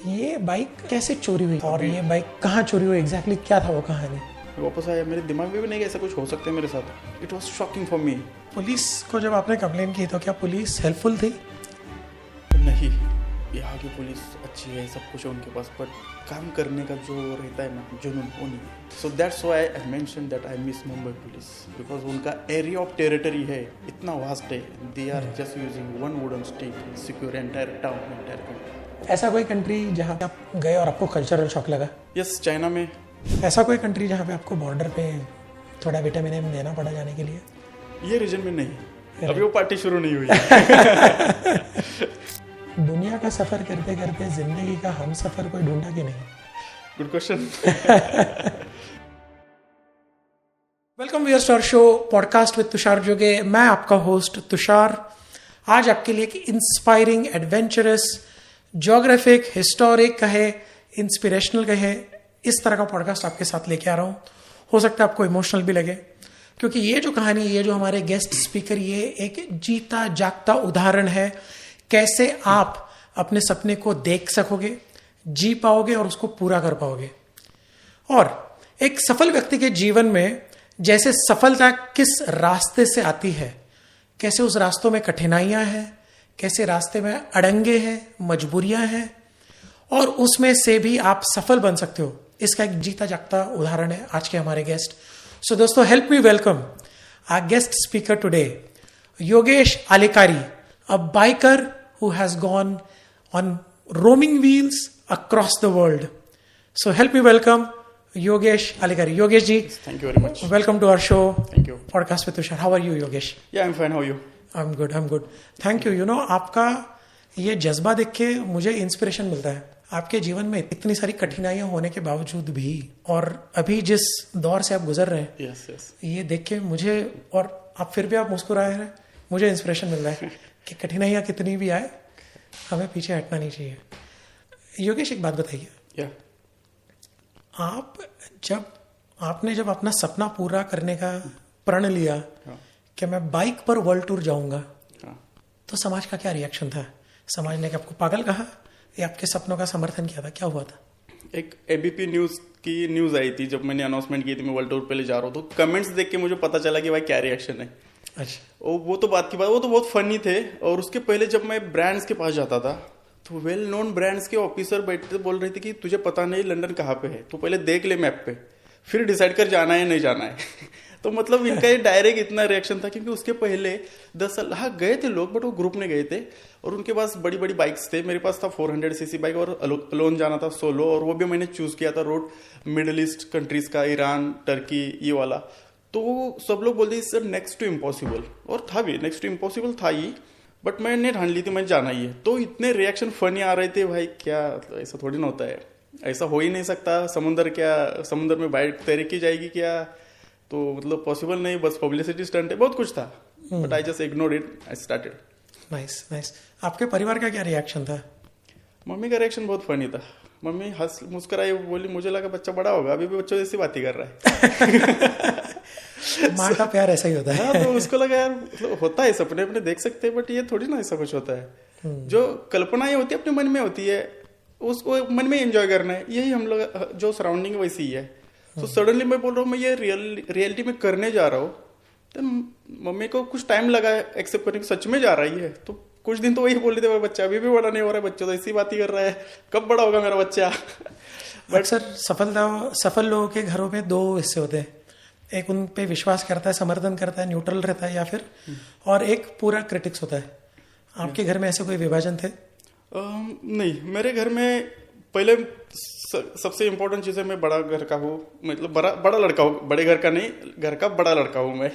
ये बाइक कैसे चोरी हुई और ये बाइक कहाँ चोरी हुई, एग्जैक्टली क्या था वो कहानी? वापस आया, मेरे दिमाग में भी नहीं कि ऐसा कुछ हो सकता है मेरे साथ। It was shocking for me. Police को जब आपने कंप्लेन की तो क्या पुलिस हेल्पफुल थी? नहीं, यहाँ की पुलिस अच्छी है, सब कुछ है उनके पास, बट काम करने का जो रहता है ना जुनून, वो नहीं। So that's why I mention that I miss Mumbai police, because उनका एरिया ऑफ टेरिटरी है इतना वास्ट है। They are just using one wooden stick secure entire town, entire country. ऐसा कोई कंट्री जहाँ पे आप गए और आपको कल्चरल शॉक लगा? यस, चाइना में। ऐसा कोई कंट्री जहाँ पे आपको बॉर्डर पे थोड़ा विटामिन ए देना पड़ा जाने के लिए? ये रीजन में नहीं, अभी वो पार्टी शुरू नहीं हुई है। दुनिया का सफर करते करते जिंदगी का हम सफर कोई ढूंढा कि नहीं? Good question. Welcome viewers to our show podcast with Tushar Joge. मैं आपका होस्ट तुषार आज आपके लिए एक इंस्पायरिंग, एडवेंचरस, ज्योग्राफिक, हिस्टोरिक कहे, इंस्पिरेशनल कहे, इस तरह का पॉडकास्ट आपके साथ लेके आ रहा हूँ। हो सकता है आपको इमोशनल भी लगे, क्योंकि ये जो कहानी, ये जो हमारे गेस्ट स्पीकर, ये एक जीता जागता उदाहरण है कैसे आप अपने सपने को देख सकोगे, जी पाओगे और उसको पूरा कर पाओगे। और एक सफल व्यक्ति के जीवन में जैसे सफलता किस रास्ते से आती है, कैसे उस रास्तों में कठिनाइयां हैं, कैसे रास्ते में अड़ंगे हैं, मजबूरियां हैं, और उसमें से भी आप सफल बन सकते हो, इसका एक जीता जागता उदाहरण है आज के हमारे गेस्ट। सो दोस्तों, help me welcome our guest speaker today, Yogesh Alekari, a biker who has gone on roaming wheels across the world. So help me welcome Yogesh Alikari. Yogesh ji, thank you very much. Welcome to our show. Thank you. Podcast with Tushar. How are you, Yogesh? Yeah, I'm fine. How are you? I'm good. Thank you. You know, आपका ये जज्बा देख के मुझे inspiration मिलता है। आपके जीवन में इतनी सारी कठिनाइयां होने के बावजूद भी, और अभी जिस दौर से आप गुजर रहे हैं, yes. ये देख के मुझे, और आप फिर भी आप मुस्कुराए हैं, मुझे इंस्पिरेशन मिल रहा है कि कठिनाइयां कितनी भी आए, हमें पीछे हटना नहीं चाहिए। योगेश, एक बात बताइए, आपने जब अपना सपना पूरा करने का प्रण लिया कि मैं बाइक पर वर्ल्ड टूर जाऊंगा, तो समाज का क्या रिएक्शन था? समाज ने आपको पागल कहा या आपके सपनों का समर्थन किया था? क्या हुआ था? एक एबीपी न्यूज की न्यूज आई थी जब मैंने अनाउंसमेंट की थी मैं वर्ल्ड टूर पे ले जा रहा हूँ, तो कमेंट्स देख के मुझे पता चला कि भाई क्या रिएक्शन है। अच्छा, वो तो बात की बात, वो तो बहुत फनी थे। और उसके पहले जब मैं ब्रांड्स के पास जाता था तो वेल नोन ब्रांड्स के ऑफिसर बैठते बोल रहे थे कि तुझे पता नहीं लंदन कहाँ पे है, तो पहले देख ले मैप पे, फिर डिसाइड कर जाना है नहीं जाना है। तो मतलब इनका ये डायरेक्ट इतना रिएक्शन था, क्योंकि उसके पहले 10 साल हाँ गए थे लोग, बट वो ग्रुप में गए थे और उनके पास बड़ी बड़ी बाइक्स थे। मेरे पास था 400cc बाइक और अलोन जाना था सोलो, और वो भी मैंने चूज किया था रोड मिडिल ईस्ट कंट्रीज का, ईरान, टर्की, ये वाला। तो सब लोग बोलते सर नेक्स्ट टू इम्पॉसिबल, और था भी नेक्स्ट टू इम्पॉसिबल था ही, बट मैंने ठान ली थी मैं जाना ही है। तो इतने रिएक्शन फनी आ रहे थे, भाई क्या ऐसा थोड़ी ना होता है, ऐसा हो ही नहीं सकता। समुद्र में बाइक तैरकी जाएगी क्या? तो मतलब पॉसिबल नहीं, बस पब्लिसिटी स्टंट है, बहुत कुछ था, but I just ignored it, I started. Nice. आपके परिवार का क्या रिएक्शन था? मम्मी का रिएक्शन बहुत फनी था। मम्मी हंस मुस्कुराई, बोली मुझे लगा बच्चा बड़ा होगा, अभी भी बच्चों जैसी बात ही कर रहा है। माँ का प्यार ऐसा ही होता है। हाँ, तो उसको लगा यार मतलब होता है, सपने अपने देख सकते हैं, बट ये थोड़ी ना ऐसा कुछ होता है। जो कल्पना ये होती है अपने मन में होती है, उसको मन में एंजॉय करना है। यही हम लोग जो सराउंडिंग वैसी ही है। तो सडनली मैं बोल रहा हूँ मैं ये रियलिटी में करने जा रहा हूँ, तो मम्मी को कुछ टाइम लगा एक्सेप्ट करने, सच में जा रही है। तो कुछ दिन तो वही बोल रहे थे बच्चा अभी भी बड़ा नहीं हो रहा है, बच्चा तो ऐसी बात ही कर रहा है, कब बड़ा होगा मेरा बच्चा। बट सर, सफल लोगों के घरों में दो हिस्से होते हैं, एक उन पे विश्वास करता है, समर्थन करता है, न्यूट्रल रहता है, या फिर और एक पूरा क्रिटिक्स होता है। आपके घर में ऐसे कोई विभाजन थे? नहीं, मेरे घर में पहले सबसे इम्पोर्टेंट चीज है मैं बड़ा घर का हूँ, मतलब बड़ा लड़का हूँ, बड़े घर का नहीं, घर का बड़ा लड़का हूँ मैं।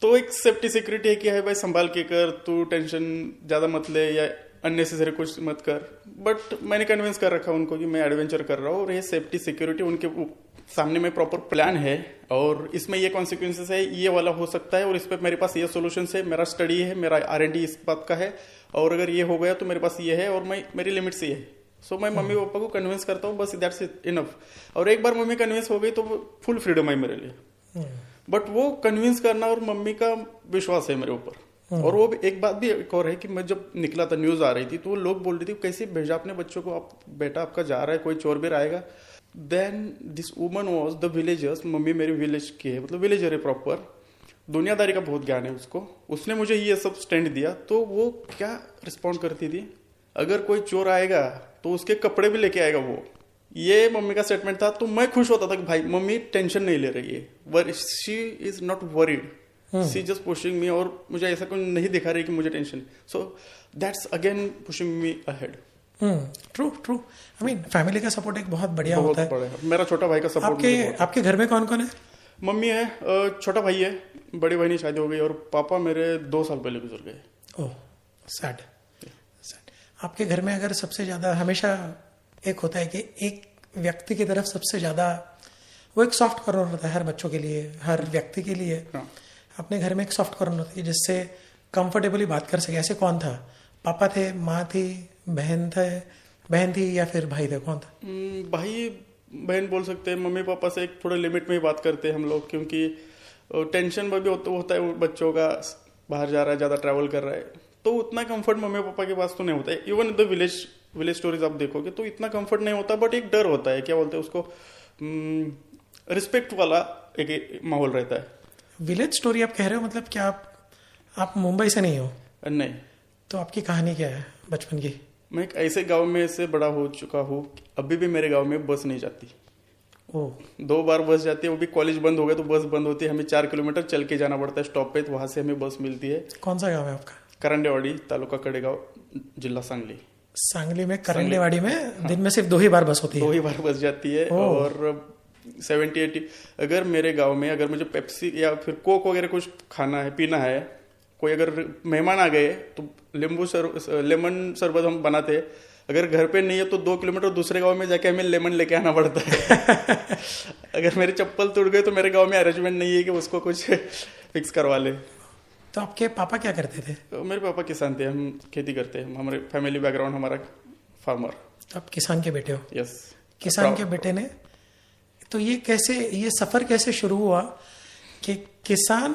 तो एक सेफ्टी सिक्योरिटी है कि है भाई संभाल के कर, तू टेंशन ज्यादा मत ले या अननेसेसरी कुछ मत कर। बट मैंने कन्विंस कर रखा उनको कि मैं एडवेंचर कर रहा हूँ और ये सेफ्टी सिक्योरिटी उनके सामने में प्रॉपर प्लान है, और इसमें ये कॉन्सिक्वेंसेस है, ये वाला हो सकता है, और इस पर मेरे पास ये सोल्यूशन है, मेरा स्टडी है, मेरा R&D इस बात का है, और अगर ये हो गया तो मेरे पास ये है, और मेरी लिमिट्स ये है। सो मैं मम्मी पापा को कन्विंस करता हूँ, बस दैट्स इनफ। और एक बार मम्मी कन्विंस हो गई तो फुल फ्रीडम है मेरे लिए। बट वो कन्विंस करना और मम्मी का विश्वास है मेरे ऊपर, और वो भी एक बात भी एक और है कि मैं जब निकला था न्यूज आ रही थी तो वो लोग बोल रही थी कैसे भेजा अपने बच्चों को, आप बेटा आपका जा रहा है कोई चोर बेर आएगा. Then this woman was the villagers. Mummy मेरी विलेज की है, मतलब विलेजर है प्रॉपर. दुनियादारी का बहुत ज्ञान है उसको. उसने मुझे ये सब स्टैंड दिया. तो वो क्या रिस्पॉन्ड करती थी, अगर कोई चोर आएगा तो उसके कपड़े भी लेके आएगा वो. ये मम्मी का स्टेटमेंट था. तो मैं खुश होता था कि भाई मम्मी टेंशन नहीं ले रही है, she is not worried, she just pushing me. और मुझे ऐसा कोई नहीं दिखा रही कि मुझे tension. So that's again pushing me ahead. True true. I mean family का सपोर्ट एक बहुत बढ़िया होता है. बड़ा है. मेरा छोटा भाई का सपोर्ट. आपके घर में कौन कौन है? मम्मी है, छोटा भाई है, बड़ी बहन की शादी हो गई और पापा मेरे 2 साल पहले गुजर गए. ओह सैड. आपके घर में अगर सबसे ज्यादा, हमेशा एक होता है कि एक व्यक्ति की तरफ सबसे ज्यादा वो एक सॉफ्ट कॉर्नर होता है हर बच्चों के लिए, हर व्यक्ति के लिए. हाँ. अपने घर में एक सॉफ्ट कॉर्नर होती है जिससे कंफर्टेबली बात कर सके. ऐसे कौन था? पापा थे, माँ थी, बहन थी या फिर भाई थे? कौन था? भाई बहन बोल सकते हैं. मम्मी पापा से एक थोड़ा लिमिट में ही बात करते हैं हम लोग, क्योंकि टेंशन भी होता है बच्चों का. बाहर जा रहा है, ज्यादा ट्रैवल कर रहा है, तो उतना कंफर्ट मम्मी पापा के पास तो नहीं होता है. इवन द विलेज स्टोरीज आप देखोगे तो इतना कंफर्ट नहीं होता. बट एक डर होता है, क्या बोलते हैं उसको, रिस्पेक्ट वाला एक माहौल रहता है. विलेज स्टोरी आप कह रहे हो, मतलब क्या आप मुंबई से नहीं हो? नहीं. तो आपकी कहानी क्या है बचपन की? मैं एक ऐसे गांव में से बड़ा हो चुका हूँ, अभी भी मेरे गांव में बस नहीं जाती. 2 बार बस जाती है, वो भी कॉलेज बंद हो गया तो बस बंद होती है. हमें 4 किलोमीटर चल के जाना पड़ता है स्टॉप पे, तो वहां से हमें बस मिलती है. कौन सा गांव है आपका? करंडेवाड़ी, तालुका कडेगांव, जिला सांगली. सांगली में करंडेवाड़ी में दिन में सिर्फ 2 ही बार बस होती है? 2 ही बार बस जाती है. और 70-80 अगर मेरे गांव में अगर मुझे पेप्सी या फिर कोक वगैरह कुछ खाना है, पीना है, कोई अगर मेहमान आ गए तो लेमन शरबत हम बनाते हैं. अगर घर पे नहीं है तो 2 किलोमीटर दूसरे गांव में जाके हमें लेमन लेके आना पड़ता है. अगर मेरी चप्पल टूट गई तो मेरे गांव में अरेंजमेंट नहीं है कि उसको कुछ फिक्स करवा ले. तो आपके पापा क्या करते थे? मेरे पापा किसान थे, हम खेती करते हैं. हमारे फैमिली बैकग्राउंड हमारा फार्मर. आप किसान के बेटे हो? यस. किसान के बेटे ने, तो ये सफर कैसे शुरू हुआ कि किसान,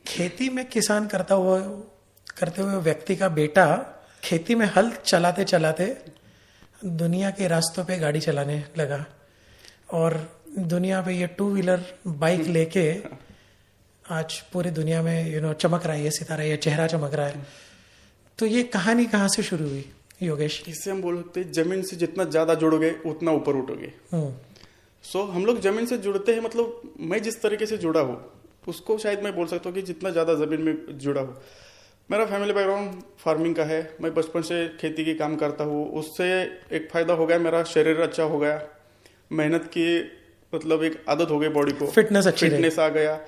खेती में किसान करते हुए व्यक्ति का बेटा खेती में हल चलाते चलाते दुनिया के रास्तों पे गाड़ी चलाने लगा और दुनिया पे ये 2 व्हीलर बाइक लेके आज पूरी दुनिया में चमक रहा है, ये सितारा, ये चेहरा चमक रहा है. तो ये कहानी कहाँ से शुरू हुई योगेश? इससे हम बोल सकते हैं जमीन से जितना ज्यादा जुड़ोगे उतना ऊपर उठोगे. सो हम लोग जमीन से जुड़ते हैं, मतलब मैं जिस तरीके से जुड़ा हूँ उसको शायद मैं बोल सकता हूँ कि जितना ज्यादा जमीन में जुड़ा हूँ. मेरा फैमिली बैकग्राउंड फार्मिंग का है. मैं बचपन से खेती की काम करता हूँ. उससे एक फायदा हो गया, मेरा शरीर अच्छा हो गया, मेहनत की मतलब एक आदत हो गई बॉडी को, फिटनेस आ गया.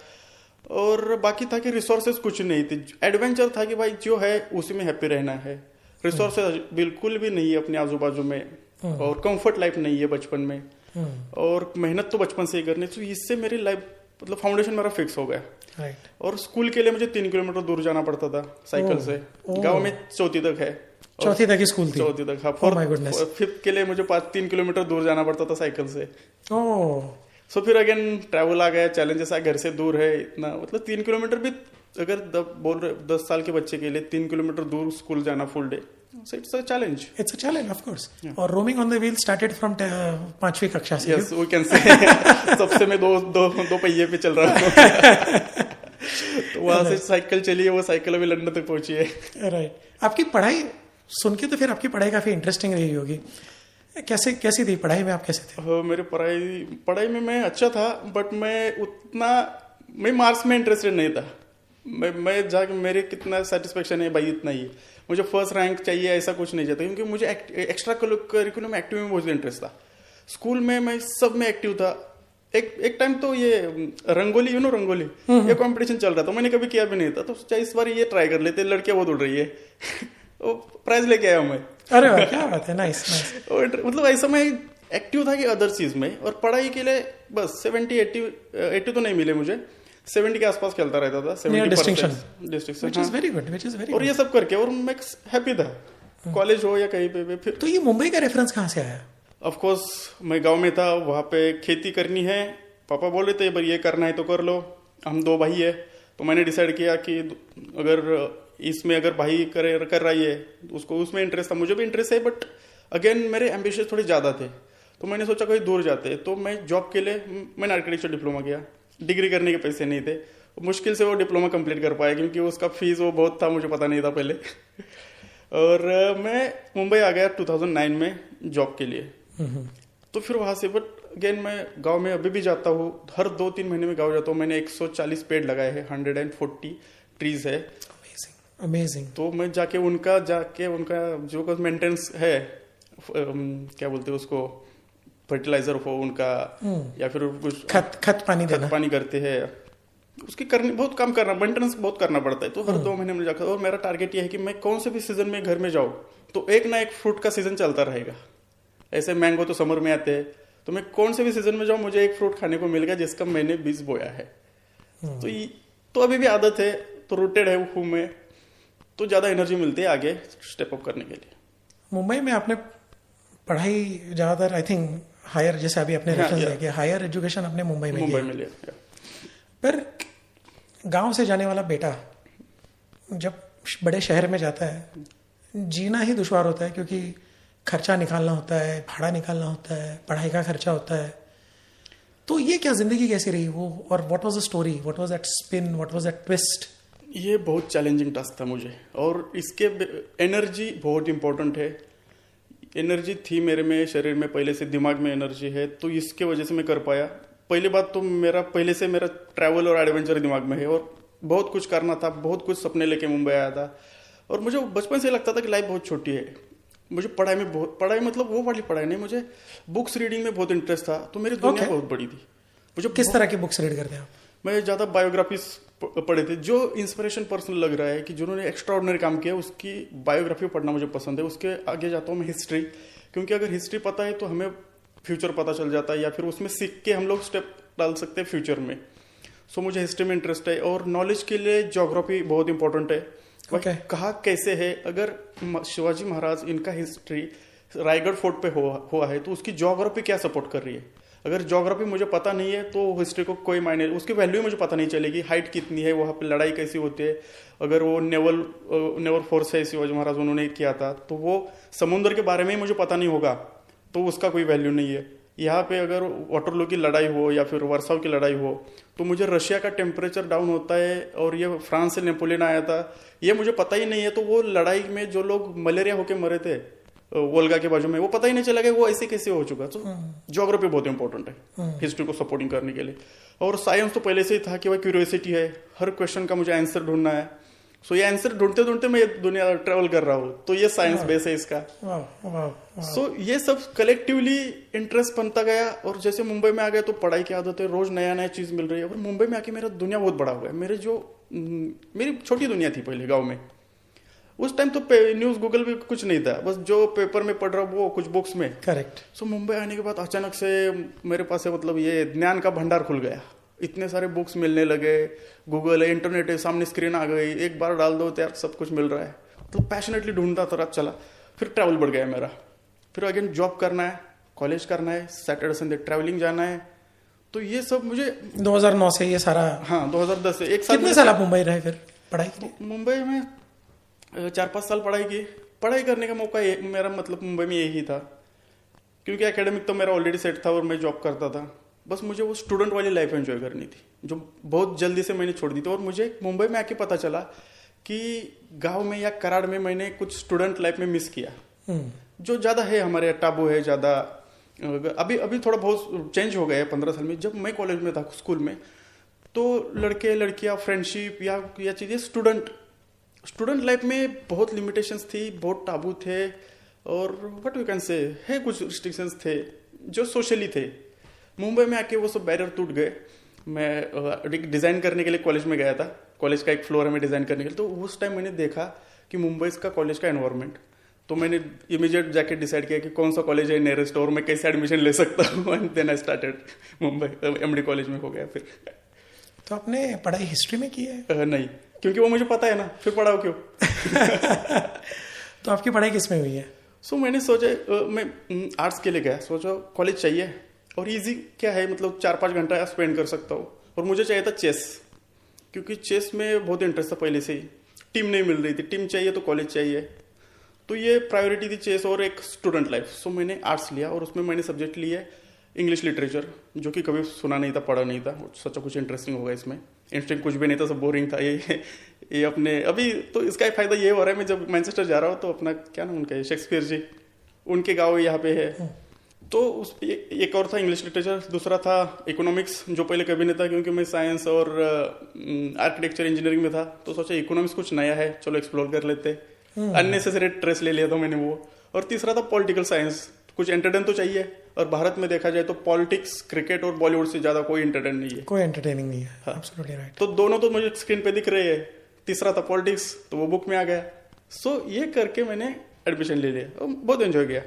और बाकी था कि रिसोर्सेज कुछ नहीं थी. एडवेंचर था कि भाई जो है उसी में हैप्पी रहना है. रिसोर्सेज बिल्कुल भी नहीं है अपने आजू बाजू में, और कंफर्ट लाइफ नहीं है बचपन में, और मेहनत तो बचपन से ही करनी. तो इससे मेरी लाइफ मतलब फाउंडेशन मेरा फिक्स हो गया. और स्कूल के लिए मुझे 3 किलोमीटर दूर जाना पड़ता था साइकिल से. गांव में 4वीं तक है. 4वीं तक की स्कूल थी? 4वीं तक. हाँ. 5th के लिए मुझे 3 किलोमीटर दूर जाना पड़ता था साइकिल से. सो फिर अगेन ट्रैवल आ गया, चैलेंजेस आए, घर से दूर है इतना, मतलब 3 किलोमीटर भी अगर बोल रहे 10 साल के बच्चे के लिए 3 किलोमीटर दूर स्कूल जाना full day, so it's a challenge. It's a challenge, of course. Yeah. और roaming on the wheel started from 5वीं कक्षा से. Yes, we can say. सबसे मैं दो पहिए पे चल रहा हूँ. तो वहां से साइकिल चली है, वो साइकिल अभी लंदन तक पहुंची है. राइट. आपकी पढ़ाई सुन के तो फिर आपकी पढ़ाई काफी इंटरेस्टिंग रही होगी. कैसी थी पढ़ाई में? आप कैसे थे? मेरी पढ़ाई में मैं अच्छा था, बट मैं मार्क्स में इंटरेस्टेड नहीं था. मैं जाके मेरे कितना सेटिस्फेक्शन है भाई इतना ही, मुझे फर्स्ट रैंक चाहिए ऐसा कुछ नहीं चाहता. क्योंकि मुझे एक्स्ट्रा करिकुलम एक्टिव में बहुत इंटरेस्ट था. स्कूल में मैं सब में एक्टिव था. एक टाइम तो ये रंगोली रंगोली ये कंपटीशन चल रहा था, मैंने कभी किया भी नहीं था. तो सोचा इस बार ये ट्राई कर लेते, लड़कियां बहुत उड़ रही है. प्राइज लेके आया मैं. अरे वाह, क्या बात है. नाइस. मतलब ऐसा मैं एक्टिव था कि अदर चीज में. और पढ़ाई के लिए बस 70-80 तो नहीं मिले मुझे, 70 के आसपास खेलता रहता था. 70% डिस्टिंक्शन. और ये सब करके और मैं हैप्पी था, कॉलेज हो या कहीं पे. फिर तो ये मुंबई का रेफरेंस कहाँ से आया? ऑफ कोर्स मैं गांव में था, वहां पे खेती करनी है, पापा बोल रहे थे भाई ये करना है तो कर लो. हम 2 भाई है तो मैंने डिसाइड किया कि अगर इसमें अगर भाई कर रही है, उसको उसमें इंटरेस्ट था, मुझे भी इंटरेस्ट है, बट अगेन मेरे एम्बिशन थोड़े ज़्यादा थे। तो मैंने सोचा कहीं दूर जाते, तो मैं जॉब के लिए मैंने आर्किटेक्चर डिप्लोमा किया। डिग्री करने के पैसे नहीं थे, मुश्किल से वो डिप्लोमा कंप्लीट कर पाया क्योंकि उसका फीस वो बहुत था, मुझे पता नहीं था पहले। और मैं मुंबई आ गया 2009 में जॉब के लिए। तो फिर वहाँ से बट अगेन मैं गांव में अभी भी जाता हूँ, हर 2-3 महीने में गांव जाता हूँ। मैंने 140 पेड़ लगाए हैं, 140 ट्रीज है। अमेजिंग। तो मैं जाके उनका जो मेंटेनेंस है, क्या बोलते हैं उसको, फर्टिलाइजर हो उनका, या फिर कुछ खत पानी करते हैं, उसकी करनी बहुत काम करना, मेंटेनेंस बहुत करना पड़ता है। तो हर 2 महीने में जाकर, और मेरा टारगेट ये है कि मैं कौन से भी सीजन में घर में जाऊँ तो एक ना एक फ्रूट का सीजन चलता रहेगा। ऐसे मैंगो तो समर में आते हैं, तो मैं कौन से भी सीजन में जाऊँ मुझे एक फ्रूट खाने को मिल गया जिसका मैंने बीज बोया है। तो अभी भी आदत है, तो रूटेड है हूँ मैं, तो ज्यादा एनर्जी मिलती है आगे स्टेप अप करने के लिए। मुंबई में आपने पढ़ाई ज्यादातर आई थिंक हायर, जैसे अभी आपने रेफरेंस दिया कि हायर एजुकेशन आपने मुंबई में लिया। पर गांव से जाने वाला बेटा जब बड़े शहर में जाता है, जीना ही दुश्वार होता है, क्योंकि खर्चा निकालना होता है, भाड़ा निकालना होता है, पढ़ाई का खर्चा होता है। तो ये क्या जिंदगी कैसी रही वो, और what was the story, what was that spin, what was that twist? ये बहुत चैलेंजिंग टास्क था मुझे, और इसके एनर्जी बहुत इंपॉर्टेंट है। एनर्जी थी मेरे में, शरीर में पहले से, दिमाग में एनर्जी है, तो इसके वजह से मैं कर पाया। पहली बात तो मेरा पहले से मेरा ट्रैवल और एडवेंचर दिमाग में है, और बहुत कुछ करना था, बहुत कुछ सपने लेके मुंबई आया था। और मुझे बचपन से लगता था कि लाइफ बहुत छोटी है। मुझे पढ़ाई मतलब वो वाली पढ़ाई नहीं, मुझे बुक्स रीडिंग में बहुत इंटरेस्ट था, तो मेरी दुनिया बहुत बड़ी थी। मुझे किस तरह की बुक्स रीड करते हैं आप? मैं ज़्यादा बायोग्राफीज पढ़े थे, जो इंस्पिरेशन पर्सन लग रहा है कि जिन्होंने एक्स्ट्रा ऑर्डिनरी काम किया, उसकी बायोग्राफी पढ़ना मुझे पसंद है। उसके आगे जाता हूँ मैं हिस्ट्री, क्योंकि अगर हिस्ट्री पता है तो हमें फ्यूचर पता चल जाता है, या फिर उसमें सीख के हम लोग स्टेप डाल सकते हैं फ्यूचर में। सो मुझे हिस्ट्री में इंटरेस्ट है, और नॉलेज के लिए ज्योग्राफी बहुत इंपॉर्टेंट है। कहा कैसे है, अगर शिवाजी महाराज इनका हिस्ट्री रायगढ़ फोर्ट पे हुआ है तो उसकी ज्योग्राफी क्या सपोर्ट कर रही है। अगर ज्योग्राफी मुझे पता नहीं है तो हिस्ट्री को कोई मायने, उसकी वैल्यू मुझे पता नहीं चलेगी। हाइट कितनी है, वहाँ पे लड़ाई कैसी होती है, अगर वो नेवल फोर्स है शिवाजी महाराज उन्होंने किया था, तो वो समुद्र के बारे में ही मुझे पता नहीं होगा तो उसका कोई वैल्यू नहीं है। यहाँ पे अगर वाटरलू की लड़ाई हो या फिर वर्साव की लड़ाई हो, तो मुझे रशिया का टेम्परेचर डाउन होता है, और ये फ्रांस से नेपोलियन आया था, ये मुझे पता ही नहीं है। तो वो लड़ाई में जो लोग मलेरिया होके मरे थे वोल्गा के बाजू में, वो पता ही नहीं चला कि वो ऐसे कैसे हो चुका। तो ज्योग्राफी बहुत इंपॉर्टेंट है हिस्ट्री को सपोर्टिंग करने के लिए। और साइंस तो पहले से ही था कि भाई क्यूरियोसिटी है, हर क्वेश्चन का मुझे आंसर ढूंढना है। सो ये आंसर ढूंढते ढूंढते मैं दुनिया ट्रेवल कर रहा हूँ, तो ये साइंस बेस है इसका। सो ये सब कलेक्टिवली इंटरेस्ट बनता गया, और जैसे मुंबई में आ गए तो पढ़ाई की आदत है, रोज नया नया चीज मिल रही है। और मुंबई में आके मेरा दुनिया बहुत बड़ा हुआ है। मेरी छोटी दुनिया थी पहले गाँव में, उस टाइम तो न्यूज गूगल भी कुछ नहीं था, बस जो पेपर में पढ़ रहा हूँ वो कुछ बुक्स में। करेक्ट। सो मुंबई आने के बाद अचानक से मेरे पास है, मतलब ये ज्ञान का भंडार खुल गया। इतने सारे बुक्स मिलने लगे, गूगल है, इंटरनेट है, सामने स्क्रीन आ गई, एक बार डाल दो तो यार सब कुछ मिल रहा है। तो पैशनेटली ढूंढता था, चला। फिर ट्रैवल बढ़ गया मेरा, फिर अगेन जॉब करना है, कॉलेज करना है, सैटरडे संडे ट्रैवलिंग जाना है। तो ये सब मुझे 2009 से ये सारा। हाँ, 2010 से एक साल। कितने साल आप मुंबई रहे फिर पढ़ाई के लिए? मुंबई में 4-5 साल पढ़ाई की। पढ़ाई करने का मौका मेरा मतलब मुंबई में यही था, क्योंकि एकेडमिक तो मेरा ऑलरेडी सेट था और मैं जॉब करता था। बस मुझे वो स्टूडेंट वाली लाइफ एंजॉय करनी थी, जो बहुत जल्दी से मैंने छोड़ दी थी। और मुझे मुंबई में आके पता चला कि गांव में या कराड़ में मैंने कुछ स्टूडेंट लाइफ में मिस किया, जो ज़्यादा है हमारे टाबू है ज़्यादा। अभी थोड़ा बहुत चेंज हो गया है 15 साल में। जब मैं कॉलेज में था, स्कूल में, तो लड़के लड़कियां फ्रेंडशिप या चीज़ें स्टूडेंट लाइफ में बहुत लिमिटेशंस थी, बहुत टाबू थे, और व्हाट वी कैन से है कुछ रिस्ट्रिक्शंस थे जो सोशली थे। मुंबई में आके वो सब बैरियर टूट गए। मैं डिज़ाइन करने के लिए कॉलेज में गया था, कॉलेज का एक फ्लोर है मैं डिज़ाइन करने के लिए। तो उस टाइम मैंने देखा कि मुंबई का कॉलेज का एनवायरनमेंट, तो मैंने इमीडिएट जाके डिसाइड किया कि कौन सा कॉलेज है नियरेस्ट और मैं कैसे एडमिशन ले सकता हूँ। And then I started Mumbai, MD college में हो गया फिर। तो आपने पढ़ाई हिस्ट्री में की है? नहीं, क्योंकि वो मुझे पता है ना, फिर पढ़ाओ क्यों। तो आपकी पढ़ाई किस में हुई है? मैंने सोचा मैं आर्ट्स के लिए गया, सोचा कॉलेज चाहिए और इजी क्या है, मतलब 4-5 घंटा स्पेंड कर सकता हूँ। और मुझे चाहिए था चेस, क्योंकि चेस में बहुत इंटरेस्ट था पहले से ही। टीम नहीं मिल रही थी, टीम चाहिए तो कॉलेज चाहिए, तो ये प्रायोरिटी थी चेस और एक स्टूडेंट लाइफ। सो मैंने आर्ट्स लिया और उसमें मैंने सब्जेक्ट लिया इंग्लिश लिटरेचर, जो कि कभी सुना नहीं था, पढ़ा नहीं था, सोचा कुछ इंटरेस्टिंग होगा इसमें। इंटरेस्टिंग कुछ भी नहीं था, सब बोरिंग था। ये अपने अभी तो इसका एक फायदा ये हो रहा है, मैं जब मैनचेस्टर जा रहा हूँ तो अपना क्या नाम उनका है, शेक्सपियर जी, उनके गाँव यहाँ पे है। तो उस एक और था इंग्लिश लिटरेचर, दूसरा था इकोनॉमिक्स, जो पहले कभी नहीं था क्योंकि मैं साइंस और आर्किटेक्चर इंजीनियरिंग में था। तो सोचा इकोनॉमिक्स कुछ नया है, चलो एक्सप्लोर कर लेते। अननेसेसरी स्ट्रेस ले लिया था मैंने वो। और तीसरा था पॉलिटिकल साइंस, कुछ एंटरटेन तो चाहिए, और भारत में देखा जाए तो पॉलिटिक्स, क्रिकेट और बॉलीवुड से ज्यादा कोई एंटरटेन नहीं है, कोई एंटरटेनिंग नहीं है। हाँ। Absolutely right. तो दोनों तो मुझे स्क्रीन पे दिख रहे हैं। तीसरा था पॉलिटिक्स, तो वो बुक में आ गया। सो ये करके मैंने एडमिशन ले लिया और बहुत एंजॉय किया।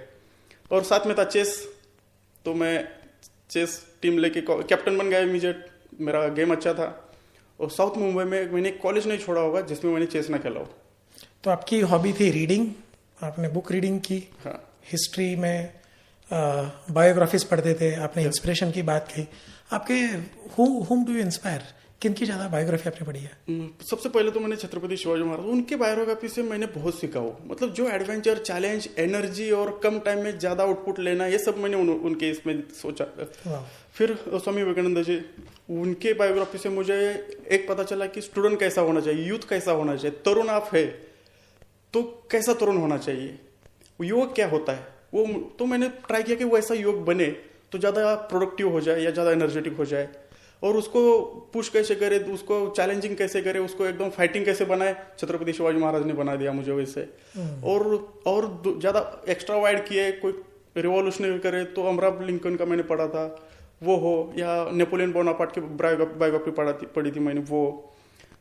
और साथ में था चेस, तो मैं चेस टीम लेके कैप्टन बन गया इमीडिएट, मेरा गेम अच्छा था। और साउथ मुंबई में मैंने कॉलेज नहीं छोड़ा होगा जिसमें मैंने चेस ना खेला हो। तो आपकी हॉबी थी रीडिंग, आपने बुक रीडिंग की, हाँ, हिस्ट्री में बायोग्राफीज पढ़ते थे, आपने इंस्पिरेशन की बात की। आपके whom do you इंस्पायर, किन की ज़्यादा बायोग्राफी आपने पढ़ी है? सबसे पहले तो मैंने छत्रपति शिवाजी महाराज, उनके बायोग्राफी से मैंने बहुत सीखा हो। मतलब जो एडवेंचर, चैलेंज, एनर्जी और कम टाइम में ज़्यादा आउटपुट लेना, ये सब मैंने उनके इसमें सोचा। फिर स्वामी विवेकानंद जी, उनके बायोग्राफी से मुझे एक पता चला कि स्टूडेंट कैसा होना चाहिए, यूथ कैसा होना चाहिए, तरुण आप है तो कैसा तरुण होना चाहिए, युवक क्या होता है वो। तो मैंने ट्राई किया कि वो ऐसा युवक बने तो ज़्यादा प्रोडक्टिव हो जाए या ज़्यादा एनर्जेटिक हो जाए, और उसको पुश कैसे करे, उसको चैलेंजिंग कैसे करे, उसको एकदम फाइटिंग कैसे बनाए। छत्रपति शिवाजी महाराज ने बना दिया मुझे वैसे। और ज़्यादा एक्स्ट्रा वाइड किए, कोई रिवॉल्यूशनरी करे तो अब्राहम लिंकन का मैंने पढ़ा था वो हो, या नेपोलियन बोनापार्ट की बायोग्राफी पढ़ी थी मैंने वो,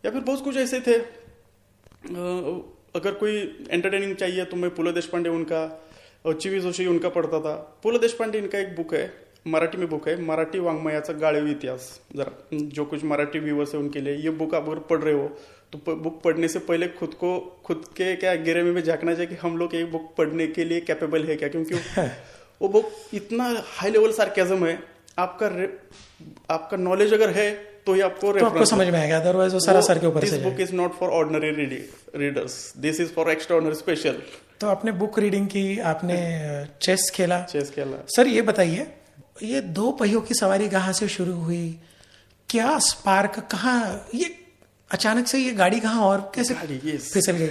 या फिर बहुत कुछ ऐसे थे। अगर कोई एंटरटेनिंग चाहिए तो मैं पुल देशपांडे उनका और चिवी जोशी उनका पढ़ता था। पुल देशपांडे इनका एक बुक है, मराठी में बुक है, मराठी वाङ्मयाचा गाळीव इतिहास। जरा जो कुछ मराठी व्यूवर्स है उनके लिए ये बुक आप अगर पढ़ रहे हो तो बुक पढ़ने से पहले खुद के क्या गिरे में झांकना चाहिए कि हम लोग ये बुक पढ़ने के लिए कैपेबल है क्या, क्योंकि वो बुक इतना हाई लेवल सार्केज्म है। आपका नॉलेज अगर है तो ये आपको समझ में आएगा, अदरवाइज वो सरासर के ऊपर से। This book is not for ordinary readers, this is for extraordinary special. तो आपने बुक रीडिंग की, आपने चेस खेला। सर ये बताइए, ये दो पहियों की सवारी कहाँ से शुरू हुई, क्या स्पार्क, कहाँ ये अचानक से ये गाड़ी कहाँ और कैसे फिसल गई?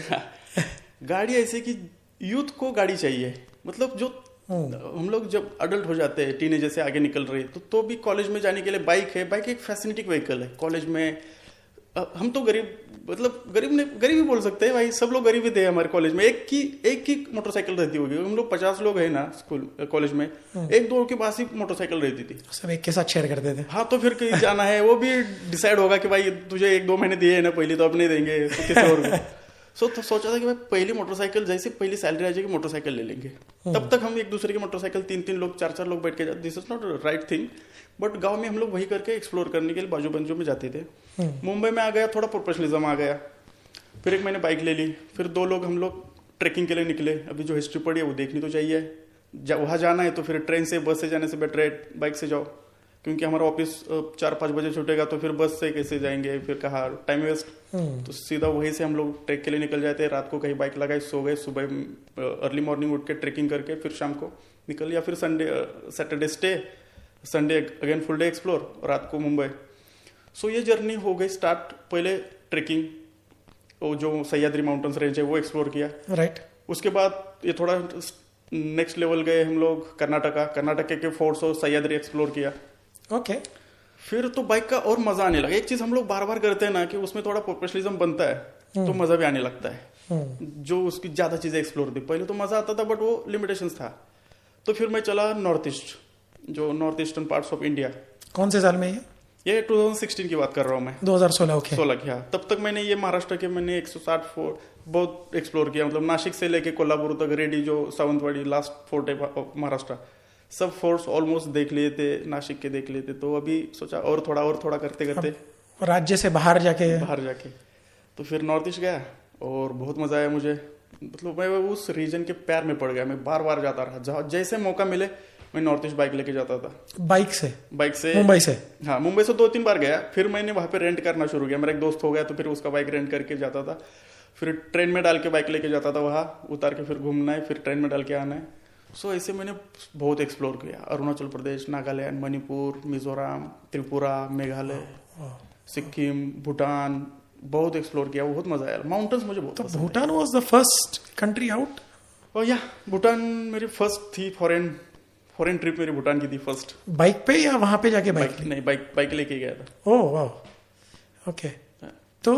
गाड़ी ऐसे कि यूथ को गाड़ी चाहिए। मतलब जो हम लोग जब अडल्ट हो जाते हैं, टीनेजर से आगे निकल रहे हैं, तो भी कॉलेज में जाने के लिए बाइक है। बाइक एक फैसिनेटिंग व्हीकल है। कॉलेज में हम तो गरीब, मतलब गरीब ही बोल सकते हैं भाई, सब लोग गरीब ही थे हमारे कॉलेज में। एक की मोटरसाइकिल रहती होगी, हम लोग 50 लोग हैं ना स्कूल कॉलेज में, एक दो के पास ही मोटरसाइकिल रहती थी, सब एक के साथ शेयर करते थे। हाँ, तो फिर कहीं जाना है वो भी डिसाइड होगा कि भाई तुझे 1-2 महीने दिए है ना पहले, तो अब नहीं देंगे तो किसी और को। तो सोचा था कि भाई पहली मोटरसाइकिल, जैसे पहली सैलरी आ जाएगी मोटरसाइकिल ले लेंगे। तब तक हम एक दूसरे की मोटरसाइकिल 3-3 लोग 4-4 लोग बैठ के जाते। This is not right thing, but गांव में हम लोग वही करके एक्सप्लोर करने के लिए बाजू बंजू में जाते थे। मुंबई में आ गया, थोड़ा प्रोफेशनलिज्म आ गया, फिर एक मैंने बाइक ले ली। फिर 2 लोग हम लोग ट्रेकिंग के लिए निकले। अभी जो हिस्ट्री पड़ी है वो देखनी तो चाहिए, वहाँ जाना है तो फिर ट्रेन से, बस से जाने से बेटर है बाइक से जाओ, क्योंकि हमारा ऑफिस 4-5 बजे छूटेगा, तो फिर बस से कैसे जाएंगे, फिर कहाँ, टाइम वेस्ट। तो सीधा वहीं से हम लोग ट्रैक के लिए निकल जाते हैं। रात को कहीं बाइक लगाई, सो गए, सुबह अर्ली मॉर्निंग उठ के ट्रेकिंग करके फिर शाम को निकल, या फिर Saturday stay, Sunday again full day explore, रात को मुंबई। सो ये जर्नी हो गई स्टार्ट। पहले ट्रेकिंग, वो जो सह्याद्री माउंटेन्स रेंज है वो एक्सप्लोर किया, राइट। उसके बाद ये थोड़ा नेक्स्ट लेवल गए हम लोग, कर्नाटका के फोर्ट्स और सह्याद्री एक्सप्लोर किया। ओके। फिर तो बाइक का और मजा आने लगा। एक चीज हम लोग बार बार करते हैं ना कि उसमें थोड़ा प्रोफेशनलिज्म बनता है, तो मजा भी आने लगता है। जो उसकी ज्यादा चीजें एक्सप्लोर थी, पहले तो मजा आता था बट वो लिमिटेशंस था। तो फिर मैं चला नॉर्थ ईस्ट, जो north eastern parts of India. कौन से साल में ये 2016 की बात कर रहा हूँ मैं। 2016 ओके। 16 की, हाँ। तब तक मैंने ये महाराष्ट्र के 160 फोर्ट बहुत एक्सप्लोर किया। मतलब नासिक से लेके कोल्हापुर तक, रेडी जो सावंतवाड़ी लास्ट फोर्ट है महाराष्ट्र, सब फोर्ट्स ऑलमोस्ट देख लिए थे, नासिक के देख लिए थे। तो अभी सोचा और थोड़ा करते करते राज्य से बाहर जाके तो फिर नॉर्थ ईस्ट गया और बहुत मजा आया मुझे। मतलब मैं उस रीजन के पैर में पड़ गया। मैं बार बार जाता रहा, जहाँ जैसे मौका मिले मैं नॉर्थ ईस्ट बाइक लेके जाता था। बाइक से मुंबई से? हाँ, मुंबई से 2-3 बार गया। फिर मैंने वहां पे रेंट करना शुरू किया। मेरा एक दोस्त हो गया तो फिर उसका बाइक रेंट करके जाता था। फिर ट्रेन में डाल के बाइक लेके जाता था, वहां उतार के फिर घूमना है, फिर ट्रेन में डाल के आना है। सो ऐसे मैंने बहुत एक्सप्लोर किया। अरुणाचल प्रदेश, नागालैंड, मणिपुर, मिजोरम, त्रिपुरा, मेघालय, सिक्किम, भूटान, बहुत एक्सप्लोर किया। बहुत मजा आया। माउंटेन्स मुझे बहुत पसंद है। Bhutan was the first country out? और या भूटान मेरी फर्स्ट थी। फॉरेन ट्रिप मेरी भूटान की थी फर्स्ट। बाइक पे या वहां पे जाके बाइक? नहीं, बाइक लेके गया था। ओह वाह, ओके। तो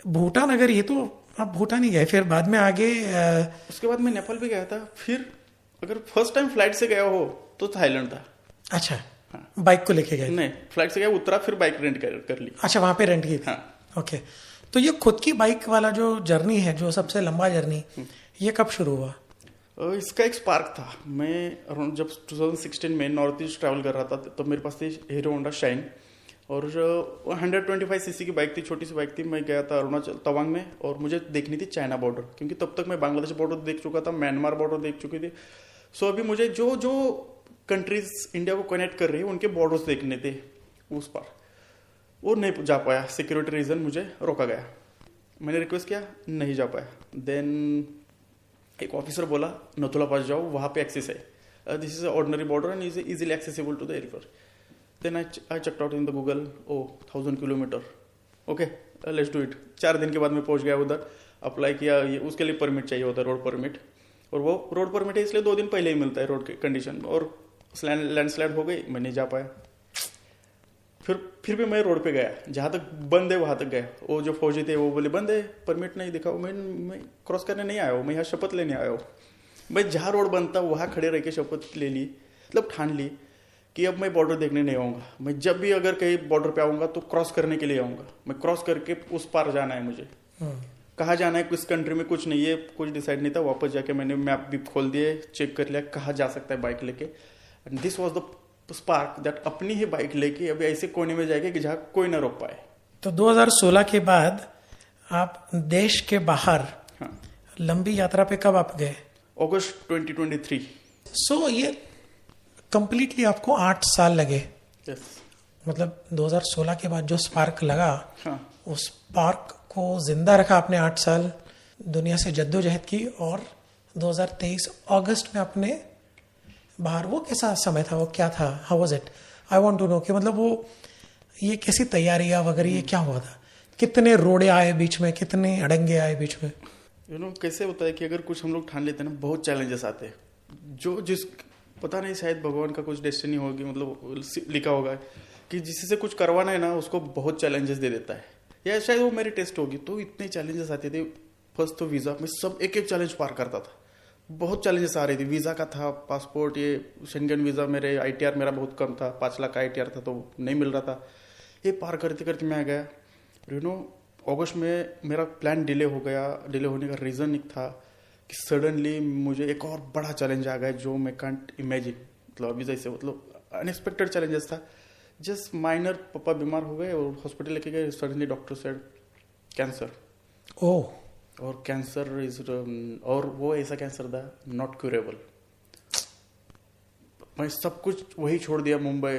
भूटान, अगर ये तो आप भूटान ही गए, फिर बाद में आगे उसके बाद मैं नेपाल भी गया था। फिर अगर फर्स्ट टाइम फ्लाइट से गया हो तो थाईलैंड था। अच्छा, हाँ। बाइक को लेके गए? नहीं, फ्लाइट से गया, उतरा, फिर बाइक रेंट कर ली। अच्छा, वहां पे रेंट की थी? हाँ। ओके। तो ये खुद की बाइक वाला जो जर्नी है, जो सबसे लंबा जर्नी, ये कब शुरू हुआ? इसका एक स्पार्क था। मैं जब 2016 में नॉर्थ ईस्ट ट्रैवल कर रहा था तो मेरे पास थी हीरो होंडा शाइन, और 125 सीसी की बाइक थी, छोटी सी बाइक थी। मैं गया था अरुणाचल तवांग में, और मुझे देखनी थी चाइना बॉर्डर, क्योंकि तब तक मैं बांग्लादेश बॉर्डर देख चुका था, म्यांमार बॉर्डर देख चुकी थी। सो अभी मुझे जो जो कंट्रीज इंडिया को कनेक्ट कर रही है उनके बॉर्डर्स देखने थे उस पार। वो नहीं जा पाया, सिक्योरिटी रीजन मुझे रोका गया। मैंने रिक्वेस्ट किया, नहीं जा पाया। देन एक ऑफिसर बोला नथुला पास जाओ, वहां पे एक्सेस है, this is ordinary border and is easily accessible to the airport. Then I checked out in the Google, 1000 kilometre, okay let's do it. 4 दिन के बाद मैं पहुंच गया उधर, अप्लाई किया। ये उसके लिए परमिट चाहिए होता है, रोड परमिट, और वो रोड परमिट है इसलिए 2 दिन पहले ही मिलता है रोड के कंडीशन में। और लैंडस्लाइड हो गई, मैं नहीं जा पाया। फिर भी मैं रोड पे गया, जहां तक बंद है वहां तक गया। वो जो फौजी थे वो बोले बंद है, परमिट नहीं दिखाओ। मैं क्रॉस करने नहीं आया हूँ, मैं यहाँ शपथ लेने आया हूँ। मैं जहाँ रोड बंद था वहां खड़े रह के शपथ ले ली, मतलब ठान ली कि अब मैं बॉर्डर देखने नहीं आऊंगा। मैं जब भी अगर कहीं बॉर्डर पे आऊंगा तो क्रॉस करने के लिए आऊंगा। मैं क्रॉस करके उस पार जाना है मुझे। कहाँ जाना है, किस कंट्री में, कुछ नहीं है, कुछ डिसाइड नहीं था। वापस जाके मैंने मैप भी खोल दिए, चेक कर लिया कहाँ जा सकता है बाइक लेके। And this was the spark that अपनी ही बाइक लेके अभी ऐसे कोने में जाएगा कि जहाँ कोई ना रोक पाए। तो 2016 के बाद आप देश के बाहर, हाँ, लंबी यात्रा पे कब आप गए? अगस्त 2023। सो ये कंप्लीटली आपको 8 साल लगे। यस। मतलब 2016 के बाद जो स्पार्क लगा, हाँ, उस स्पार्क को जिंदा रखा आपने 8 साल, दुनिया से जद्दोजहद की, और 2023 अगस्त में आपने बाहर। वो कैसा समय था, वो क्या था, how was it? I want to know कि मतलब वो ये कैसी तैयारियां वगैरह, ये क्या हुआ था? कितने रोड़े आए बीच में, कितने अड़ंगे आए बीच में? कैसे होता है कि अगर कुछ हम लोग ठान लेते हैं ना, बहुत चैलेंजेस आते हैं। जिस पता नहीं, शायद भगवान का कुछ डेस्टिनी होगी, मतलब लिखा होगा कि जिससे कुछ करवाना है ना उसको बहुत चैलेंजेस दे देता है, या शायद वो मेरी टेस्ट होगी। तो इतने चैलेंजेस आते थे। फर्स्ट तो वीजा में सब एक एक चैलेंज पार करता था। बहुत चैलेंजेस आ रही थी। वीजा का था, पासपोर्ट, ये शेंगन वीजा, मेरे ITR मेरा बहुत कम था, 5 लाख का ITR था तो नहीं मिल रहा था। ये पार करते करते मैं आ गया। अगस्त में मेरा प्लान डिले हो गया। डिले होने का रीज़न एक था कि सडनली मुझे एक और बड़ा चैलेंज आ गया जो मैं कांट इमेजिन। मतलब अभी जैसे, मतलब अनएक्सपेक्टेड चैलेंजेस था। जस्ट माइनर, पापा बीमार हो गए और हॉस्पिटल लेके गए। Suddenly doctor said cancer. Oh. और कैंसर इज, और वो ऐसा कैंसर था नॉट क्यूरेबल। मैं सब कुछ वही छोड़ दिया। मुंबई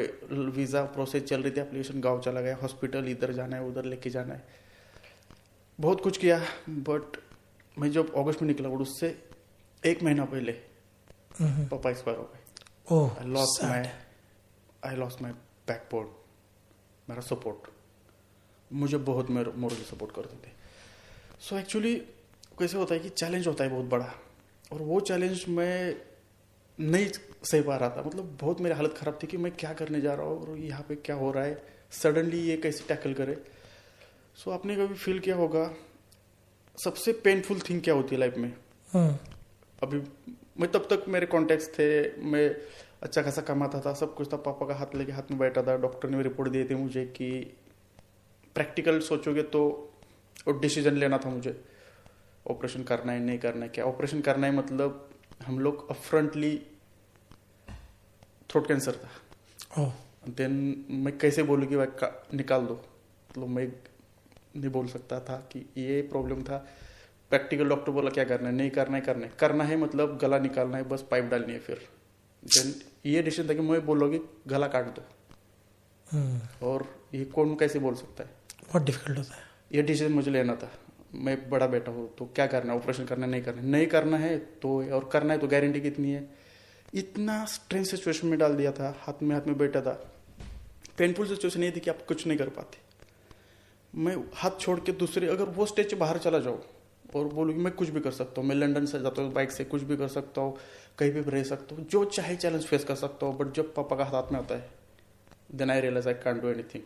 वीज़ा प्रोसेस चल रही थी, एप्लीकेशन, गांव चला गया, हॉस्पिटल इधर जाना है उधर लेके जाना है, बहुत कुछ किया। बट मैं जब अगस्त में निकला और उससे 1 महीना पहले पापा एक्सपायर हो गए। ओह, आई लॉस्ट माई बैकबोन, मेरा सपोर्ट। मुझे बहुत मोरली सपोर्ट करते थे। सो एक्चुअली कैसे होता है कि चैलेंज होता है बहुत बड़ा, और वो चैलेंज मैं नहीं सही पा रहा था। मतलब बहुत मेरी हालत ख़राब थी कि मैं क्या करने जा रहा हूँ और यहाँ पे क्या हो रहा है, सडनली ये कैसे टैकल करे। सो आपने कभी फील किया होगा सबसे पेनफुल थिंग क्या होती है लाइफ में? अभी मैं तब तक मेरे कॉन्टेक्ट्स थे, मैं अच्छा खासा कमाता था, सब कुछ था, पापा का हाथ लेके हाथ में बैठा था। डॉक्टर ने रिपोर्ट दिए थे मुझे कि प्रैक्टिकल सोचोगे तो डिसीजन लेना था मुझे, ऑपरेशन करना है नहीं करना है। क्या ऑपरेशन करना है, मतलब हम लोग अपफ्रंटली थ्रोट कैंसर था। देन मैं कैसे बोलूँ कि भाई निकाल दो, मतलब मैं नहीं बोल सकता था कि ये प्रॉब्लम था। प्रैक्टिकल डॉक्टर बोला क्या करना है, नहीं करना है, करना है मतलब गला निकालना है, बस पाइप डालनी है, फिर देन ये डिसीजन था कि मैं बोल रहा हूँ कि गला काट दो, और ये कौन कैसे बोल सकता है, बहुत डिफिकल्ट होता है। ये डिसीजन मुझे लेना था। मैं बड़ा बेटा हूँ तो क्या करना है, ऑपरेशन करना है नहीं करना है, नहीं करना है तो, और करना है तो गारंटी कितनी है। इतना स्ट्रेंथ सिचुएशन में डाल दिया था, हाथ में बैठा था, पेनफुल सिचुएशन ये थी कि आप कुछ नहीं कर पाते। मैं हाथ छोड़ के दूसरे, अगर वो स्टेज से बाहर चला जाऊँ और बोलूँ कि मैं कुछ भी कर सकता हूँ, मैं लंदन से जाता हूँ बाइक से, कुछ भी कर सकता हूँ, कहीं भी रह सकता हूँ, जो चाहे चैलेंज फेस कर सकता हूँ, बट जब पापा का हाथ में आता है then I realise I can't do anything.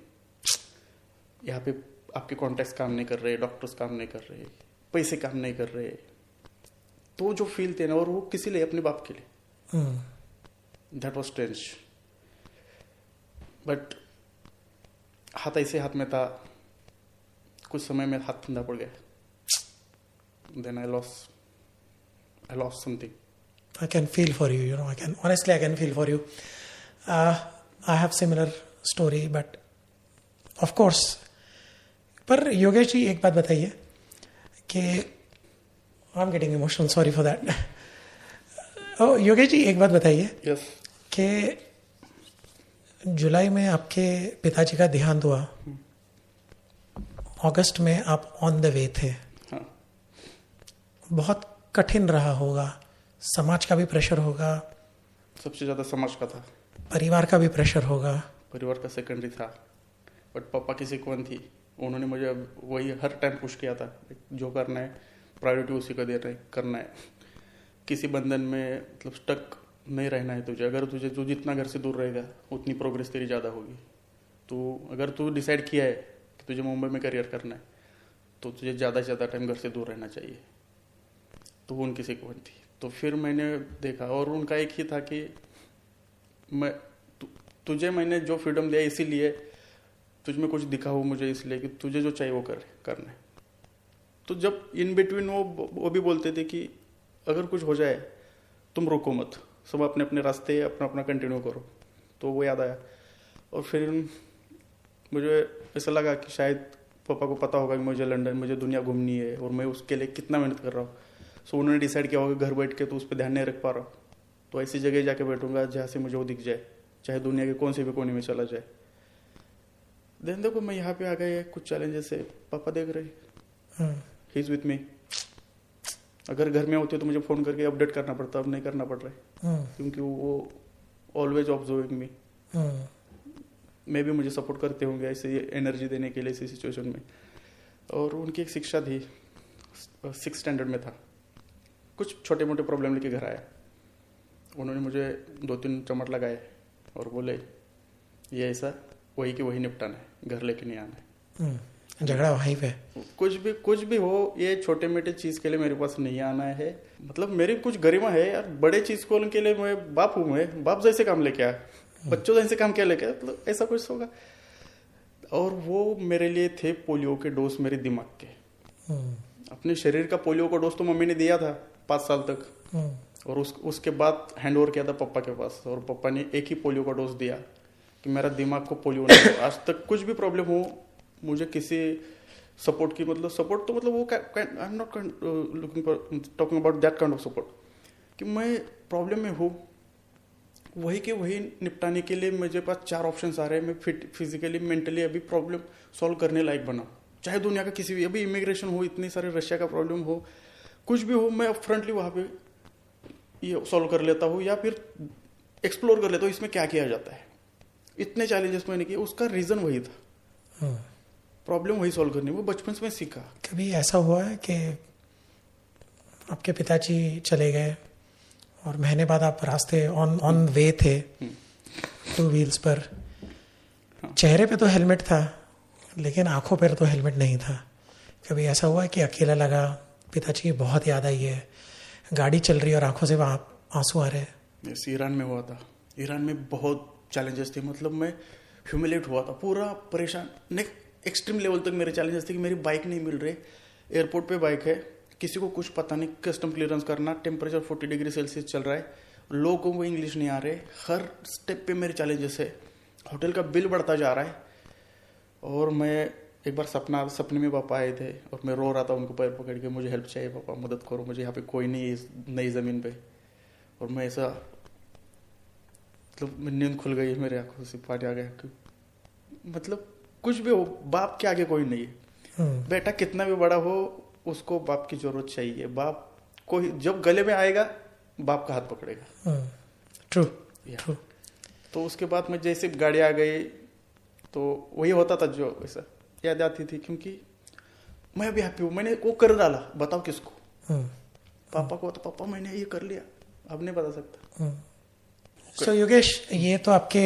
यहाँ पे आपके कॉन्टैक्ट्स काम नहीं कर रहे, डॉक्टर्स काम नहीं कर रहे, पैसे काम नहीं कर रहे, तो जो फील थे ना, और वो किसी लिए, अपने बाप के लिए, दैट वॉज स्ट्रेंज। बट हाथ ऐसे हाथ में था, कुछ समय में हाथ ठंडा पड़ गया, then I lost something. I can feel for you, I can honestly I can feel for you. I have similar story, but of course. पर योगेश जी एक बात बताइए कि I am getting emotional, sorry for that. Yogesh ji एक बात बताइए yes कि जुलाई में आपके पिताजी का देहांत हुआ, अगस्त में आप ऑन द वे थे। हाँ, बहुत कठिन रहा होगा, समाज का भी प्रेशर होगा, सबसे ज्यादा समाज का था, परिवार का भी प्रेशर होगा। परिवार का सेकेंडरी था, बट पापा की सिक्वन थी, उन्होंने मुझे वही हर टाइम पुश किया था, जो करना है प्रायोरिटी उसी को देना है, करना है, किसी बंधन में मतलब स्टक नहीं रहना है तुझे। अगर तुझे जो जितना घर से दूर रहेगा उतनी प्रोग्रेस तेरी ज़्यादा होगी। तो अगर तू डिसाइड किया है कि तुझे मुंबई में करियर करना है तो तुझे ज़्यादा से ज़्यादा टाइम घर से दूर रहना चाहिए। तो वो उनकी सिक्वन थी। तो फिर मैंने देखा, और उनका एक ही था कि मैं तुझे मैंने जो फ्रीडम दिया इसीलिए, तुझ में कुछ दिखा हो मुझे इसलिए कि तुझे जो चाहिए वो करना है। तो जब इन बिटवीन वो भी बोलते थे कि अगर कुछ हो जाए तुम रोको मत, सब अपने अपने रास्ते अपना अपना कंटिन्यू करो। तो वो याद आया, और फिर मुझे ऐसा लगा कि शायद पापा को पता होगा कि मुझे लंदन, मुझे दुनिया घूमनी है और मैं उसके लिए कितना मेहनत कर रहा हूँ। सो उन्होंने डिसाइड किया होगा घर बैठ के तो उस पर ध्यान नहीं रख पा रहा हूँ, तो ऐसी जगह जाके बैठूंगा जहाँ से मुझे वो दिख जाए, चाहे दुनिया के कौन से भी कोने में चला जाए। देन देखो मैं यहाँ पे आ गए, कुछ चैलेंजेस है, पापा देख रहे, ही इज विथ मी। अगर घर में होते तो मुझे फोन करके अपडेट करना पड़ता, अब नहीं करना पड़ रहा है क्योंकि वो ऑलवेज ऑब्जर्विंग मी। मैं भी मुझे सपोर्ट करते होंगे ऐसे एनर्जी देने के लिए इसी सिचुएशन में। और उनकी एक शिक्षा थी, 6th स्टैंडर्ड में था, कुछ छोटे मोटे प्रॉब्लम लेके घर आया, उन्होंने मुझे 2-3 चमट लगाए और बोले ये ऐसा वही की वही निपटाना है, घर लेके नहीं आना है। झगड़ा वहीं पे, कुछ भी हो, ये छोटे मोटे चीज के लिए मेरे पास नहीं आना है। मतलब मेरी कुछ गरिमा है यार, बड़े चीज को के लिए मैं बाप हूँ, मैं बाप जैसे काम लेके आया, बच्चों जैसे काम क्या लेके आया, मतलब ऐसा कुछ होगा। और वो मेरे लिए थे पोलियो के डोज मेरे दिमाग के। अपने शरीर का पोलियो का डोज तो मम्मी ने दिया था 5 साल तक, और उसके बाद हैंड ओवर किया था पापा के पास, और पापा ने एक ही पोलियो का डोज दिया कि मेरा दिमाग को पोलियो नहीं हो। आज तक कुछ भी प्रॉब्लम हो मुझे किसी सपोर्ट की, मतलब सपोर्ट तो मतलब वो I am not looking for talking about that kind of support, कि मैं प्रॉब्लम में हूँ वही के वही निपटाने के लिए मेरे पास 4 ऑप्शंस आ रहे हैं। मैं फिजिकली मेंटली अभी प्रॉब्लम सॉल्व करने लायक बना, चाहे दुनिया का किसी भी, अभी इमिग्रेशन हो, इतनी सारे रशिया का प्रॉब्लम हो, कुछ भी हो, मैं अपफ्रंटली वहाँ पे ये सॉल्व कर लेता हूँ या फिर एक्सप्लोर कर लेता हूँ इसमें क्या किया जाता है। इतने चैलेंजेस मैंने किए, उसका रीजन वही था, प्रॉब्लम वही सॉल्व करनी, वो बचपन से मैं सीखा। कभी ऐसा हुआ है कि आपके पिताजी चले गए और महीने बाद आप रास्ते ऑन वे थे 2 व्हील्स पर, चेहरे पे तो हेलमेट था लेकिन आंखों पर तो हेलमेट नहीं था, कभी ऐसा हुआ है कि अकेला लगा, पिताजी की बहुत याद आई है, गाड़ी चल रही है और आंखों से आंसू आ रहे हैं? ईरान में हुआ था, ईरान में बहुत चैलेंजेस थे, मतलब मैं ह्यूमिलेट हुआ था, पूरा परेशान, एक्सट्रीम लेवल तक मेरे चैलेंजेस थे कि मेरी बाइक नहीं मिल रही, एयरपोर्ट पे बाइक है, किसी को कुछ पता नहीं, कस्टम क्लियरेंस करना, टेम्परेचर 40 डिग्री सेल्सियस चल रहा है, लोगों को इंग्लिश नहीं आ रहे, हर स्टेप पे मेरे चैलेंजेस है, होटल का बिल बढ़ता जा रहा है। और मैं एक बार सपने में पापा आए थे और मैं रो रहा था उनको पैर पकड़ के, मुझे हेल्प चाहिए पापा, मदद करो, मुझे यहाँ पे कोई नहीं है इस नई ज़मीन पे। और मैं ऐसा मतलब नींद खुल गई, मेरे आंखों से पानी आ गया। मतलब कुछ भी हो, बाप के आगे कोई नहीं है। बेटा कितना भी बड़ा हो, उसको बाप की जरूरत चाहिए। बाप को जब गले में आएगा, बाप का हाथ पकड़ेगा। True true. तो उसके बाद में जैसे गाड़ी आ गई, तो वही होता था जो ऐसा याद आती थी, क्योंकि मैं भी हैप्पी हूँ, मैंने वो कर डाला, बताओ किसको? पापा को। तो पापा मैंने ये कर लिया, अब नहीं बता सकता। सो योगेश, ये तो आपके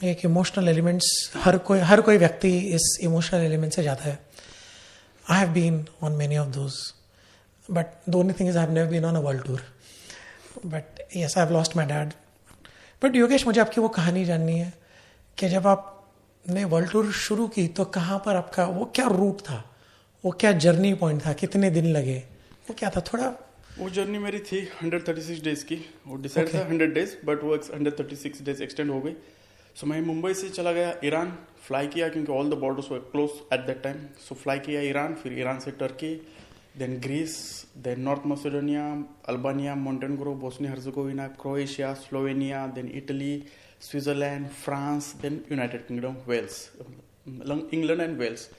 एक इमोशनल एलिमेंट्स, हर कोई व्यक्ति इस इमोशनल एलिमेंट से जाता है। I have been on many of those, but the only thing is I have never been on a world tour, but yes I have lost my dad. But Yogesh, मुझे आपकी वो कहानी जाननी है कि जब आपने वर्ल्ड टूर शुरू की तो कहाँ पर आपका वो क्या रूट था, वो क्या जर्नी पॉइंट था, कितने दिन लगे, वो क्या था? थोड़ा वो जर्नी मेरी थी 136 डेज की। वो डिसाइड था 100 डेज, बट वो 136 डेज एक्सटेंड हो गई। सो मैं मुंबई से चला गया ईरान, फ्लाई किया क्योंकि all the borders were close at that time. So fly किया ईरान, फिर ईरान से Turkey, then Greece, then North Macedonia, Albania, Montenegro, Bosnia Herzegovina, Croatia, Slovenia, then Italy, Switzerland, France, then United Kingdom, Wales, England and Wales.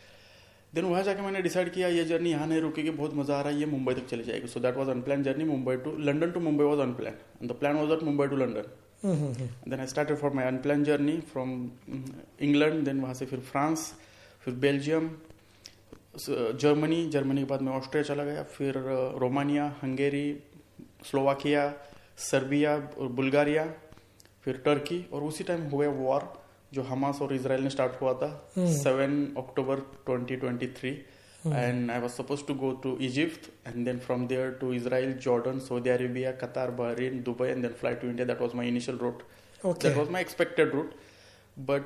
Then वहाँ जाके मैंने decide किया ये journey यहाँ नहीं रुकेगी, बहुत मजा आ रहा है, ये मुंबई तक चली जाएगी। So that was unplan journey. Mumbai to London to Mumbai was unplan, and the plan was that Mumbai to London. Then I started for my unplan journey from England, then वहाँ से फिर फ्रांस, फिर बेल्जियम, जर्मनी के बाद मैं ऑस्ट्रिया चला गया, फिर रोमानिया, हंगेरी, स्लोवाकिया, सर्बिया और बुल्गारिया, फिर टर्की। और उसी टाइम हुआ वॉर जो हमास और इजराइल ने स्टार्ट हुआ था 7 अक्टूबर 2023, and I was supposed to go to Egypt and then from there to Israel, Jordan, Saudi Arabia, Qatar, Bahrain, Dubai and then fly to India. That was my initial route, that was my expected route. But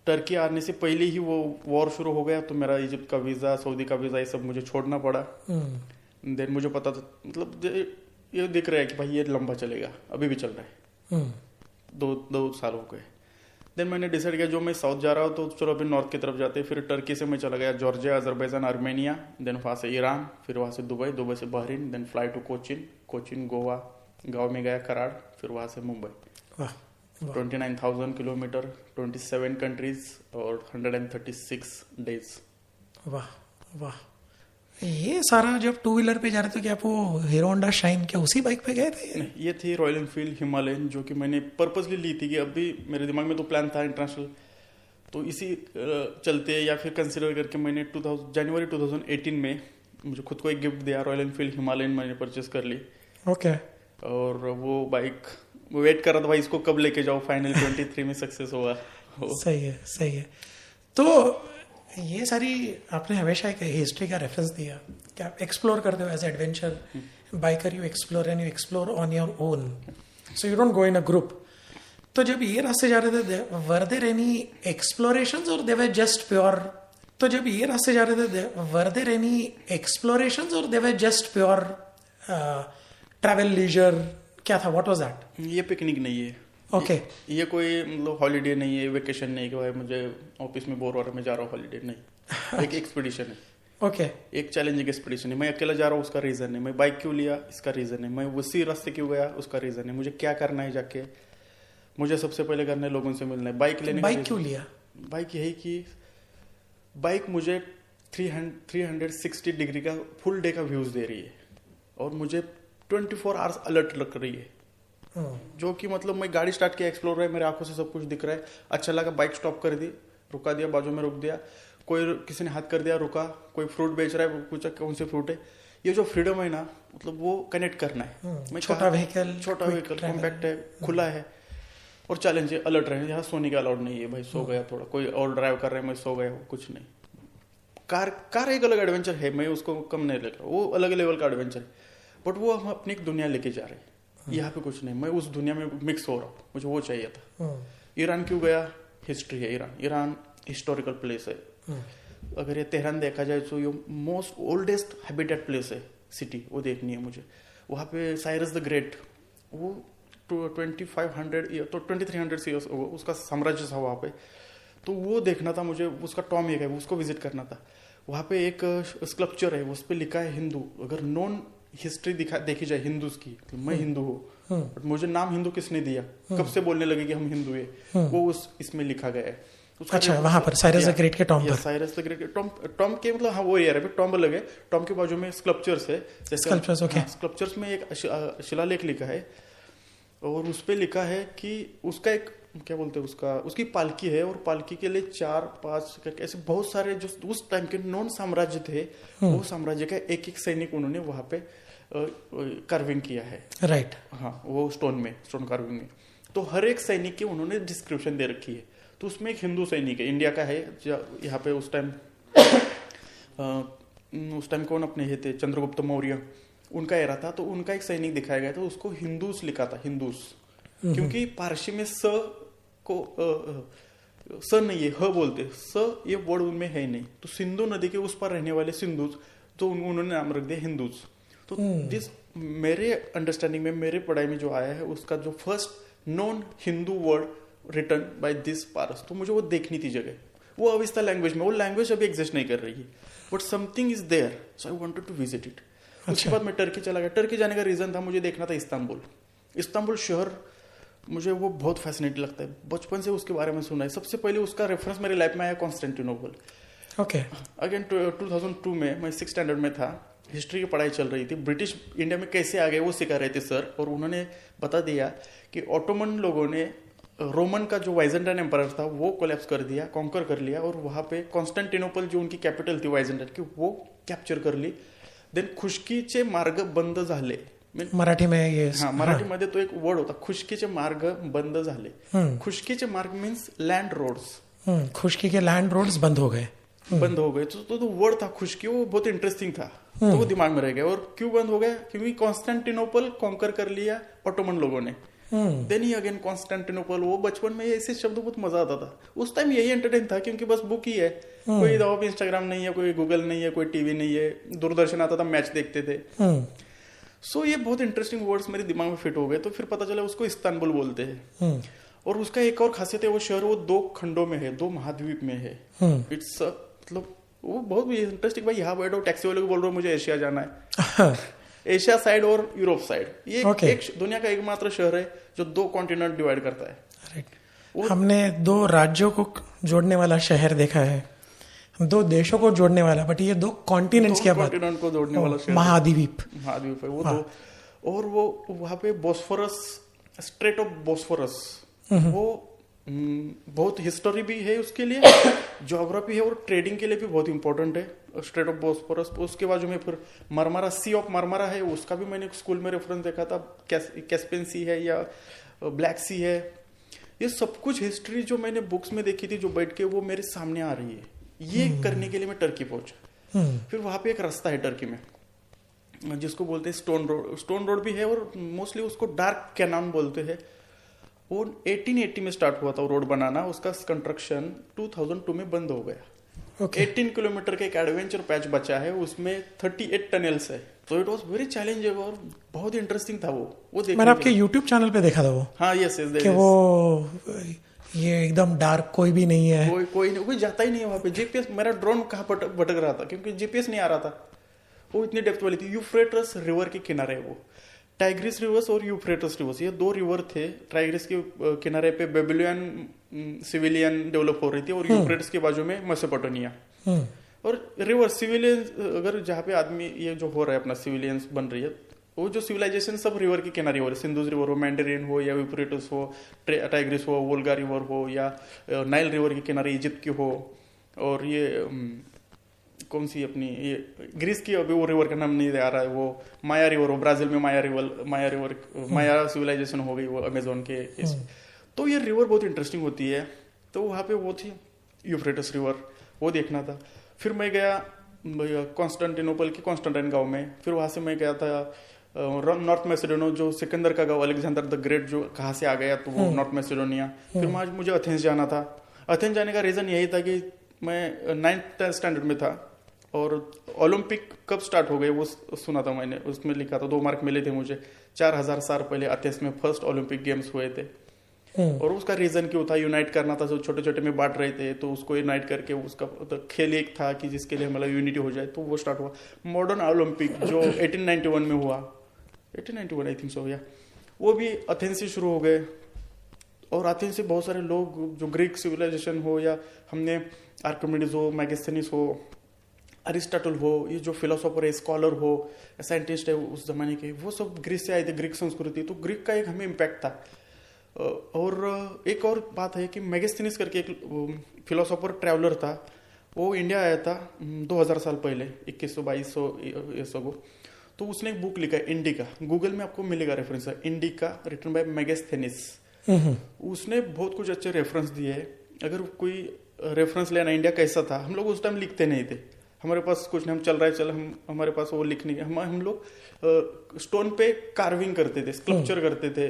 Turkey आने से पहले ही वो war शुरू हो गया, तो मेरा Egypt का वीजा, सऊदी का वीजा, ये सब मुझे छोड़ना पड़ा। देन मुझे पता था, मतलब ये दिख रहा है कि भाई ये लंबा चलेगा, अभी भी चल रहा है। दो साल हो गए। देन मैंने डिसाइड किया जो मैं साउथ जा रहा हूँ तो चलो अभी नॉर्थ की तरफ जाते हैं। फिर टर्की से मैं चला गया जॉर्जिया, अजरबैजान, आर्मेनिया, देन वहाँ से ईरान, फिर वहाँ से दुबई से Bahrain, then fly to Cochin, Goa, गाँव में गया कराड़, फिर वहाँ से मुंबई। 29,000 किलोमीटर, 27 कंट्रीज और 136 डेज। वाह वाह। ये सारा जब टू व्हीलर पे जा रहे थे, क्या आप वो हीरो होंडा शाइन क्या उसी बाइक पे गए थे? नहीं, ये थी रॉयल एनफील्ड हिमालयन, जो कि मैंने पर्पसली ली थी कि अभी मेरे दिमाग में तो प्लान था इंटरनेशनल, तो इसी चलते या फिर कंसिडर करके मैंने जनवरी 2018 में मुझे खुद को एक गिफ्ट दिया, रॉयल एनफील्ड हिमालयन मैंने परचेस कर ली। ओके। और वो बाइक वेट कर रहा था भाई इसको कब लेके जाओ, फाइनली 23 में सक्सेस हुआ। सही है। तो ये सारी आपने हमेशा एक हिस्ट्री का रेफरेंस दिया कि आप एक्सप्लोर करते हो as adventure biker, you explore and you explore on your own, so you don't go in a group. तो जब ये रास्ते जा रहे थे, वर देयर एनी एक्सप्लोरेशंस और दे वर जस्ट प्योर? तो जब ये रास्ते जा रहे थे, वर देयर एनी एक्सप्लोरेशंस और they were just pure travel leisure? क्या था, व्हाट वाज दैट? ये पिकनिक नहीं है। ओके। ये कोई मतलब हॉलीडे नहीं है, वेकेशन नहीं कि भाई मुझे ऑफिस में बोर हो रहा है मैं जा रहा हूँ हॉलीडे, नहीं। एक एक्सपीडिशन है। ओके। एक चैलेंजिंग एक्सपीडिशन है। मैं अकेला जा रहा हूँ, उसका रीजन है। मैं बाइक क्यों लिया, इसका रीजन है। मैं उसी रास्ते क्यों गया, उसका रीजन है। मुझे क्या करना है जाके, मुझे सबसे पहले करना है लोगों से मिलना है। बाइक लेने, बाइक क्यों लिया? बाइक यही कि बाइक मुझे 360 डिग्री का फुल डे का व्यूज दे रही है और मुझे 24 आवर्स अलर्ट लग रही है। जो कि मतलब मैं गाड़ी स्टार्ट किया, एक्सप्लोर है, मेरे आंखों से सब कुछ दिख रहा है, अच्छा लगा, बाइक स्टॉप कर दी, रुका दिया, बाजू में रोक दिया, कोई किसी ने हाथ कर दिया, रुका, कोई फ्रूट बेच रहा है, पूछा कौन से फ्रूट है। ये जो फ्रीडम है ना, मतलब वो कनेक्ट करना है। मैं छोटा व्हीकल कॉम्पैक्ट है, खुला है और चैलेंज है, अलर्ट रहे। यहाँ सोने का अलाउड नहीं है भाई, सो गया थोड़ा, कोई और ड्राइव कर रहा है, मैं सो गया, कुछ नहीं। कार एक अलग एडवेंचर है, मैं उसको कम नहीं ले रहा, वो अलग लेवल का एडवेंचर है, बट वो हम अपनी एक दुनिया लेके जा रहे हैं। यहाँ पे कुछ नहीं, मैं उस दुनिया में मिक्स हो रहा हूँ, मुझे वो चाहिए था। ईरान क्यों गया? हिस्ट्री है। ईरान हिस्टोरिकल प्लेस है। अगर ये तेहरान देखा जाए तो ये मोस्ट ओल्डेस्ट हैबिटेट प्लेस है, सिटी, वो देखनी है मुझे। वहाँ पे साइरस द ग्रेट, वो 2500 तो 2300 ईयर्स उसका साम्राज्य था वहाँ पे, तो वो देखना था मुझे। उसका टॉम एक है, उसको विजिट करना था। वहाँ पे एक स्कल्पचर है, उस पर लिखा है हिंदू। अगर नॉन हिस्ट्री देखी जाए हिंदूज की, तो मैं हिंदू हूँ, बट मुझे नाम हिंदू किसने दिया, कब से बोलने लगे कि हम हिंदू है, वो इसमें लिखा गया है। अच्छा, वहां पर साइरस द ग्रेट के टॉम पर, साइरस द ग्रेट के टॉम के मतलब हाँ वो यार टॉम अलग है। टॉम के बाजू में स्कल्पचर्स है, स्कल्पचर्स, ओके। स्कल्पचर्स में एक शिलालेख लिखा है और उस पे लिखा है कि उसका एक क्या बोलते हैं उसकी पालकी है और पालकी के लिए 4-5 ऐसे बहुत सारे जो उस टाइम के नॉन साम्राज्य थे, वो साम्राज्य का एक एक सैनिक उन्होंने वहां पे कार्विंग किया है, राइट। हाँ वो स्टोन कार्विंग में। तो हर एक सैनिक की उन्होंने डिस्क्रिप्शन दे रखी है। तो उसमें एक हिंदू सैनिक है, इंडिया का है, यहाँ पे उस टाइम कौन अपने ये थे, चंद्रगुप्त मौर्य, उनका एरा था। तो उनका एक सैनिक दिखाया गया था, उसको हिंदूस लिखा था, हिंदूस, क्योंकि पारसी में स को स नहीं है, ह बोलते, स ये वर्ड उनमें है नहीं। तो सिंधु नदी के उस पर रहने वाले सिंधुस, तो उन्होंने नाम रख दिया हिंदूस। तो जिस मेरे अंडरस्टैंडिंग में, मेरे पढ़ाई में जो आया है, उसका जो first non Hindu word written by this Paras, तो मुझे वो देखनी थी जगह। वो अविस्ता लैंग्वेज में, वो लैंग्वेज अभी एग्जिस्ट नहीं कर रही है, but something is there, so I wanted to visit it. उसके बाद मैं टर्की चला गया। टर्की जाने का रीजन था, मुझे देखना था इस्तांबुल शहर, मुझे वो बहुत फैसिनेटिंग लगता है, बचपन से उसके बारे में सुना है। सबसे पहले उसका रेफरेंस मेरे लाइफ में आया कॉन्स्टेंटिनोपल। ओके। अगेन 2002 में मैं 6th स्टैंडर्ड में था, हिस्ट्री की पढ़ाई चल रही थी, ब्रिटिश इंडिया में कैसे आ गए वो सिखा रहे थे सर, और उन्होंने बता दिया कि ऑटोमन लोगों ने रोमन का जो वाइजेंटाइन एम्पायर था वो कोलैप्स कर दिया, कॉन्कर कर लिया, और वहां पे कॉन्स्टेंटिनोपल जो उनकी कैपिटल थी वाइजेंटाइन की, वो कैप्चर कर ली। देन खुशकीचे मार्ग बंद झाले, मराठी में ये, हाँ मराठीमध्ये तो एक वर्ड होता, खुशकीचे मार्ग बंद झाले। खुशकीचे मार्ग मीन्स लँड रोड्स, खुशकी के लैंड रोड्स बंद हो गए, तो वर्ड था खुशकी, वो बहुत इंटरेस्टिंग था, तो वो दिमाग में रह गया। और क्यों बंद हो गया, क्योंकि कॉन्स्टेंटिनोपल कॉन्कर कर लिया ऑटोमन लोगों ने। देन ही अगेन कॉन्स्टेंटिनोपल, वो बचपन में ऐसे शब्द बहुत मजा आता था। उस टाइम यही एंटरटेन था, क्योंकि बस बुक ही है, कोई दवा पे इंस्टाग्राम नहीं है, कोई गूगल नहीं है, कोई टीवी नहीं है, दूरदर्शन आता था, मैच देखते थे। सो ये बहुत इंटरेस्टिंग वर्ड्स मेरे दिमाग में फिट हो गए। तो फिर पता चला उसको इस्तांबुल बोलते हैं, और उसका एक और खासियत है, वो शहर वो 2 खंडों में है, 2 महाद्वीप में है। इट्स मतलब वो बहुत इंटरेस्टिंग। भाई यहाँ बैठो, टैक्सी वाले को बोल रहे हो मुझे एशिया जाना है, एशिया साइड और यूरोप साइड, ये एक दुनिया का एकमात्र शहर है जो 2 कॉन्टिनेंट डिवाइड करता है। हमने 2 राज्यों को जोड़ने वाला शहर देखा है, 2 देशों को जोड़ने वाला, बट ये 2 कॉन्टिनेंट्स की बात, कॉन्टिनेंट को जोड़ने वाला शहर, महाद्वीप है वो। हाँ। और वो वहां पे बोस्फोरस, स्ट्रेट ऑफ बोस्फोरस, वो बहुत हिस्टोरी भी है उसके लिए, ज्योग्राफी है, और ट्रेडिंग के लिए भी बहुत इंपॉर्टेंट है स्ट्रेट ऑफ बोस्फोरस। उसके बाजू में फिर मरमरा, सी ऑफ मरमरा है, उसका भी मैंने स्कूल में रेफरेंस देखा था, कैस्पियन सी है या ब्लैक सी है। ये सब कुछ हिस्ट्री जो मैंने बुक्स में देखी थी, जो बैठ के वो मेरे सामने आ रही है। ये करने के लिए मैं टर्की पहुंचा। फिर वहां पे एक रास्ता है टर्की में जिसको बोलते हैं स्टोन रोड भी है, और मोस्टली उसको डार्क कैनान बोलते हैं। वो 1880 में स्टार्ट हुआ था वो रोड बनाना, उसका कंस्ट्रक्शन 2002 में बंद हो गया। 18 किलोमीटर का एक एडवेंचर पैच बचा है, उसमें 38 टनल्स है। तो इट वॉज वेरी चैलेंजिंग और बहुत इंटरेस्टिंग था वो देखने। मैंने आपके यूट्यूब चैनल पे देखा था वो। हाँ यस कि वो ये एकदम डार्क, कोई भी नहीं है, कोई जाता ही नहीं है वहां पे। जीपीएस, मेरा ड्रोन कहाँ भटक रहा था क्योंकि जीपीएस नहीं आ रहा था। वो इतनी डेप्थ वाली थी। यूफ्रेटस रिवर के किनारे, वो टाइग्रिस रिवर्स और यूफ्रेटस रिवर्स, ये 2 रिवर थे। टाइग्रिस के किनारे पे बेबीलोनियन सिविलियन डेवलप हो रही थी, और यूफ्रेटस के बाजू में मेसोपोटामिया। और रिवर सिविलियन, अगर जहाँ पे आदमी ये जो हो रहा है अपना सिविलियंस बन रही है, वो जो सिविलाइजेशन सब रिवर के किनारे हो रहे, सिंधुज रिवर हो, मैंडेरियन हो, या यूफ्रेटस हो, टाइग्रिस हो, वोल्गा रिवर हो, या नाइल रिवर के किनारे इजिप्ट की हो, और ये कौन सी अपनी ये ग्रीस की, अभी वो रिवर का नाम नहीं आ रहा है, वो माया रिवर हो, ब्राजील में माया सिविलाइजेशन हो गई वो अमेजोन के। तो ये रिवर बहुत इंटरेस्टिंग होती है। तो वहाँ पे वो थी यूफ्रेटस रिवर, वो देखना था। फिर मैं गया कॉन्स्टेंटिनोपल के कॉन्स्टेंटाइन गांव में। फिर वहां से मैं गया था नॉर्थ मैसेडोनिया, जो सिकंदर का गांव, अलेक्जेंडर द ग्रेट जो कहाँ से आ गया, तो वो नॉर्थ मैसेडोनिया। फिर मुझे एथेंस जाना था। एथेंस जाने का रीजन यही था कि मैं 9th स्टैंडर्ड में था, और ओलंपिक कब स्टार्ट हो गए वो सुना था मैंने, उसमें लिखा था 2 मार्क मिले थे मुझे। 4000 साल पहले एथेंस में फर्स्ट ओलंपिक गेम्स हुए थे। और उसका रीजन क्यों था, यूनाइट करना था, जो छोटे छोटे में बांट रहे थे, तो उसको यूनाइट करके उसका तो खेल एक था कि जिसके लिए मतलब यूनिटी हो जाए, तो वो स्टार्ट हुआ। मॉडर्न ओलंपिक जो 1891 में हुआ, 1891 आई थिंक सो, या वो भी एथेंस से शुरू हो गए, और एथेंस से बहुत सारे लोग जो ग्रीक सिविलाइजेशन हो, या हमने आर्किमिडीज हो, मैगस्थनीज हो, अरिस्टोटल हो, ये जो फिलोसोफर है, स्कॉलर हो, साइंटिस्ट है उस जमाने के, वो सब ग्रीस से आए थे, ग्रीक संस्कृति, तो ग्रीक का एक हमें इम्पैक्ट था। और एक और बात है कि मैगस्थनीज करके एक फिलोसोफर ट्रैवलर था, वो इंडिया आया था 2000 साल पहले, 2100-2200 ईयर्स अगो। तो उसने एक बुक लिखा है इंडिका, गूगल में आपको मिलेगा रेफरेंस है, इंडिका रिटन बाय मैगस्थनीज। उसने बहुत कुछ अच्छे रेफरेंस दिए हैं। अगर कोई रेफरेंस लेना इंडिया कैसा था, हम लोग उस टाइम लिखते नहीं थे, हमारे पास कुछ नहीं, हम चल रहा है चल, हमारे पास वो लिखने के, हम लोग स्टोन पे कार्विंग करते थे, स्कल्पचर करते थे।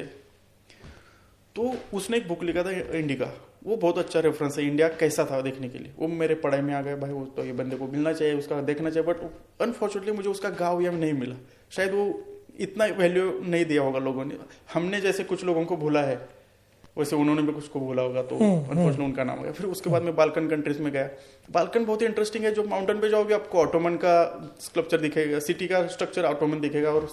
तो उसने एक बुक लिखा था इंडिका, वो बहुत अच्छा रेफरेंस है इंडिया कैसा था देखने के लिए। वो मेरे पढ़ाई में आ गया भाई, वो तो ये बंदे को मिलना चाहिए, उसका देखना चाहिए, बट अनफॉर्चुनेटली मुझे उसका गाँव या नहीं मिला। शायद वो इतना वैल्यू नहीं दिया होगा लोगों ने, हमने जैसे कुछ लोगों को भूला है वैसे उन्होंने भी कुछ को भूला होगा, तो अनफॉर्चुनेटली उनका नाम हो गया। फिर उसके बाद में बाल्कन कंट्रीज में गया। बाल्कन बहुत ही इंटरेस्टिंग है, जो माउंटेन पे जाओगे आपको ऑटोमन का स्कल्पचर दिखेगा, सिटी का स्ट्रक्चर ऑटोमन दिखेगा, और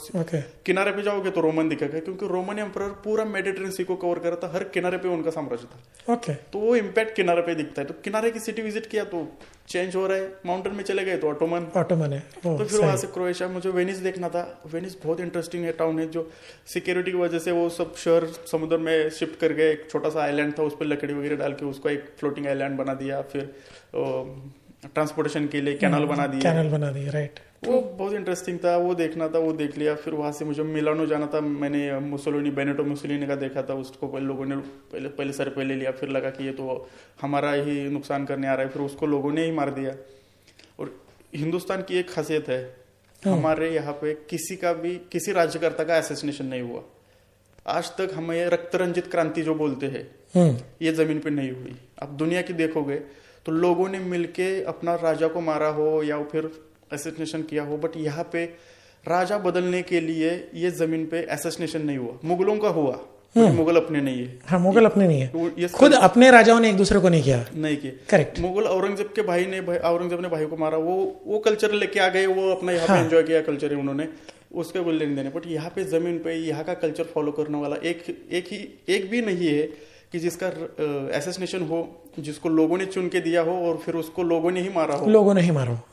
किनारे पे जाओगे तो रोमन दिखेगा, क्योंकि रोमन एम्परर पूरा मेडिटेरियन सी को कवर करा था, हर किनारे पे उनका साम्राज्य था। तो वो इम्पैक्ट किनारे पे दिखता है। तो किनारे की सिटी विजिट किया तो चेंज हो रहा है, माउंटेन में चले गए तो ऑटोमन है। तो फिर वहां से क्रोएशिया, मुझे वेनिस देखना था। वेनिस बहुत इंटरेस्टिंग है, टाउन है, जो सिक्योरिटी की वजह से वो सब शहर समुद्र में शिफ्ट कर गए। एक छोटा सा आइलैंड था, उस पर लकड़ी वगैरह डाल के उसको एक फ्लोटिंग आइलैंड बना दिया, फिर ट्रांसपोर्टेशन के लिए कैनाल बना दिया, राइट। वो बहुत इंटरेस्टिंग था, वो देखना था, वो देख लिया। फिर वहां से मुझे मिलानो जाना था, मैंने मुसोलिनी, बेनेटो मुसोलिनी का देखा था, उसको लोगों ने पहले सर पे ले लिया, फिर लगा कि ये तो हमारा ही नुकसान करने आ रहा है, फिर उसको लोगों ने ही मार दिया। और हिंदुस्तान की एक खासियत है, हमारे यहाँ पे किसी राज्यकर्ता का असैसिनेशन नहीं हुआ आज तक। हमें रक्त रंजित क्रांति जो बोलते हैं, ये जमीन पे नहीं हुई। अब दुनिया की देखोगे तो लोगों ने मिलके अपना राजा को मारा हो या फिर असैसिनेशन किया हो, बट यहाँ पे राजा बदलने के लिए ये जमीन पे असैसिनेशन नहीं हुआ। मुगलों का हुआ, मुगल अपने नहीं है। हाँ, मुगल अपने नहीं है, ये खुद अपने राजाओं ने एक दूसरे को नहीं किया। करेक्ट। मुगल औरंगजेब के औरंगजेब ने भाई को मारा, वो कल्चर लेके आ गए, वो अपना यहाँ पे एंजॉय किया कल्चर है उन्होंने, उसके बोल लेने देने। बट यहाँ पे जमीन पे यहाँ का कल्चर फॉलो करने वाला एक भी नहीं है कि जिसका असैसिनेशन हो, जिसको लोगों ने चुन के दिया हो और फिर उसको लोगों ने ही मारा हो,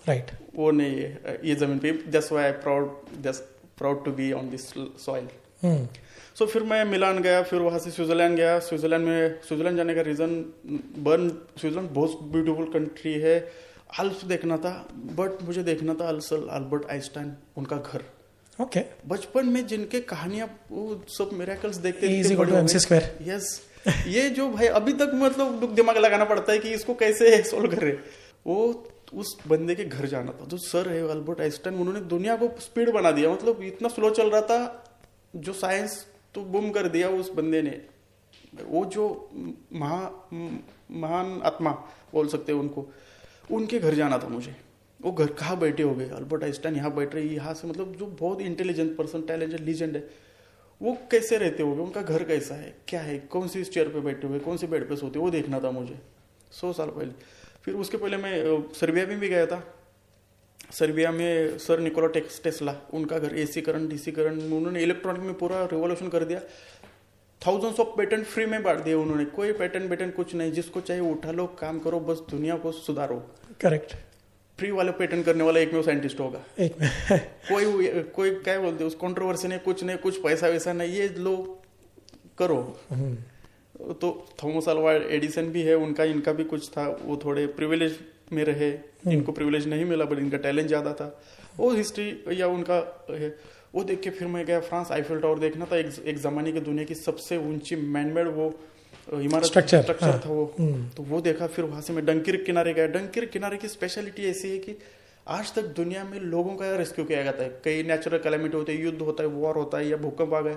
राइट। वो नहीं है ये जमीन पे। That's why I proud to be on this soil. So फिर मैं मिलान गया, फिर वहां से स्विट्जरलैंड गया। स्विट्जरलैंड जाने का रीजन, स्विट्जरलैंड बहुत ब्यूटीफुल कंट्री है, अल्प्स देखना था, बट मुझे देखना था अल्बर्ट आइंस्टाइन, उनका घर। बचपन में जिनके कहानियां, वो सब मिरेकल्स देखते थे। यस, ये जो भाई अभी तक मतलब दिमाग लगाना पड़ता है कि इसको कैसे सोल्व करे। वो उस बंदे के घर जाना था, जो सर है अल्बर्ट आइंस्टाइन, उन्होंने दुनिया को स्पीड बना दिया। मतलब इतना स्लो चल रहा था, जो साइंस तो बूम कर दिया उस बंदे ने। वो जो महान आत्मा बोल सकते हैं उनको, उनके घर जाना था मुझे। वो घर कहाँ बैठे हो गए, अल्बर्ट आइंस्टाइन यहाँ बैठ रहे, यहाँ से मतलब जो बहुत इंटेलिजेंट पर्सन, टैलेंटेड लीजेंड है, वो कैसे रहते होंगे, उनका घर कैसा है, क्या है, कौन सी चेयर पे बैठे हुए, कौन से बेड पे सोते, वो देखना था मुझे 100 साल पहले। फिर उसके पहले मैं सर्बिया में भी गया था। सर्बिया में सर निकोला टेस्ला, उनका घर, एसी करंट, डीसी करंट, उन्होंने इलेक्ट्रॉनिक में पूरा रिवॉल्यूशन कर दिया। थाउजेंड्स ऑफ पेटेंट फ्री में बांट दिए उन्होंने। कोई पेटेंट कुछ नहीं, जिसको चाहिए उठा लो, काम करो, बस दुनिया को सुधारो। करेक्ट। फ्री वाले पेटेंट करने वाला एक में साइंटिस्ट होगा, कोई क्या बोलते उस कंट्रोवर्सी नहीं, कुछ पैसा वैसा नहीं, ये लोग करो। तो थॉमस अल्वा एडिसन भी है, इनका भी कुछ था, वो थोड़े प्रिविलेज में रहे, इनको प्रिविलेज नहीं मिला, बट इनका टैलेंट ज्यादा था। वो हिस्ट्री या उनका है, वो देख के फिर मैं गया फ्रांस। आईफिल टावर देखना था, एक जमाने की दुनिया की सबसे ऊंची मैनमेड वो इमारत स्ट्रक्चर था वो। तो वो देखा। फिर वहां से मैं डंकिर्क किनारे गया। डंकिर्क किनारे की स्पेशलिटी ऐसी है कि आज तक दुनिया में लोगों का रेस्क्यू किया जाता है। कई नेचुरल कैलेमिटी होते हैं, युद्ध होता है, वॉर होता है, या भूकंप आ गया,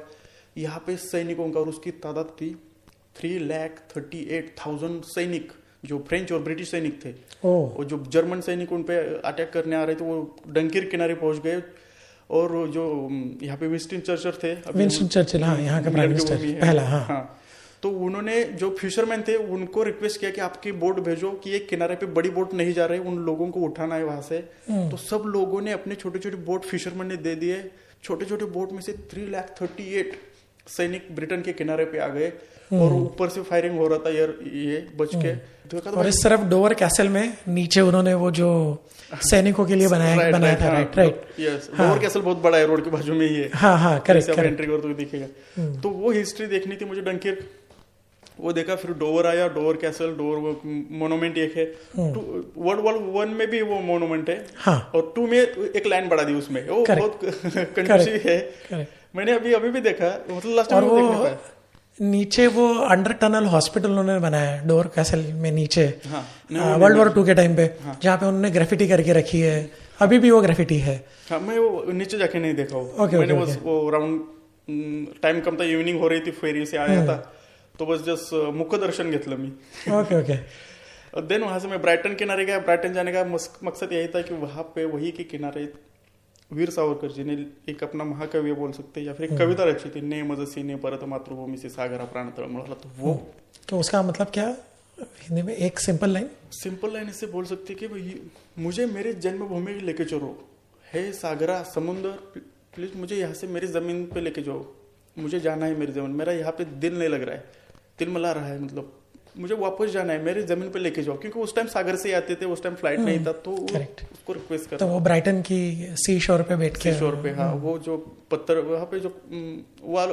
यहाँ पे सैनिकों का, और उसकी तादाद थी 3,38,000 सैनिक, जो फ्रेंच और ब्रिटिश सैनिक थे। और जो जर्मन सैनिक उन पे अटैक करने आ रहे थे, वो डंकिर्क किनारे पहुंच गए। और जो यहाँ पे विंस्टन चर्चिल थे, विंस्टन चर्चिल, हाँ, यहाँ का प्राइम मिनिस्टर पहला, हाँ। तो उन्होंने जो फिशरमैन थे उनको रिक्वेस्ट किया कि आपकी बोट भेजो, कि एक किनारे पे बड़ी बोट नहीं जा रही, उन लोगों को उठाना है वहां से। तो सब लोगों ने अपने छोटे छोटे बोट फिशरमैन ने दे दिए। छोटे छोटे बोट में से 3,38,000 सैनिक ब्रिटेन के किनारे पे आ गए और ऊपर से फायरिंग हो रहा था यार, ये बच के देखा तो और इस तरफ डोवर कैसल में नीचे उन्होंने वो जो सैनिकों के लिए बनाया था, right right. Yes, Dover castle बहुत बड़ा है, रोड के बाजू में ही है। हाँ करेक्ट आप एंट्री करो तो दिखेगा। तो वो हिस्ट्री देखनी थी मुझे डंकिर्क, वो देखा। फिर डोवर आया, डोवर कैसल, डोवर मोनूमेंट एक है। वर्ल्ड वॉर 1 में भी वो मोनूमेंट है। हाँ। और 2 में एक लाइन बढ़ा दी उसमें, वो बहुत कंफ्यूज है। मैंने अभी भी देखा, मतलब लास्ट टाइम देखने पाया। नीचे वो अंडर टनल हॉस्पिटल उन्होंने बनाया डोवर कैसल में नीचे, वर्ल्ड वॉर 2 के टाइम पे, जहाँ पे उन्होंने ग्राफिटी करके रखी है। अभी भी वो ग्राफिटी है। हाँ, मैं वो नीचे जाके नहीं देखा वो। मैंने वो राउंड टाइम कम था, इवनिंग हो रही थी, फेरी से आया था, तो बस जस्ट मुख्य दर्शन घेतलं मी। ओके। देन वहां से मैं ब्राइटन किनारे गया। ब्राइटन जाने का मकसद यही था कि वहां पे वही के किनारे वीर सावरकर जी ने एक अपना महाकाव्य बोल सकते हैं या फिर एक कविता रची थी, ने मज सीने परत मातृभूमि से सागरा प्राण तळमळला। तो वो तो उसका मतलब क्या हिंदी में? एक सिंपल लाइन इससे बोल सकते कि मुझे मेरे जन्मभूमि लेके चलो, है सागरा समुद्र, प्लीज मुझे यहाँ से मेरी जमीन पे लेके जाओ, मुझे जाना है मेरी जमीन, मेरा यहाँ पे दिल नहीं लग रहा है, तिलमिला रहा है, मतलब मुझे वापस जाना है, मेरी जमीन पे लेके जाओ। क्योंकि उस टाइम सागर से आते थे, उस टाइम फ्लाइट नहीं था, तो उसको रिक्वेस्ट कर। तो वो ब्राइटन की सी शोर पे बैठ के, सी शोर पे, हाँ, वो जो पत्थर वहाँ पे जो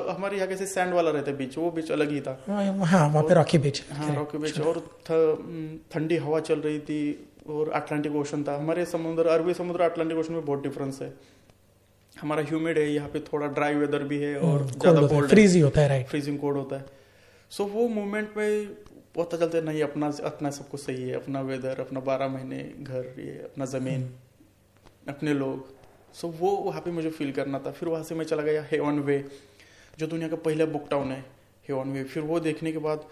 हमारे यहाँ कैसे सैंड वाला रहता है बीच, वो बीच अलग ही था। हाँ, वहाँ पे रॉकी बीच। हाँ, रॉकी बीच। और ठंडी हवा चल रही थी और अटलांटिक ओशन था। हमारे समुद्र, अरबी समुद्र अटलांटिक ओशन में बहुत डिफरेंस है। हमारा ह्यूमिड है, यहाँ पे थोड़ा ड्राई वेदर भी है और ज्यादा कोल्ड, फ्रीजी होता है, राइट, फ्रीजिंग कोल्ड होता है। सो वो मोमेंट में पता चलता है नहीं, अपना सब कुछ सही है, अपना वेदर, अपना 12 महीने घर, ये अपना जमीन, अपने लोग। सो वो वहाँ पे मुझे फील करना था। फिर वहाँ से मैं चला गया हेवन वे, जो दुनिया का पहला बुक टाउन है, हेवन वे। फिर वो देखने के बाद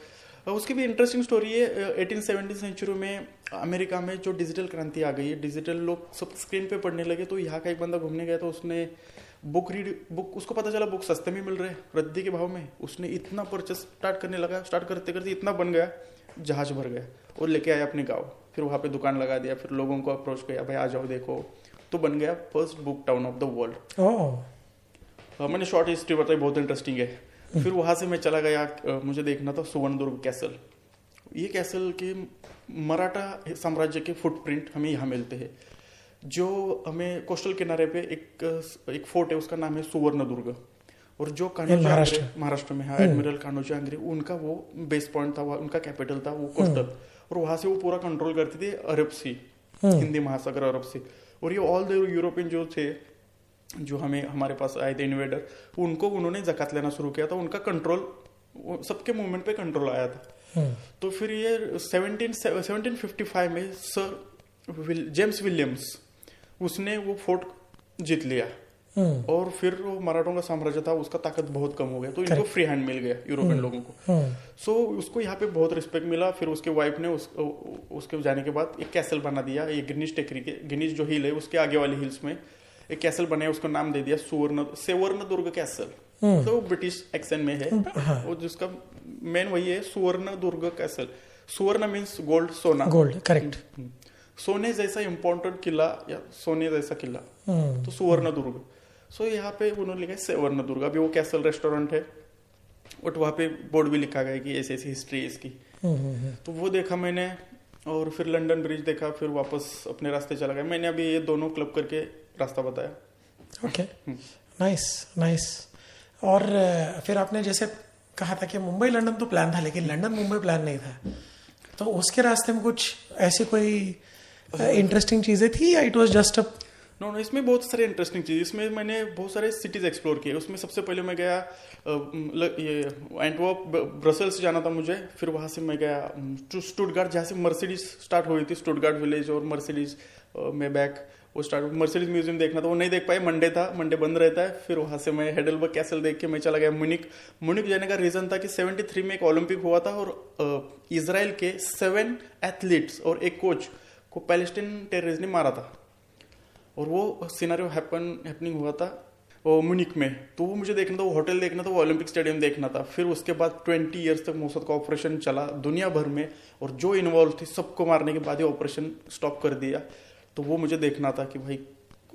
उसकी भी इंटरेस्टिंग स्टोरी है। 1870 सेंचुरी में अमेरिका में जो डिजिटल क्रांति आ गई है, डिजिटल लोग सब स्क्रीन पे पढ़ने लगे। तो यहाँ का एक बंदा घूमने गया, तो उसने बुक उसको पता चला बुक सस्ते में मिल रहे हैं, रद्दी के भाव में। उसने इतना परचेस स्टार्ट करने लगा, स्टार्ट करते करते इतना बन गया, जहाज भर गया, और लेके आया अपने गाँव। फिर वहाँ पे दुकान लगा दिया, फिर लोगों को अप्रोच किया, भाई आ जाओ देखो। तो बन गया first book town of the world. मैंने शॉर्ट हिस्ट्री बताई, बहुत इंटरेस्टिंग है। फिर वहां से मैं चला गया, मुझे देखना था सुवर्णदुर्ग कैसल। ये कैसल के मराठा साम्राज्य के फुटप्रिंट हमें यहाँ मिलते हैं। जो हमें कोस्टल किनारे पे एक फोर्ट है, उसका नाम है सुवर्णदुर्ग। और जो कान्होजी महाराष्ट्र में, हाँ, एडमिरल कान्होजी आंग्रे, उनका वो बेस पॉइंट था, उनका कैपिटल था वो कोस्टल। और वहां से वो पूरा कंट्रोल करते थे अरब सी, हिंदी महासागर, अरब सी। और ये ऑल द यूरोपियन जो थे, जो हमारे पास आए थे इन्वेडर, उनको उन्होंने जकात लेना शुरू किया था। उनका कंट्रोल, सबके मूवमेंट पे कंट्रोल आया था। तो फिर ये 1755 में सर जेम्स विलियम्स, उसने वो फोर्ट जीत लिया। और फिर वो मराठों का साम्राज्य था, उसका ताकत बहुत कम हो गया, तो इनको फ्री हैंड मिल गया यूरोपियन लोगों को। सो उसको यहाँ पे बहुत रिस्पेक्ट मिला। फिर उसके वाइफ ने उसके जाने के बाद एक कैसल बना दिया, ये गिनीज टेकरी के, गिनीज जो हिल है उसके आगे वाली हिल्स में एक कैसल बनाया, उसको नाम दे दिया सुवर्णदुर्ग कैसल। तो वो ब्रिटिश एक्सेंट में है, और जिसका मेन वही है, सुवर्णदुर्ग कैसल। सुवर्ण मीन्स गोल्ड, सोना, गोल्ड, करेक्ट। सोने जैसा इंपॉर्टेंट किला या सोने जैसा किला, तो सुवर्णदुर्ग। सो यहाँ पे उन्होंने लिखा है सुवर्णदुर्ग। अभी वो कैसल रेस्टोरेंट है, बट वहाँ पे बोर्ड भी लिखा गया है कि ऐसी ऐसी हिस्ट्री है इसकी। तो वो देखा मैंने, और फिर लंदन ब्रिज देखा, फिर वापस अपने रास्ते चला गया। मैंने अभी ये दोनों क्लब करके रास्ता बताया। Okay, nice. और फिर आपने जैसे कहा था कि मुंबई लंदन तो प्लान था, लेकिन लंदन मुंबई प्लान नहीं था, तो उसके रास्ते में कुछ ऐसी कोई इंटरेस्टिंग चीजें थी या it was just a? No, इसमें बहुत सारे इंटरेस्टिंग चीज, इसमें मैंने बहुत सारे सिटीज एक्सप्लोर किए। उसमें सबसे पहले मैं गया ये एंटवर्प, ब्रसेल्स जाना था मुझे। फिर वहां से मैं गया स्टुटगार्ट, जहाँ से मर्सिडीज स्टार्ट हुई थी, स्टुटगार्ट विलेज और मर्सिडीज में बैक वो स्टार्ट। मर्सिडीज म्यूजियम देखना था, वो नहीं देख पाए, मंडे था, मंडे बंद रहता है। फिर वहां से मैं हेडलबर्ग कैसल देख के मैं चला गया म्यूनिक जाने का रीजन था कि 73 में एक ओलंपिक हुआ था, और इजराइल के 7 एथलीट्स और एक कोच को पैलेस्टीन टेररिस्ट ने मारा था, और वो सिनेरियो हैपनिंग हुआ था वो म्यूनिक में। तो वो मुझे देखना था, वो होटल देखना था, वो ओलंपिक स्टेडियम देखना था। फिर उसके बाद 20 ईयर्स तक मोसाद का ऑपरेशन चला दुनिया भर में, और जो इन्वॉल्व थे सबको मारने के बाद ही ऑपरेशन स्टॉप कर दिया। तो वो मुझे देखना था कि भाई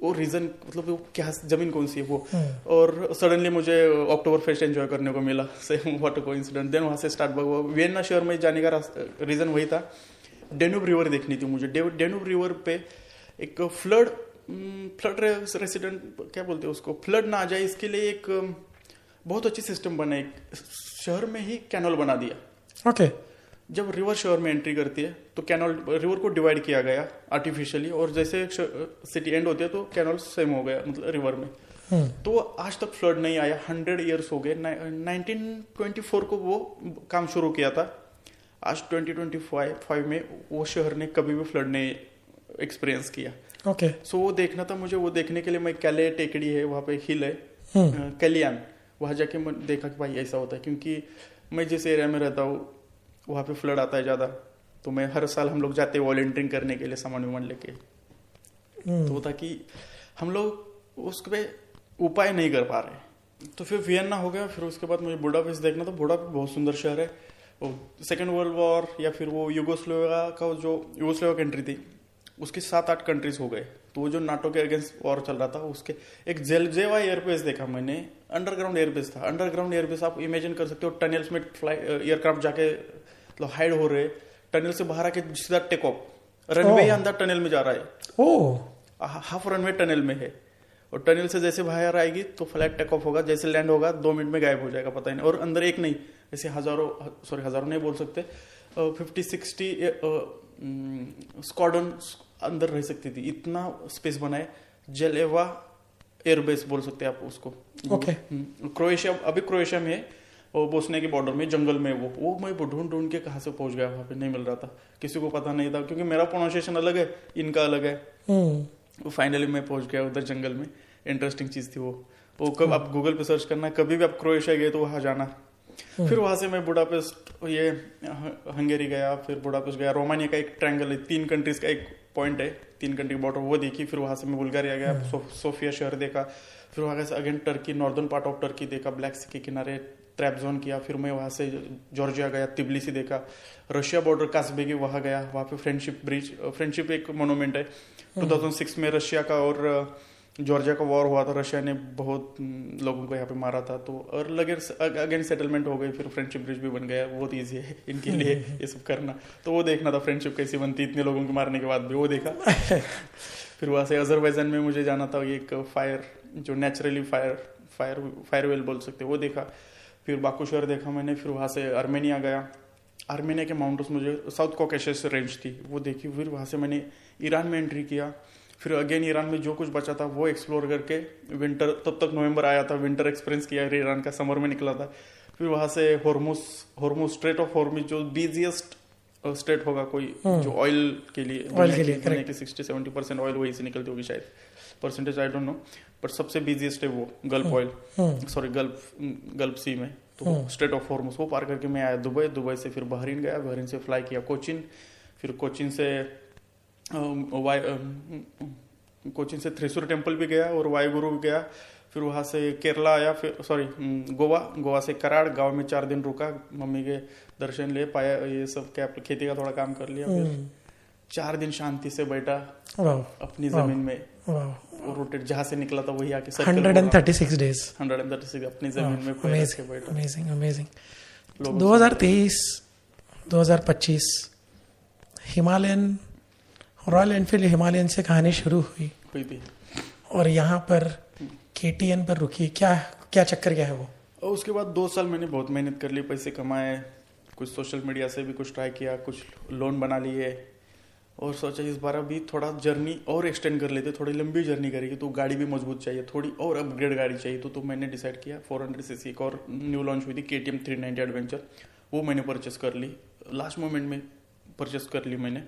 वो रीजन, मतलब वो क्या जमीन कौन सी है वो। और सडनली मुझे अक्टूबर फेस्ट एंजॉय करने को मिला, same what a coincidence. Then वहां से स्टार्ट हुआ। वियना शहर में जाने का रीजन वही था, डेन्यूब रिवर देखनी थी मुझे। डेन्यूब रिवर पे एक फ्लड रेसिडेंट, क्या बोलते हैं उसको, फ्लड ना आ जाए इसके लिए एक बहुत अच्छी सिस्टम बना, एक शहर में ही कैनल बना दिया। ओके। जब रिवर शहर में एंट्री करती है तो कैनल, रिवर को डिवाइड किया गया आर्टिफिशियली, और जैसे सिटी एंड होती है तो कैनल सेम हो गया, मतलब रिवर में। तो आज तक फ्लड नहीं आया, 100 ईयर्स हो गए। 1924 को वो काम शुरू किया था। आज 2025 में वो शहर ने कभी भी फ्लड नहीं एक्सपीरियंस किया। ओके। सो वो देखना था मुझे। वो देखने के लिए मैं, कैले टेकड़ी है वहाँ पे, हिल है कैलियान, वहाँ जाके मैं देखा कि भाई ऐसा होता है। क्योंकि मैं जिस एरिया में रहता हूँ वहाँ पे फ्लड आता है ज़्यादा, तो मैं हर साल हम लोग जाते हैं वॉलंटियरिंग करने के लिए, सामान वामान लेके। तो था कि हम लोग उस पे उपाय नहीं कर पा रहे। तो फिर वियना हो गया। फिर उसके बाद मुझे बुडापेस्ट देखना था। बुडापेस्ट बहुत सुंदर शहर है। सेकेंड वर्ल्ड वॉर या फिर वो यूगोस्लोविया का, जो यूगोस्लोविया कंट्री थी, उसके 7-8 कंट्रीज हो गए। तो वो जो नाटो के अगेंस्ट वॉर चल रहा था, उसके एक जेलजेवा एयरबेस देखा मैंने, अंडरग्राउंड एयरबेस था। अंडरग्राउंड एयरबेस आप इमेजिन कर सकते हो, टनल्स में एयरक्राफ्ट जाके मतलब हाइड हो रहे, टनल से बाहर आके सीधा टेक ऑफ, रनवे अंदर टनल में जा रहा है, हाफ रनवे टनल में है, और टनल से जैसे बाहर आएगी तो फ्लाइट टेक ऑफ होगा, जैसे लैंड होगा 2 मिनट में गायब हो जाएगा, पता ही नहीं। और अंदर एक नहीं, ऐसे हजारों नहीं बोल सकते, 50-60 स्क्वाड्रन अंदर रह सकती थी, इतना स्पेस बनाए। जेलेवा एयरबेस बोल सकते हैं आप उसको। ओके। क्रोएशिया, अभी क्रोएशिया में है, और बोस्निया के बॉर्डर में, जंगल में। वो मैं ढूंढ के कहाँ से पहुंच गया, वहां पे नहीं मिल रहा था, किसी को पता नहीं था, क्योंकि मेरा प्रोनाउंसिएशन अलग है, इनका अलग है। वो फाइनली मैं पहुंच गया उधर जंगल में। इंटरेस्टिंग चीज थी वो कब आप गूगल पे सर्च करना, कभी भी आप क्रोएशिया गए तो वहां जाना। फिर वहां से मैं बुडापेस्ट, ये हंगेरी गया, फिर बुडापेस्ट गया। रोमानिया का एक ट्रायंगल है, 3 कंट्रीज का एक पॉइंट है, 3 कंट्री बॉर्डर, वो देखी। फिर वहां से मैं बुल्गारिया गया, सोफिया शहर देखा। फिर वहां से again Turkey, northern part of Turkey देखा, ब्लैक सी के किनारे ट्रैपजोन किया। फिर मैं वहां से जॉर्जिया गया, तिब्लिसी देखा। रशिया बॉर्डर कास्बेगी, वहां गया, वहां पे फ्रेंडशिप ब्रिज, फ्रेंडशिप एक मोन्यूमेंट है। 2006 में रशिया का और जॉर्जिया का वॉर हुआ था, रशिया ने बहुत लोगों को यहाँ पे मारा था, तो और अगेन सेटलमेंट हो गई। फिर फ्रेंडशिप ब्रिज भी बन गया, बहुत ईजी है इनके लिए ये सब करना। तो वो देखना था, फ्रेंडशिप कैसी बनती इतने लोगों को मारने के बाद भी, वो देखा। फिर वहां से अजरबैजान में मुझे जाना था, एक फायर, जो नेचुरली फायर वेल बोल सकते, वो देखा। फिर बाकू शहर देखा मैंने। फिर वहां से आर्मेनिया गया। आर्मेनिया के माउंटेन्स, मुझे साउथ कॉकेशस रेंज थी, वो देखी। फिर वहां से मैंने ईरान में एंट्री किया। फिर अगेन ईरान में जो कुछ बचा था वो एक्सप्लोर करके, विंटर, तब तक नवंबर आया था, विंटर एक्सपीरियंस किया। ईरान का समर में निकला था। फिर वहां से होर्मुज, स्ट्रेट ऑफ होर्मुज, जो बिजिएस्ट स्टेट होगा कोई, जो ऑयल के लिए 60-70% ऑयल वहीं से निकलती होगी शायद, percentage I don't know, but सबसे बिजिएस्ट है वो, गल्फ ऑयल, सॉरी गल्फ सी में। तो स्ट्रेट ऑफ होर्मुज वो पार करके मैं आया दुबई से फिर बहरीन गया, बहरीन से फ्लाई किया कोचिन, फिर कोचिन से थ्रिसुर टेम्पल भी गया और वायुगुरु भी गया। फिर वहां से केरला आया, फिर गोवा से कराड़ गांव में 4 दिन रुका, मम्मी के दर्शन ले पाया, ये सब क्या खेती का थोड़ा काम कर लिया। फिर 4 दिन शांति से बैठा अपनी जमीन में, रोटेट जहां से निकला था वही आके 136 डेज 136 अपनी जमीन में बैठा। Amazing. 2023-2025 Himalayan, royal Enfield Himalayan से कहानी शुरू हुई थी, और यहाँ पर KTN पर रुकी। क्या चक्कर क्या है वो? और उसके बाद 2 साल मैंने बहुत मेहनत कर ली, पैसे कमाए, कुछ सोशल मीडिया से भी कुछ ट्राई किया, कुछ लोन बना लिए, और सोचा इस बार भी थोड़ा जर्नी और एक्सटेंड कर लेते, थोड़ी लंबी जर्नी करेगी तो गाड़ी भी मजबूत चाहिए, थोड़ी और अपग्रेड गाड़ी चाहिए। तो मैंने डिसाइड किया 400cc एक और न्यू लॉन्च हुई थी KTM 390 एडवेंचर, वो मैंने परचेस कर ली, लास्ट मोमेंट में परचेस कर ली मैंने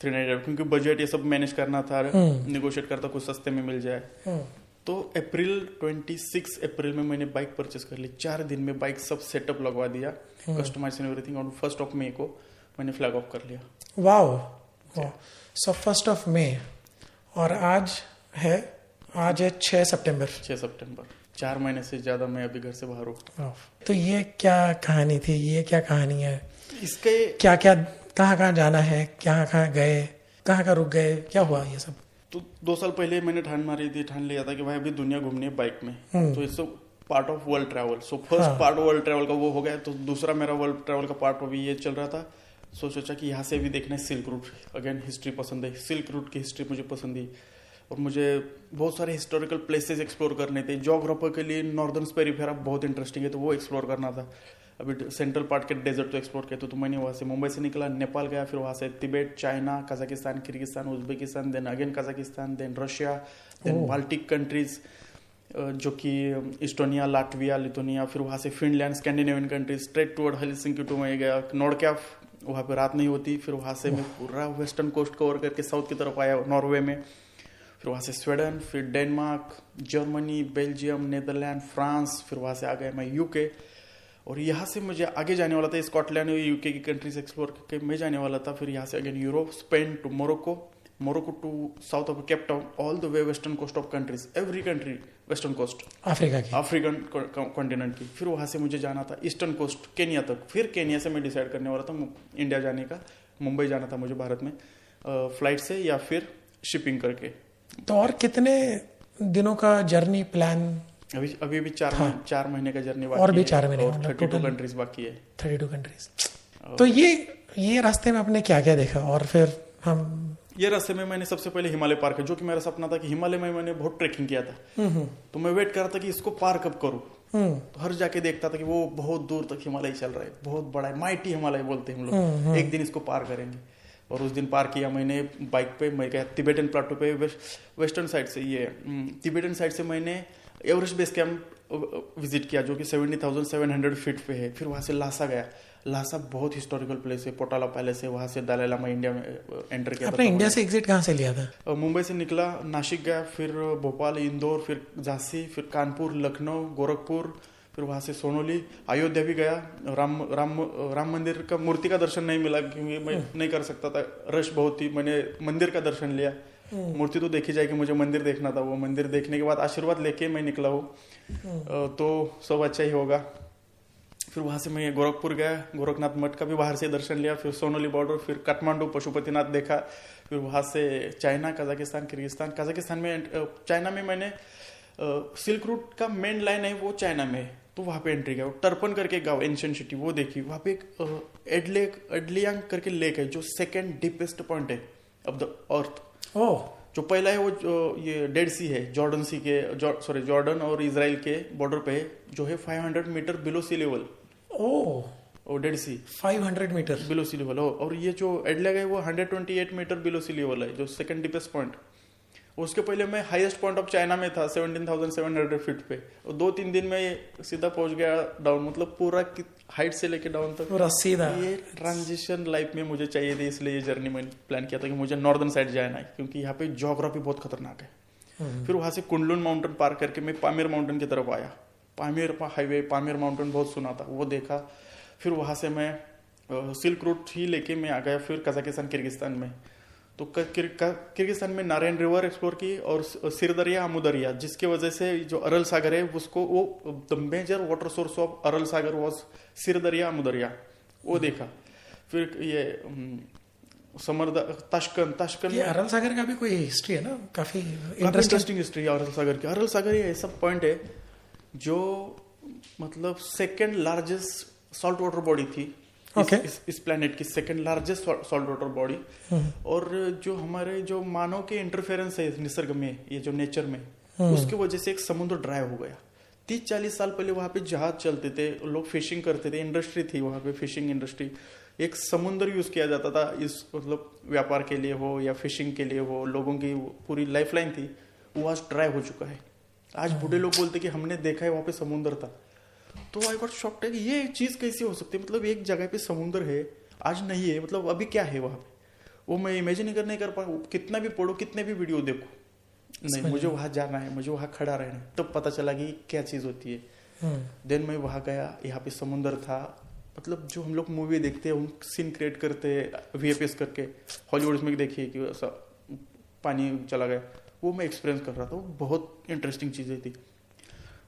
390, क्योंकि बजट ये सब मैनेज करना था, निगोशिएट करता कुछ सस्ते में मिल जाए। तो 26 अप्रैल में मैंने बाइक परचेस कर ली। 4 दिन में बाइक सब सेटअप लगवा दिया, कस्टमाइजेशन एवरीथिंग, और 1 मई को मैंने फ्लैग ऑफ कर लिया। वाओ। सो 1 मई, और आज है 6 सितंबर। 4 महीने से ज्यादा मैं अभी घर से बाहर हूँ। तो ये क्या कहानी थी, ये क्या कहानी है इसके? क्या कहाँ जाना है, कहाँ गए, कहाँ रुक गए, क्या हुआ ये सब? तो 2 साल पहले मैंने ठान लिया था कि भाई अभी दुनिया घूमनी है बाइक में, तो it's part of world travel. So first part world travel का वो हो गया, तो दूसरा मेरा वर्ल्ड ट्रैवल का पार्ट अभी ये चल रहा था। सो सोचा कि यहाँ से भी देखना है सिल्क रूट। अगेन हिस्ट्री पसंद है, सिल्क रूट की हिस्ट्री मुझे पसंद है, और मुझे बहुत सारे हिस्टोरिकल प्लेसेस एक्सप्लोर करने थे। जोग्राफर के लिए नॉर्दर्न पेरिफेरा बहुत इंटरेस्टिंग है, तो वो एक्सप्लोर करना था। अभी सेंट्रल पार्ट के डेजर्ट तो एक्सप्लोर किया, तो मैंने वहाँ से मुंबई से निकला, नेपाल गया, फिर वहाँ से Tibet, China, Kazakhstan, Kyrgyzstan, Uzbekistan, then again Kazakhstan, then Russia, then Baltic countries जो कि इस्टोनिया, लाटविया, लिथुनिया, फिर वहाँ से Finland, Scandinavian countries, straight toward Helsinki टू मैं गया। नॉर्डकैप, वहाँ पे रात नहीं होती। फिर वहाँ से मैं पूरा वेस्टर्न कोस्ट कवर करके साउथ की तरफ आया, नॉर्वे में। फिर वहाँ से स्वीडन, फिर Denmark, Germany, Belgium, Netherland, France, फिर वहाँ से आ गया मैं यूके। और यहाँ से मुझे आगे जाने वाला था, स्कॉटलैंड और यूके की कंट्रीज एक्सप्लोर करके मैं जाने वाला था। फिर यहाँ से again Europe, Spain to Morocco, Morocco to south of Cape Town, all the way western coast of countries, every country western coast African continent की। फिर वहाँ से मुझे जाना था ईस्टर्न कोस्ट केनिया तक। फिर केनिया से मैं डिसाइड करने वाला था इंडिया जाने का, मुंबई जाना था मुझे भारत में फ्लाइट से या फिर शिपिंग करके। तो और कितने दिनों का जर्नी प्लान? अभी भी 4 महीने का जर्नी बाकी और भी है, 4 महीने, और 32 कंट्रीज बाकी है। 32 कंट्रीज। तो ये रास्ते में आपने क्या क्या देखा? और फिर हम ये रास्ते में मैंने सबसे पहले हिमालय पार किया, जो कि मेरा सपना था कि हिमालय में मैंने बहुत ट्रेकिंग किया था, तो मैं वेट कर रहा था कि इसको पार कब करूं। तो हर जाके देखता था कि वो बहुत दूर तक हिमालय चल रहा है, बहुत बड़ा है, माइटी हिमालय बोलते हैं हम लोग, एक दिन इसको पार करेंगे। और उस दिन पार किया मैंने बाइक पे। मैं गया तिब्बतन प्लाटो पे, वेस्टर्न साइड से, ये तिब्बतन साइड से मैंने एवरेस्ट बेस कैंप विजिट किया, जो कि 70,700 फीट पे है। फिर वहाँ से लासा गया। लासा बहुत हिस्टोरिकल प्लेस है, पोटाला पैलेस है, वहाँ से दलाई लामा इंडिया में एंटर किया। आपने इंडिया से एग्जिट कहाँ से लिया था? मुंबई से निकला, नासिक गया, फिर भोपाल, इंदौर, फिर झांसी, फिर कानपुर, लखनऊ, गोरखपुर, फिर वहाँ से सोनोली, अयोध्या भी गया। राम मंदिर का मूर्ति का दर्शन नहीं मिला क्योंकि मैं नहीं कर सकता था, रश बहुत थी। मैंने मंदिर का दर्शन लिया, मूर्ति तो देखी जाएगी, मुझे मंदिर देखना था। वो मंदिर देखने के बाद आशीर्वाद लेके मैं निकला हूँ, तो सब अच्छा ही होगा। फिर वहाँ से मैं गोरखपुर गया, गोरखनाथ मठ का भी बाहर से दर्शन लिया, फिर सोनोली बॉर्डर, फिर काठमांडू, पशुपतिनाथ देखा। फिर वहाँ से चाइना, कजाकिस्तान, किर्गिस्तान। कजाकिस्तान में, चाइना में मैंने सिल्क रूट का मेन लाइन है वो चाइना में, तो वहाँ पे एंट्री किया। टर्पन करके गाँव, एंशिएंट सिटी, वो देखी। वहाँ पे एक एडलियांग करके लेक है, जो सेकेंड डीपेस्ट पॉइंट है ऑफ द अर्थ। जो पहला है वो ये डेड सी है, जॉर्डन सी के, जॉर्डन और इजराइल के बॉर्डर पे, जो है 500 मीटर बिलो सी लेवल। ओ डेड सी 500 मीटर बिलो सी लेवल हो। और ये जो एडलैग है वो 128 मीटर बिलो सी लेवल है, जो सेकंड डीपेस्ट पॉइंट। उसके पहले मैं हाईएस्ट पॉइंट ऑफ चाइना में था 17,700 फीट पे, और 2-3 दिन में सीधा पहुंच गया डाउन, मतलब पूरा हाइट से लेके डाउन तक पूरा सीधा। ये ट्रांजिशन लाइफ में मुझे चाहिए थी, इसलिए ये जर्नी मैंने प्लान किया था कि मुझे नॉर्दर्न साइड जाना है, क्योंकि यहाँ पे ज्योग्राफी बहुत खतरनाक है। फिर वहां से कुंडलुन माउंटेन पार करके मैं पामीर माउंटेन की तरफ आया। पामीर हाईवे, पामीर माउंटेन बहुत सुना था, वो देखा। फिर वहां से मैं सिल्क रूट ही लेके मैं आ गया फिर कजाकिस्तान, किर्गिस्तान में। तो किर्गिस्तान में नारायण रिवर एक्सप्लोर की, और सिरदरिया, अमुदरिया, जिसकी वजह से जो अरल सागर है उसको, वो the major water source of Aral सागर वाज सिरदरिया, अमुदरिया, वो देखा। फिर ये ताशकंद ये अरल सागर का भी कोई हिस्ट्री है ना, काफी इंटरेस्टिंग हिस्ट्री है अरल सागर की। अरल सागर ये ऐसा पॉइंट है जो मतलब second largest salt water body थी, इस प्लेनेट की second largest salt water body. और जो हमारे जो मानव के इंटरफेरेंस है निसर्ग में, ये जो नेचर में, उसकी वजह से एक समुद्र ड्राई हो गया। 30-40 साल पहले वहां पे जहाज चलते थे, लोग फिशिंग करते थे, इंडस्ट्री थी वहां पे, फिशिंग इंडस्ट्री। एक समुद्र यूज किया जाता था इस मतलब व्यापार के लिए हो या फिशिंग के लिए हो, लोगों की पूरी लाइफ लाइन थी, वो आज ड्राई हो चुका है। आज बूढ़े लोग बोलते कि हमने देखा है वहां पे समुद्र था। तो आई गॉट शॉक्ड है कि ये चीज कैसे हो सकती है, मतलब एक जगह पे समुद्र है, आज नहीं है, मतलब अभी क्या है वहां पे, वो मैं इमेजिन नहीं कर पा। कितना भी पढ़ो, कितने भी वीडियो देखो, नहीं, मुझे वहां जाना है, मुझे वहां खड़ा रहना है। तब पता चला कि क्या चीज होती है। देन मैं वहां गया, यहाँ पे समुद्र था, मतलब जो हम लोग मूवी देखते हैं, हम सीन क्रिएट करते हैं VFX करके, हॉलीवुड में देखिए कि ऐसा पानी चला गया, वो मैं एक्सपीरियंस कर रहा था। वो बहुत इंटरेस्टिंग चीजें थी,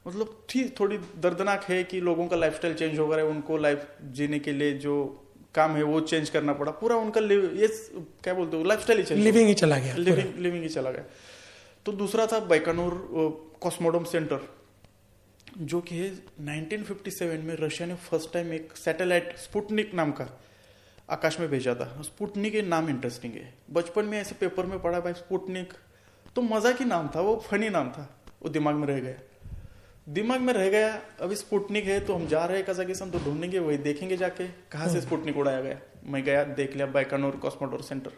मतलब थी थोड़ी दर्दनाक है कि लोगों का लाइफस्टाइल चेंज हो गया है, उनको लाइफ जीने के लिए जो काम है वो चेंज करना पड़ा, पूरा उनका ये क्या बोलते हो लाइफस्टाइल ही चेंज, लिविंग ही चला गया, लिविंग ही चला गया। तो दूसरा था बाइकानूर कॉस्मोड्रोम सेंटर, जो कि है 1957 में रशिया ने फर्स्ट टाइम एक सैटेलाइट स्पुतनिक नाम का आकाश में भेजा था। स्पुतनिक के नाम इंटरेस्टिंग है, बचपन में ऐसे पेपर में पढ़ा भाई स्पुतनिक, तो मजा की नाम था, वो फनी नाम था, वो दिमाग में रह गया। अभी स्पुतनिक है तो हम जा रहे हैं कजाकिस्तान, तो ढूंढेंगे, वही देखेंगे जाके कहाँ से स्पुतनिक उड़ाया गया। मैं गया, देख लिया बाइकानूर कॉस्मोड्रोम सेंटर,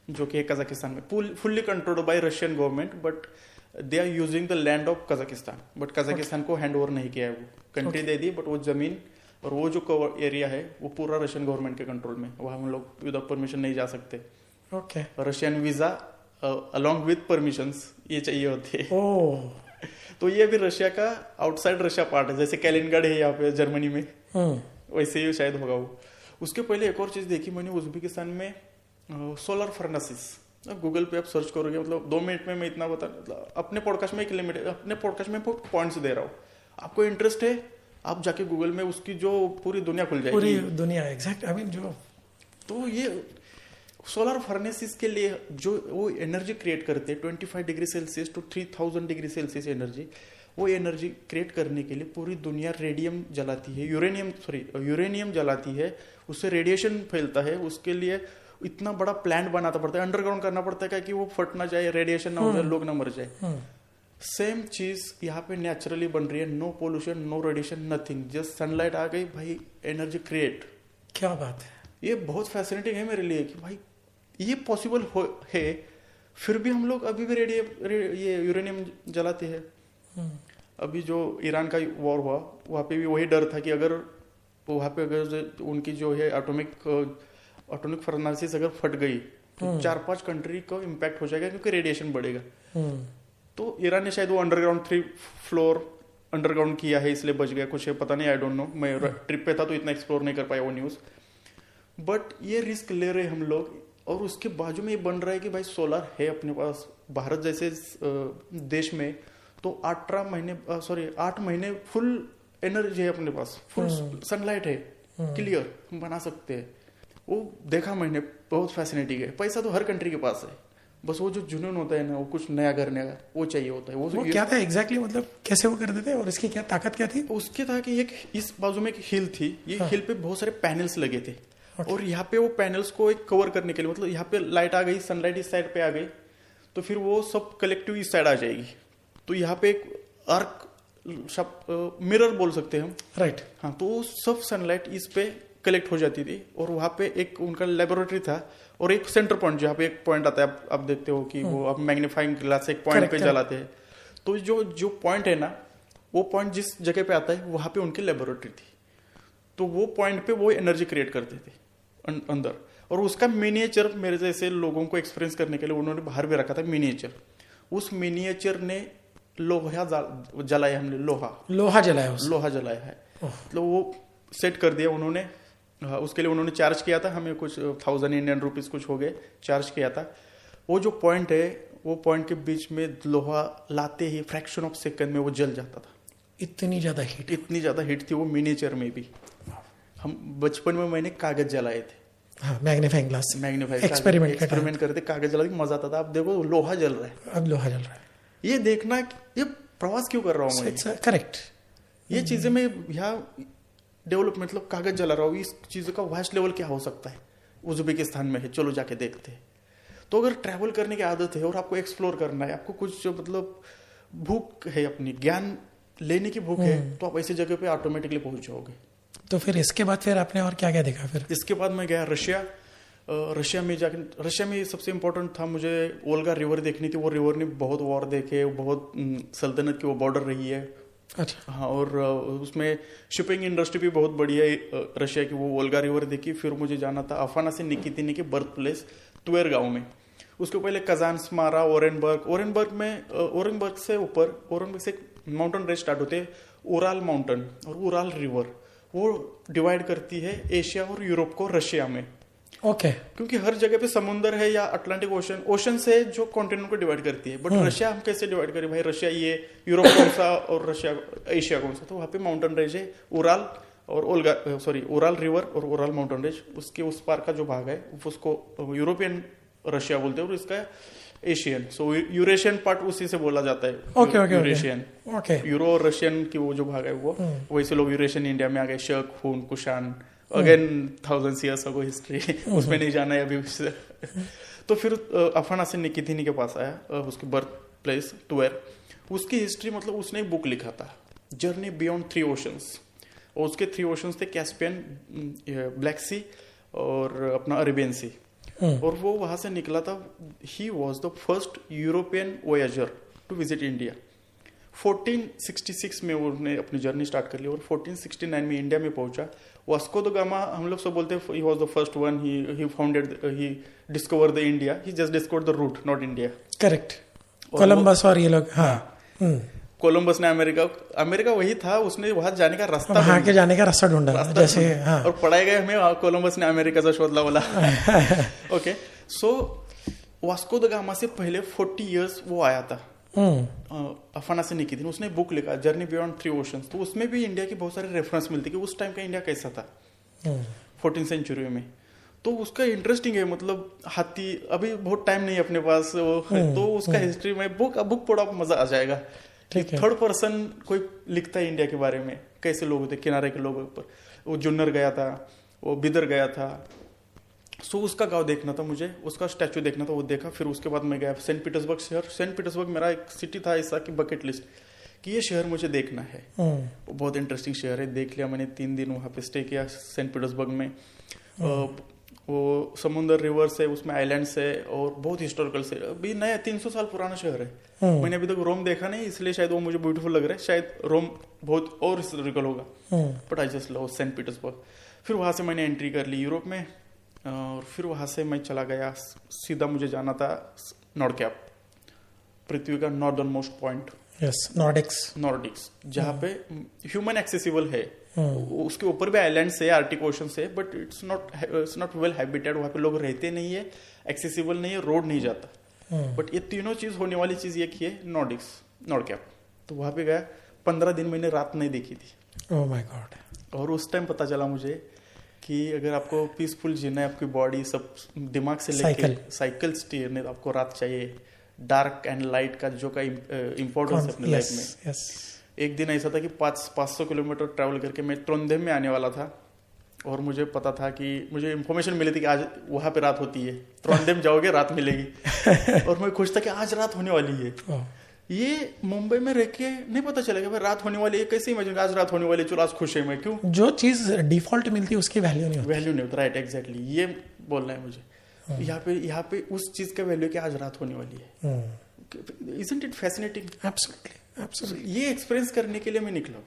जो कि है कजाकिस्तान में, fully controlled by Russian government, but they are using the land of Kazakhstan, but Kazakhstan को हैंड ओवर नहीं किया है, वो कंट्री दे दी, बट वो जमीन और वो जो कवर एरिया है वो पूरा रशियन गवर्नमेंट के कंट्रोल में, वहाँ हम लोग विदाउट परमिशन नहीं जा सकते। Okay, Russian visa along with permissions ये चाहिए होती है। तो ये भी रशिया का आउटसाइड रशिया पार्ट है, जैसे कैलिनगढ़ है यहाँ पे जर्मनी में, वैसे ही शायद होगा वो। उसके पहले एक और चीज देखी मैंने उज्बेकिस्तान में, सोलर फर्नेसिस। गूगल पे आप सर्च करोगे, मतलब 2 मिनट में मैं इतना बता, मतलब अपने पॉडकास्ट में एक लिमिट, अपने पॉडकास्ट में पॉइंट्स दे रहा हूँ, आपको इंटरेस्ट है आप जाके गूगल में उसकी जो पूरी दुनिया खुल जाएगी, पूरी दुनिया एग्जैक्ट। आई मीन जो तो ये सोलर फर्नेसिस के लिए जो वो एनर्जी क्रिएट करते हैं 25 degree Celsius to 3000 degree Celsius energy, वो एनर्जी क्रिएट करने के लिए पूरी दुनिया रेडियम जलाती है, यूरेनियम जलाती है, उससे रेडिएशन फैलता है, उसके लिए इतना बड़ा प्लांट बनाना पड़ता है, अंडरग्राउंड करना पड़ता है कि वो फट ना जाए, रेडिएशन ना हो जाए, लोग ना मर जाए। सेम चीज यहाँ पे नेचुरली बन रही है, no pollution, no radiation, nothing, just sunlight आ गई भाई, एनर्जी क्रिएट। क्या बात है, ये बहुत फैसिनेटिंग है मेरे लिए कि भाई ये पॉसिबल है, फिर भी हम लोग अभी भी ये यूरेनियम जलाते हैं। अभी जो ईरान का वॉर हुआ, वहाँ पे भी वही डर था कि अगर वहाँ पे अगर उनकी जो है एटॉमिक फर्नेसिस अगर फट गई तो 4-5 कंट्री को इम्पैक्ट हो जाएगा, क्योंकि रेडिएशन बढ़ेगा। तो ईरान ने शायद वो अंडरग्राउंड 3 फ्लोर अंडरग्राउंड किया है, इसलिए बच गया, कुछ है पता नहीं, आई डोंट नो, मैं ट्रिप पे था तो इतना एक्सप्लोर नहीं कर पाया वो न्यूज। बट ये रिस्क ले रहे हम लोग, और उसके बाजू में ये बन रहा है कि भाई सोलर है अपने पास, भारत जैसे देश में तो 8 महीने फुल एनर्जी है अपने पास, फुल सनलाइट है, क्लियर हम बना सकते हैं। वो देखा मैंने, बहुत फैसिनेटिंग है। पैसा तो हर कंट्री के पास है, बस वो जो जुनून होता है ना, वो कुछ नया करने का वो चाहिए होता है। वो क्या था एग्जैक्टली, मतलब कैसे वो करते थे और इसकी क्या ताकत क्या थी? उसकी था कि एक इस बाजू में एक हिल थी, ये हिल पे बहुत सारे पैनल्स लगे थे, और यहाँ पे वो पैनल्स को एक कवर करने के लिए, मतलब यहाँ पे लाइट आ गई, सनलाइट इस साइड पे आ गई, तो फिर वो सब कलेक्टिव इस साइड आ जाएगी, तो यहाँ पे एक आर्क मिरर बोल सकते हैं हम, राइट। हाँ, तो सब सनलाइट इस पे कलेक्ट हो जाती थी, और वहाँ पे एक उनका लेबोरेटरी था, और एक सेंटर पॉइंट, जहाँ पे एक पॉइंट आता है, आप देखते हो कि वो आप मैग्नीफाइंग ग्लास एक पॉइंट पे जलाते हैं, तो जो पॉइंट है ना, वो पॉइंट जिस जगह पे आता है वहाँ पे उनकी लेबोरेटरी थी, तो वो पॉइंट पे वो एनर्जी क्रिएट करते थे अंदर, और उसका मिनिएचर मेरे जैसे लोगों को एक्सपीरियंस करने के लिए उन्होंने बाहर भी रखा था मिनिएचर। उस मिनिएचर ने लोहा जलाया, हमने लोहा जलाया है, मतलब वो सेट कर दिया उन्होंने। उसके लिए उन्होंने चार्ज किया था हमें, कुछ 1000 इंडियन रुपीज कुछ हो गए, चार्ज किया था। वो जो पॉइंट है, वो पॉइंट के बीच में लोहा लाते ही फ्रैक्शन ऑफ सेकंड में वो जल जाता था। इतनी ज्यादा हीट थी वो मिनिएचर में भी। हम बचपन में मैंने कागज जलाए थे, मैग्नीफाइंग ग्लास, एक्सपेरिमेंट करते, कागज जला के मजा आता था। अब देखो लोहा जल रहा है, अब लोहा जल रहा है। ये देखना, ये प्रवास क्यों कर रहा हूँ मैं, करेक्ट। ये चीजें मैं यहाँ डेवलप, मतलब कागज जला रहा हूँ, इस चीजों का वास्ट लेवल क्या हो सकता है, उज्बेकिस्तान में है, चलो जाके देखते हैं। तो अगर ट्रैवल करने की आदत है और आपको एक्सप्लोर करना है, आपको कुछ मतलब भूख है, अपनी ज्ञान लेने की भूख है, तो आप ऐसी जगह पे ऑटोमेटिकली पहुंच जाओगे। तो फिर इसके बाद फिर आपने और क्या क्या देखा? फिर इसके बाद मैं गया रशिया में जाके, रशिया में सबसे इम्पोर्टेंट था मुझे ओल्गा रिवर देखनी थी। वो रिवर ने बहुत वॉर देखे, बहुत सल्तनत की वो बॉर्डर रही है। अच्छा। हाँ, और उसमें शिपिंग इंडस्ट्री भी बहुत बढ़िया है रशिया की। वो ओल्गा रिवर देखी। फिर मुझे जाना था अफाना से निकितिनी के बर्थ प्लेस ट्वेर गाँव में। उसके पहले कजान, स्मारा, ओरेनबर्ग से ऊपर, ओरेनबर्ग से माउंटेन रेंज स्टार्ट होते हैं, उराल माउंटेन और उराल रिवर। वो डिवाइड करती है एशिया और यूरोप को रशिया में। ओके। क्योंकि हर जगह पे समुद्र है या अटलांटिक ओशन से जो कॉन्टिनेंट को डिवाइड करती है। बट रशिया हम कैसे डिवाइड करें भाई, रशिया ये, यूरोप कौन सा और रशिया एशिया कौन सा? तो वहाँ पे माउंटेन रेंज है उराल और ओराल रिवर और ओराल माउंटेन रेंज, उसके उस पार का जो भाग है उसको यूरोपियन रशिया बोलते हैं, और इसका एशियन, सो यूरेशियन पार्ट उसी से बोला जाता है। ओके यूरेशियन, यूरो और रशियन की वो जो भाग है वो वैसे लोग यूरेशियन इंडिया में आ गए। शक, खून, Kushan, again 1000 years ago history, उसमें नहीं जाना है अभी। तो फिर अफनासिन निकिथिनी के पास आया, उसकी बर्थ प्लेस टुवेर। उसकी हिस्ट्री मतलब उसने एक बुक लिखा था, जर्नी बियॉन्ड 3 oceans, और उसके 3 oceans थे कैस्पियन, ब्लैक सी और अपना अरेबियन सी। और वो वहां से निकला था। He was the first European voyager to visit India. 1466 में उन्होंने अपनी जर्नी स्टार्ट कर ली और 1469 में इंडिया में पहुंचा। वास्को द गामा, हम लोग सब बोलते हैं he was the first one, he discover the India, he just discover the route, not India. Correct. Columbus और ये लोग, हाँ। कोलंबस ने अमेरिका वही था, उसने वहां जाने का रास्ता, वहां के जाने का रास्ता ढूंढा जैसे, हाँ। और पढ़ाए गए हमें कोलंबस ने अमेरिका का शोध लावला। Okay, so Vasco the gamma से पहले 40 years वो आया था। अफनासिन निकिथिनी, उसने बुक लिखा जर्नी बियॉन्ड 3 oceans, तो उसमें भी इंडिया की बहुत सारे रेफरेंस मिलती कि उस टाइम का इंडिया कैसा था 14th century में। तो उसका इंटरेस्टिंग है, मतलब हाथी, अभी बहुत टाइम नहीं है अपने पास, तो उसका हिस्ट्री में बुक पढ़ा, मजा आ जाएगा। थर्ड पर्सन कोई लिखता है इंडिया के बारे में, कैसे लोग थे, किनारे के लोगों पर। वो जुन्नर गया था, वो बिदर गया था, सो उसका गांव देखना था मुझे, उसका स्टैचू देखना था, वो देखा। फिर उसके बाद मैं गया सेंट पीटर्सबर्ग शहर। सेंट पीटर्सबर्ग मेरा एक सिटी था ऐसा कि बकेट लिस्ट कि ये शहर मुझे देखना है। वो बहुत इंटरेस्टिंग शहर है, देख लिया मैंने। 3 दिन वहाँ पे स्टे किया सेंट पीटर्सबर्ग में। वो समुद्र, रिवर्स है, उसमें आइलैंड्स है और बहुत हिस्टोरिकल से, अभी नया 300 साल पुराना शहर है। मैंने अभी तक रोम देखा नहीं, इसलिए शायद वो मुझे ब्यूटीफुल लग रहा है। शायद रोम बहुत और हिस्टोरिकल होगा, but I just love Saint Petersburg. फिर वहां से मैंने एंट्री कर ली यूरोप में, और फिर वहां से मैं चला गया सीधा, मुझे जाना था नॉर्थ कैप, पृथ्वी का northern most point. Yes, Nordics, जहाँ पे ह्यूमन एक्सेसिबल है। उसके ऊपर भी आइलैंड्स है, आर्टिक ओशन से, but it's not well habited, वहाँ पे लोग रहते नहीं है, एक्सेसिबल नहीं है, रोड नहीं जाता। बट ये तीनों चीज होने वाली चीज एक ही है, नॉर्थ कैप। तो वहां पे गया, 15 दिन मैंने रात नहीं देखी थी। Oh my God. और उस टाइम पता चला मुझे कि अगर आपको पीसफुल जीना है, आपकी बॉडी सब दिमाग से लेके साइकिल स्टीयर नहीं, तो आपको रात चाहिए। डार्क एंड लाइट का जो का इम्पोर्टेंस है अपने लाइफ में। एक दिन ऐसा था कि 500 किलोमीटर ट्रैवल करके मैं ट्रोंडेम में आने वाला था, और मुझे पता था कि मुझे इन्फॉर्मेशन मिली थी कि आज वहां पे रात होती है, ट्रोंडेम जाओगे रात मिलेगी। और मैं खुश था कि आज रात होने वाली है। ये मुंबई में रह के नहीं पता चलेगा भाई रात होने वाली है, कैसे इमेजिन आज रात होने वाली है, चलो आज खुश है मैं। क्यों? जो चीज डिफॉल्ट मिलती है उसकी वैल्यू नहीं होती। राइट, एग्जैक्टली, ये बोलना है मुझे। यहाँ पे उस चीज का वैल्यू कि आज रात होने वाली है। Isn't it fascinating? Absolutely. ये एक्सपीरियंस करने के लिए मैं निकला।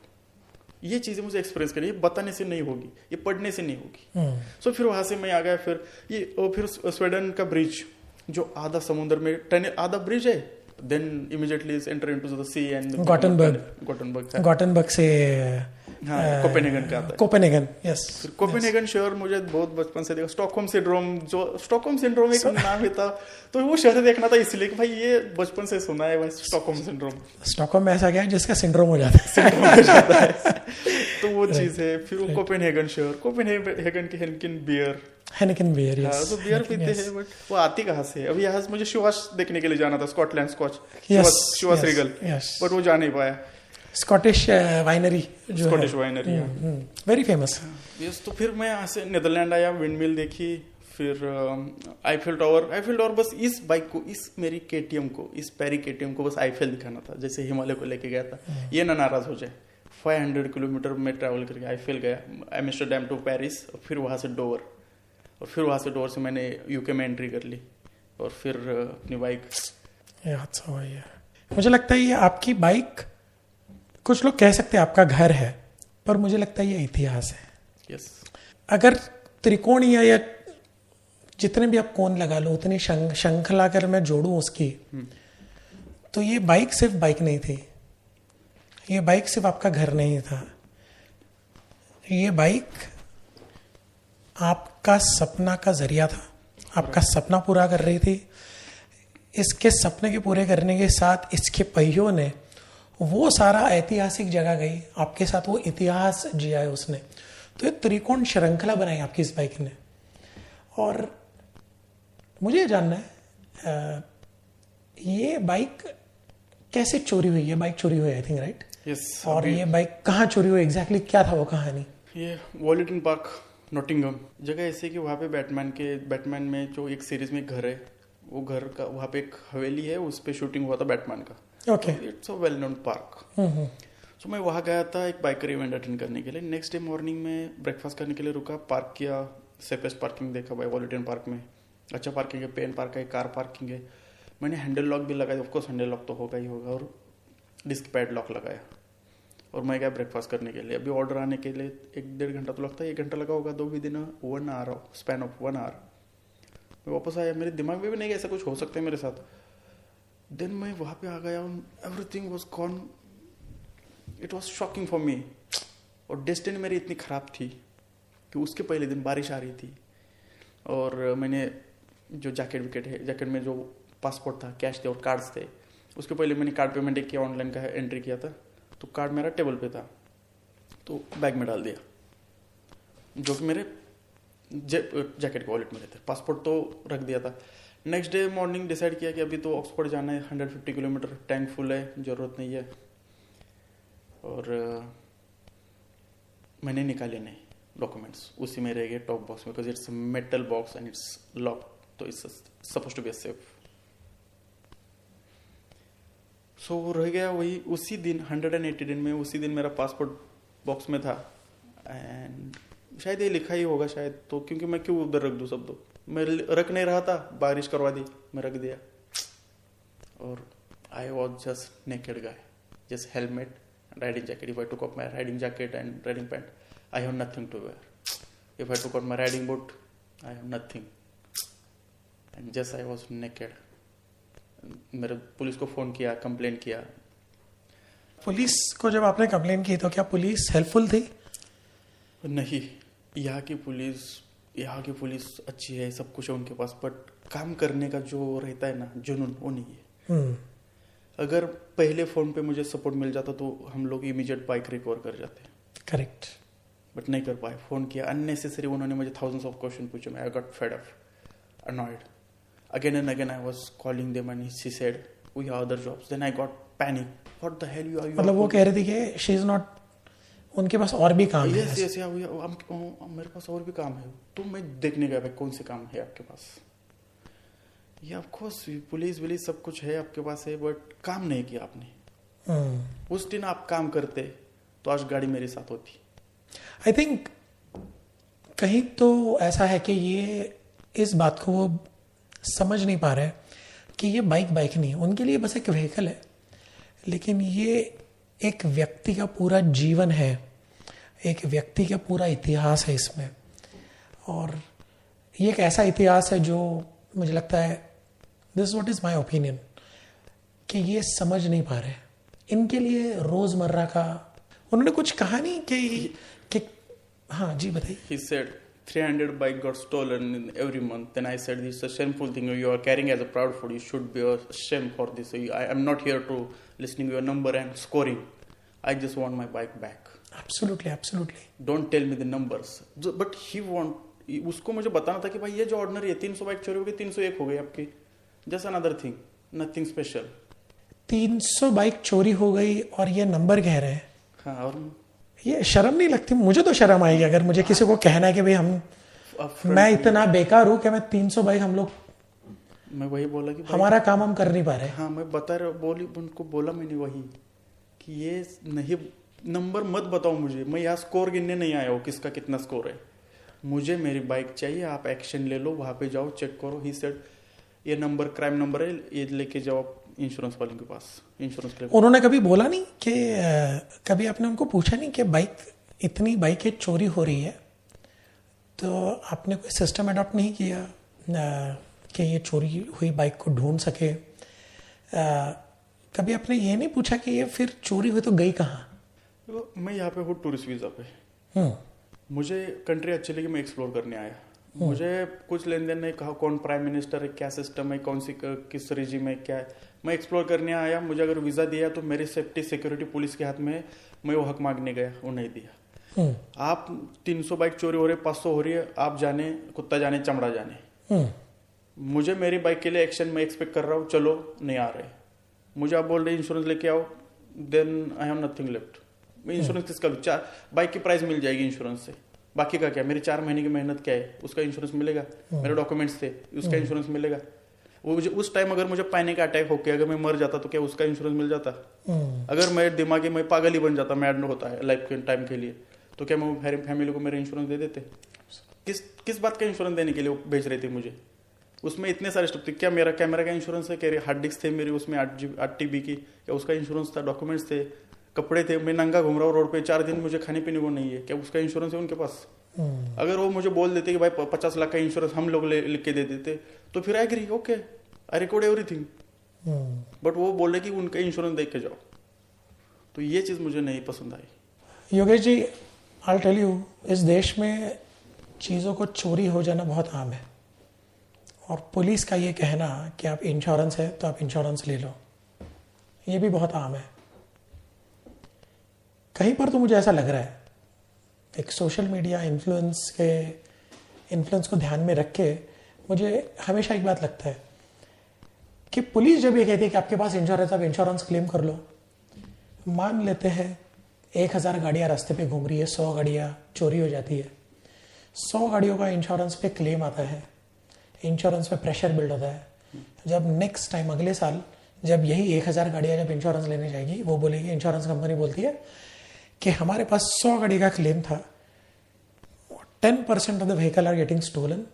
ये चीजें मुझे एक्सपीरियंस करनी, ये बताने से नहीं होगी, ये पढ़ने से नहीं होगी। सो फिर वहां से मैं आ गया। फिर स्वीडन का ब्रिज, जो आधा समुद्र में आधा ब्रिज है, then immediately enter into the sea and Gothenburg से कोपेनहेगन का आता है। Copenhagen, yes. कोपेनहेगन शहर मुझे बहुत बचपन से देखा। स्टॉकहोम सिंड्रोम एक नाम है था, तो वो शहर देखना था इसलिए कि भाई ये बचपन से सुना है भाई, स्टॉकहोम में ऐसा क्या है जिसका सिंड्रोम हो जाता है। तो वो चीज है। फिर वो कोपेनहेगन शहर, कोपेनहेगन की हेनिकन बियर, यस। तो बियर पीते हैं, बट वो आती कहाँ से? अभी यहाँ मुझे शिवास देखने के लिए जाना था, स्कॉटलैंड शिवास रीगल, बट वो जा नहीं पाया। Scottish winery, very famous. Yes. तो फिर मैं यहाँ से नीदरलैंड आया, विंडमिल देखी, फिर आईफेल टावर। बस इस बाइक को, इस मेरी केटीएम को, इस पैरी केटीएम को बस आईफेल दिखाना था, जैसे हिमालय को लेके गया था। ये ना नाराज हो जाए। 500 किलोमीटर में ट्रैवल करके आईफेल गया, एम्स्टर्डम टू पेरिस, और फिर वहां से डोवर, और फिर वहां से डोवर से मैंने यूके में एंट्री कर ली, और फिर अपनी बाइक। मुझे लगता है ये आपकी बाइक, कुछ लोग कह सकते हैं आपका घर है, पर मुझे लगता है ये इतिहास है। यस। अगर त्रिकोणीय या जितने भी आप कोण लगा लो, उतनी श्रृंखला कर मैं जोड़ूं उसकी, तो ये बाइक सिर्फ बाइक नहीं थी, ये बाइक सिर्फ आपका घर नहीं था, ये बाइक आपका सपना का जरिया था, आपका सपना पूरा कर रही थी। इसके सपने के पूरे करने के साथ इसके पहियों ने वो सारा ऐतिहासिक जगह गई, आपके साथ वो इतिहास जिया है उसने। तो एक त्रिकोण श्रृंखला बनाई आपकी इस बाइक ने। और मुझे ये जानना है ये बाइक कैसे चोरी हुई है? बाइक चोरी हुई आई थिंक, राइट? यस। और ये बाइक कहाँ चोरी हुई एग्जैक्टली, क्या था वो कहानी? ये वॉलेटन पार्क नॉटिंगहम जगह ऐसी कि वहाँ पे बैटमैन में जो एक सीरीज में एक घर है, वो घर का वहाँ पे एक हवेली है, उस पे शूटिंग हुआ था बैटमैन का। Okay. It's a well known park. तो मैं वहाँ गया था एक बाइकर इवेंट अटेंड करने के लिए। नेक्स्ट डे मॉर्निंग में ब्रेकफास्ट करने के लिए रुका, पार्क किया, सेफेस्ट पार्किंग देखा भाई वॉलेटन पार्क में। अच्छा पार्किंग है, पेन पार्क है, कार पार्किंग है। मैंने हैंडल लॉक भी लगाया, ऑफकोर्स हैंडल लॉक तो होगा ही होगा, और डिस्क पैड लॉक लगाया और मैं गया ब्रेकफास्ट करने के लिए। अभी ऑर्डर आने के लिए 1-1.5 घंटा तो लगता है, 1 घंटा लगा होगा, 2 भी दिन 1 आवर, स्पैन ऑफ 1 आवर। मैं वापस आया, मेरे दिमाग में भी नहीं कि ऐसा कुछ हो सकता है मेरे साथ। देन मैं वहाँ पे आ गया, everything was gone. It was shocking for me. और डेस्टिनी मेरी इतनी ख़राब थी कि उसके पहले दिन बारिश आ रही थी, और मैंने जो जैकेट में जो पासपोर्ट था, कैश थे और कार्ड्स थे, उसके पहले मैंने कार्ड पेमेंट किया, ऑनलाइन का एंट्री किया था, तो कार्ड मेरा टेबल पे था, तो बैग में डाल दिया, जो कि मेरे जैकेट के वॉलेट में रहते। पासपोर्ट तो रख दिया था। नेक्स्ट डे मॉर्निंग डिसाइड किया कि अभी तो ऑक्सफोर्ड जाना है, 150 किलोमीटर, टैंक फुल है, ज़रूरत नहीं है। और मैंने निकाले नहीं डॉक्यूमेंट्स, उसी में रह गए टॉप बॉक्स में, because it's metal box and it's lock, तो it's suppose to be safe. So वो रह गया वही उसी दिन, 180 दिन में उसी दिन मेरा पासपोर्ट बॉक्स में था। एंड शायद ये लिखा ही होगा शायद, तो क्योंकि मैं क्यों उधर रख दूँ सब, दो मैं रख नहीं रहा था, बारिश करवा दी, मैं रख दिया। और I was just naked guy, just helmet, riding jacket. If I took off my riding jacket and riding pant, I have nothing to wear. If I took off my riding boot, I have nothing, and just I was naked. मेरे police को phone किया, complain किया। Police को जब आपने complain की तो क्या पुलिस हेल्पफुल थी? नहीं, यहाँ की पुलिस अच्छी है, सब कुछ है उनके पास, बट काम करने का जो रहता है ना जुनून, वो नहीं है। अगर पहले फोन पे मुझे सपोर्ट मिल जाता तो हम लोग इमीडिएट बाइक रिकवर कर जाते। करेक्ट। बट नहीं कर पाए, फोन किया अननेसेसरी, उन्होंने मुझे थाउजेंड्स ऑफ क्वेश्चन पूछे। I got fed up, annoyed. Again and again I was calling them and she said we have other jobs. Then I got panic. What the hell you are? मतलब वो कह रही थी कि she is not, उनके पास और भी काम है। Yes, मेरे पास और भी काम है। तो मैं देखने गया भाई कौन से काम है आपके पास। ये ऑफ कोर्स पुलिस सब कुछ है आपके पास है, बट काम नहीं किया आपने। उस दिन आप काम करते तो आज गाड़ी मेरे साथ होती। आई थिंक कहीं तो ऐसा है कि ये इस बात को वो समझ नहीं पा रहे कि ये बाइक नहीं, उनके लिए बस एक व्हीकल है, लेकिन ये एक व्यक्ति का पूरा जीवन है, एक व्यक्ति का पूरा इतिहास है इसमें। और ये एक ऐसा इतिहास है जो मुझे लगता है, this what is my opinion, कि ये समझ नहीं पा रहे। इनके लिए रोजमर्रा का उन्होंने कुछ कहा नहीं कि हाँ जी बताइए। He said 300 bike got stolen in every month. Then I said, this is a shameful thing you are carrying as a proud food. You should be ashamed for this. I am not here to listening to your number and scoring. I just want my bike back. Absolutely. Don't tell me the numbers. But उसको मुझे बताना था कि भाई ये जो ordinary है, 300 bike चोरी हो गई, 301 हो गई आपकी, just another thing, nothing special. 300 bike चोरी हो गई और ये नंबर कह रहे हैं। हाँ, और ये शर्म नहीं लगती? मुझे तो शर्म आएगी अगर मुझे किसी को कहना है कि भाई मैं इतना बेकार हूं कि मैं 300 बाइक मैं वही बोला कि हमारा काम हम कर नहीं पा रहे। हाँ, मैं उनको बोला मैंने वही कि ये नहीं, नंबर मत बताओ मुझे, मैं यहाँ स्कोर गिनने नहीं आया हूँ किसका कितना स्कोर है। मुझे मेरी बाइक चाहिए, आप एक्शन ले लो, वहाँ पे जाओ, चेक करो। ही सेड ये नंबर क्राइम नंबर है, ये लेके जाओ इंश्योरेंस वाले के पास, इंश्योरेंस क्लेम। उन्होंने कभी बोला नहीं कि कभी आपने उनको पूछा नहीं कि इतनी बाइकें चोरी हो रही है तो आपने कोई सिस्टम अडॉप्ट नहीं किया कि ये चोरी हुई बाइक को ढूंढ सके? कभी आपने ये नहीं पूछा कि ये फिर चोरी हुई तो गई कहाँ? मैं यहाँ पे हूँ टूरिस्ट वीजा पे, मुझे कंट्री अच्छी लगी, मैं एक्सप्लोर करने आया। मुझे कुछ लेन देन नहीं, कहा कौन प्राइम मिनिस्टर है, क्या सिस्टम है, कौन सी किस रिजीम है, क्या है। मैं एक्सप्लोर करने आया। मुझे अगर वीज़ा दिया तो मेरी सेफ्टी सिक्योरिटी पुलिस के हाथ में है। मैं वो हक मांगने गया, वो नहीं दिया। आप 300 बाइक चोरी हो रही है, 500 हो रही है, आप जाने, कुत्ता जाने, चमड़ा जाने। मुझे मेरी बाइक के लिए एक्शन मैं एक्सपेक्ट कर रहा हूँ, चलो नहीं आ रहे, मुझे आप बोल रहे इंश्योरेंस लेके आओ, then I have nothing left. मैं इंश्योरेंस किसका लूँ? चार बाइक की प्राइस मिल जाएगी इंश्योरेंस से, बाकी का क्या? मेरी 4 महीने की मेहनत क्या है, उसका इंश्योरेंस मिलेगा। मेरे डॉक्यूमेंट्स थे, उसका इंश्योरेंस मिलेगा। वो मुझे उस टाइम अगर मुझे पैनिक अटैक होके अगर मैं मर जाता तो क्या उसका इंश्योरेंस मिल जाता? अगर मैं दिमागी मैं पागल ही बन जाता, मैड होता है लाइफ के टाइम के लिए, तो क्या मैं फैमिली को मेरे इंश्योरेंस दे देते? किस बात का इंश्योरेंस देने के लिए वो भेज रहे थे मुझे? उसमें इतने सारे स्टेप थे। क्या मेरा कैमरा का इंश्योरेंस है? क्या हार्ड डिस्क थे मेरी उसमें 8 TB की, क्या उसका इंश्योरेंस था? डॉक्यूमेंट्स थे, कपड़े थे, मैं नंगा घूम रहा हूँ रोड पे, 4 दिन मुझे खाने पीने को नहीं है, क्या उसका इंश्योरेंस है उनके पास? अगर वो मुझे बोल देते कि भाई 50 लाख का इंश्योरेंस हम लोग लिख के दे देते तो फिर I agree, okay, I record everything. But वो बोल रहे कि उनका इंश्योरेंस देख के जाओ, तो ये चीज मुझे नहीं पसंद आई। Yogesh ji, I tell you, इस देश में चीज़ों को चोरी हो जाना बहुत आम है, और पुलिस का ये कहना कि आप इंश्योरेंस है तो आप इंश्योरेंस ले लो, ये भी बहुत आम है। कहीं पर तो मुझे ऐसा लग रहा है, एक सोशल मीडिया इन्फ्लुएंस को ध्यान में रख के मुझे हमेशा एक बात लगता है कि पुलिस जब ये कहती है कि आपके पास इंश्योरेंस, आप इंश्योरेंस क्लेम कर लो, मान लेते हैं 1000 गाड़ियाँ रास्ते पे घूम रही है, 100 गाड़ियाँ चोरी हो जाती है, 100 गाड़ियों का इंश्योरेंस पे क्लेम आता है, इंश्योरेंस पे प्रेशर बिल्ड होता है। जब नेक्स्ट टाइम अगले साल जब यही 1000 गाड़ियाँ जब इंश्योरेंस लेने जाएगी, वो बोलेगी, इंश्योरेंस कंपनी बोलती है कि हमारे पास 100 गाड़ी का क्लेम था, 10% of the vehicle are getting stolen,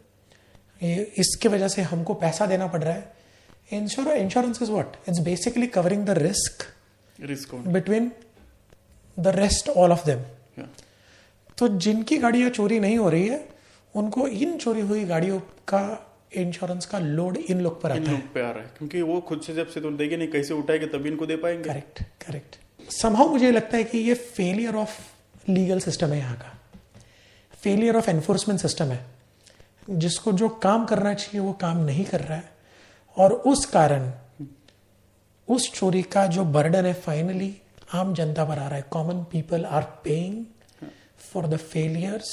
इसके वजह से हमको पैसा देना पड़ रहा है। Insurance is what? It's basically covering the risk between the rest all of them. तो जिनकी गाड़ियां चोरी नहीं हो रही है उनको इन चोरी हुई गाड़ियों का इंश्योरेंस का लोड इन लोग पर आता है, क्योंकि वो खुद से जब से तो देंगे नहीं, कैसे उठाएंगे तभी इनको दे पाएंगे। करेक्ट। समहाउ मुझे लगता है कि ये फेलियर ऑफ लीगल सिस्टम है, यहाँ का फेलियर ऑफ एनफोर्समेंट सिस्टम है, जिसको जो काम करना चाहिए वो काम नहीं कर रहा है, और उस कारण उस चोरी का जो बर्डन है फाइनली आम जनता पर आ रहा है। Common people are paying for the failures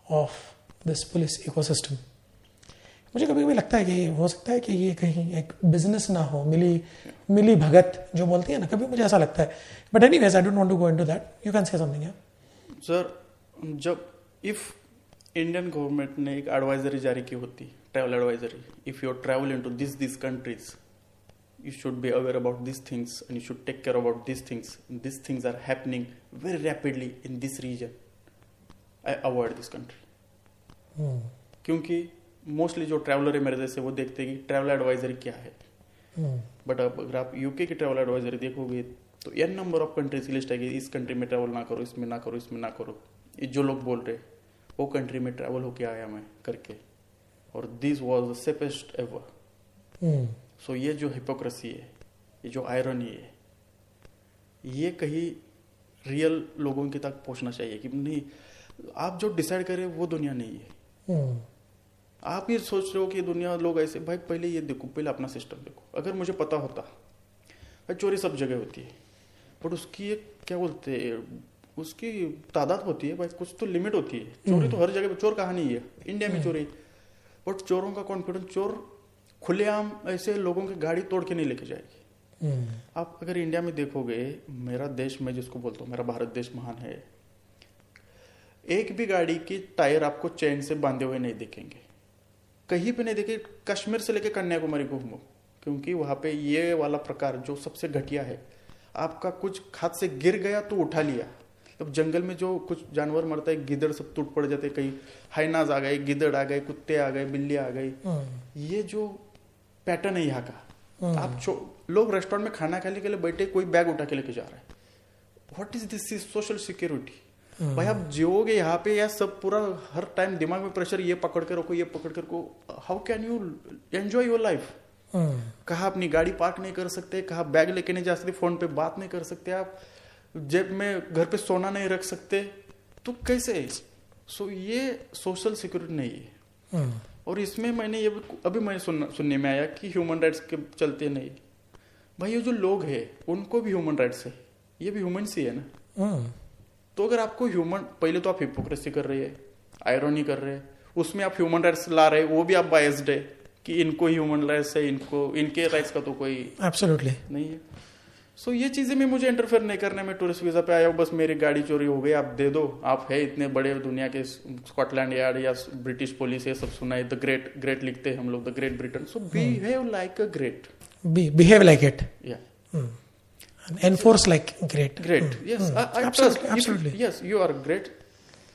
of this police ecosystem. मुझे कभी कभी लगता है कि हो सकता है कि ये कहीं एक बिजनेस ना हो, मिली भगत जो बोलती है ना, कभी मुझे ऐसा लगता है। But anyways, I don't want to go into that, you can say something. Sir, जब इफ इंडियन गवर्नमेंट ने एक एडवाइजरी जारी की होती, travel advisory, if you travel into this countries, you should be aware about these things and you should take care about these things are happening very rapidly in this region, I avoid this country। क्योंकि mostly जो traveller है मेरे जैसे वो देखते हैं कि travel advisory क्या है। बट अब अगर आप यूके की ट्रैवल एडवाइजरी देखोगे तो n नंबर ऑफ कंट्रीज की लिस्ट है कि इस कंट्री में ट्रैवल ना करो, इसमें ना करो, इसमें ना करो। ये जो लोग बोल रहे वो कंट्री में ट्रैवल होके आया मैं करके, और this was the safest ever. So ये जो हिपोक्रेसी है, ये जो आयरनी है, ये कहीं रियल लोगों की तक पहुंचना चाहिए कि नहीं, आप जो डिसाइड करें वो दुनिया नहीं है। आप ये सोच रहे हो कि दुनिया लोग ऐसे, भाई पहले ये देखो, पहले अपना सिस्टम देखो। अगर मुझे पता होता, भाई चोरी सब जगह होती है, बट उसकी एक क्या बोलते हैं, उसकी तादाद होती है भाई, कुछ तो लिमिट होती है। चोरी तो हर जगह, चोर कहाँ नहीं है, इंडिया में चोरी, बट चोरों का कॉन्फिडेंस, चोर खुलेआम ऐसे लोगों की गाड़ी तोड़ के नहीं लेके जाएगी। आप अगर इंडिया में देखोगे, मेरा देश, मैं जिसको बोलता हूँ मेरा भारत देश महान है, एक भी गाड़ी की टायर आपको चेन से बांधे हुए नहीं दिखेंगे, कहीं पे नहीं देखे। कश्मीर से लेके कन्याकुमारी घूमो, क्योंकि वहां पे ये वाला प्रकार जो सबसे घटिया है, आपका कुछ हाथ से गिर गया तो उठा लिया। अब जंगल में जो कुछ जानवर मरता है, गिद्दड़ सब टूट पड़ जाते, कहीं हाइनाज आ गए, गिद्दड़ आ गए, कुत्ते आ गए, बिल्ली आ गई। ये जो पैटर्न है यहाँ का, आप लोग रेस्टोरेंट में खाना खाने के लिए बैठे, कोई बैग उठा के लेके जा रहा है। What is this social security? भाई आप जियोगे यहाँ पे, या सब पूरा हर टाइम दिमाग में प्रेशर, ये पकड़ के रखो, ये पकड़ के रखो। How can you enjoy your life? कहाँ अपनी गाड़ी पार्क नहीं कर सकते, कहाँ बैग लेके नहीं जा सकते, फोन पे बात नहीं कर सकते, आप जेब में घर पे सोना नहीं रख सकते, तो कैसे? सो ये सोशल सिक्योरिटी नहीं है। और इसमें मैंने ये अभी मैं सुनने में आया कि ह्यूमन राइट्स के चलते नहीं। भाई ये जो लोग हैं उनको भी ह्यूमन राइट्स है, ये भी ह्यूमन ही है ना। तो अगर आपको ह्यूमन, पहले तो आप हिपोक्रेसी कर रहे हैं, आयरनी कर रहे हैं, उसमें आप ह्यूमन राइट्स ला रहे हैं, वो भी आप बायस्ड है कि इनको ह्यूमन राइट्स है, इनको इनके राइट्स का तो कोई एब्सोल्युटली नहीं है। सो ये चीजें में मुझे इंटरफेयर नहीं करना है। मैं टूरिस्ट वीजा पे आया हूँ, बस मेरी गाड़ी चोरी हो गई, आप दे दो, आप है इतने बड़े दुनिया के, स्कॉटलैंड यार्ड या ब्रिटिश पुलिस, ये सब सुना है, द ग्रेट ग्रेट लिखते हैं हम लोग, the great Britain. So behave like a great, behave like it, या enforce like great, great. Yes, I trust. Absolutely. Yes, you are great.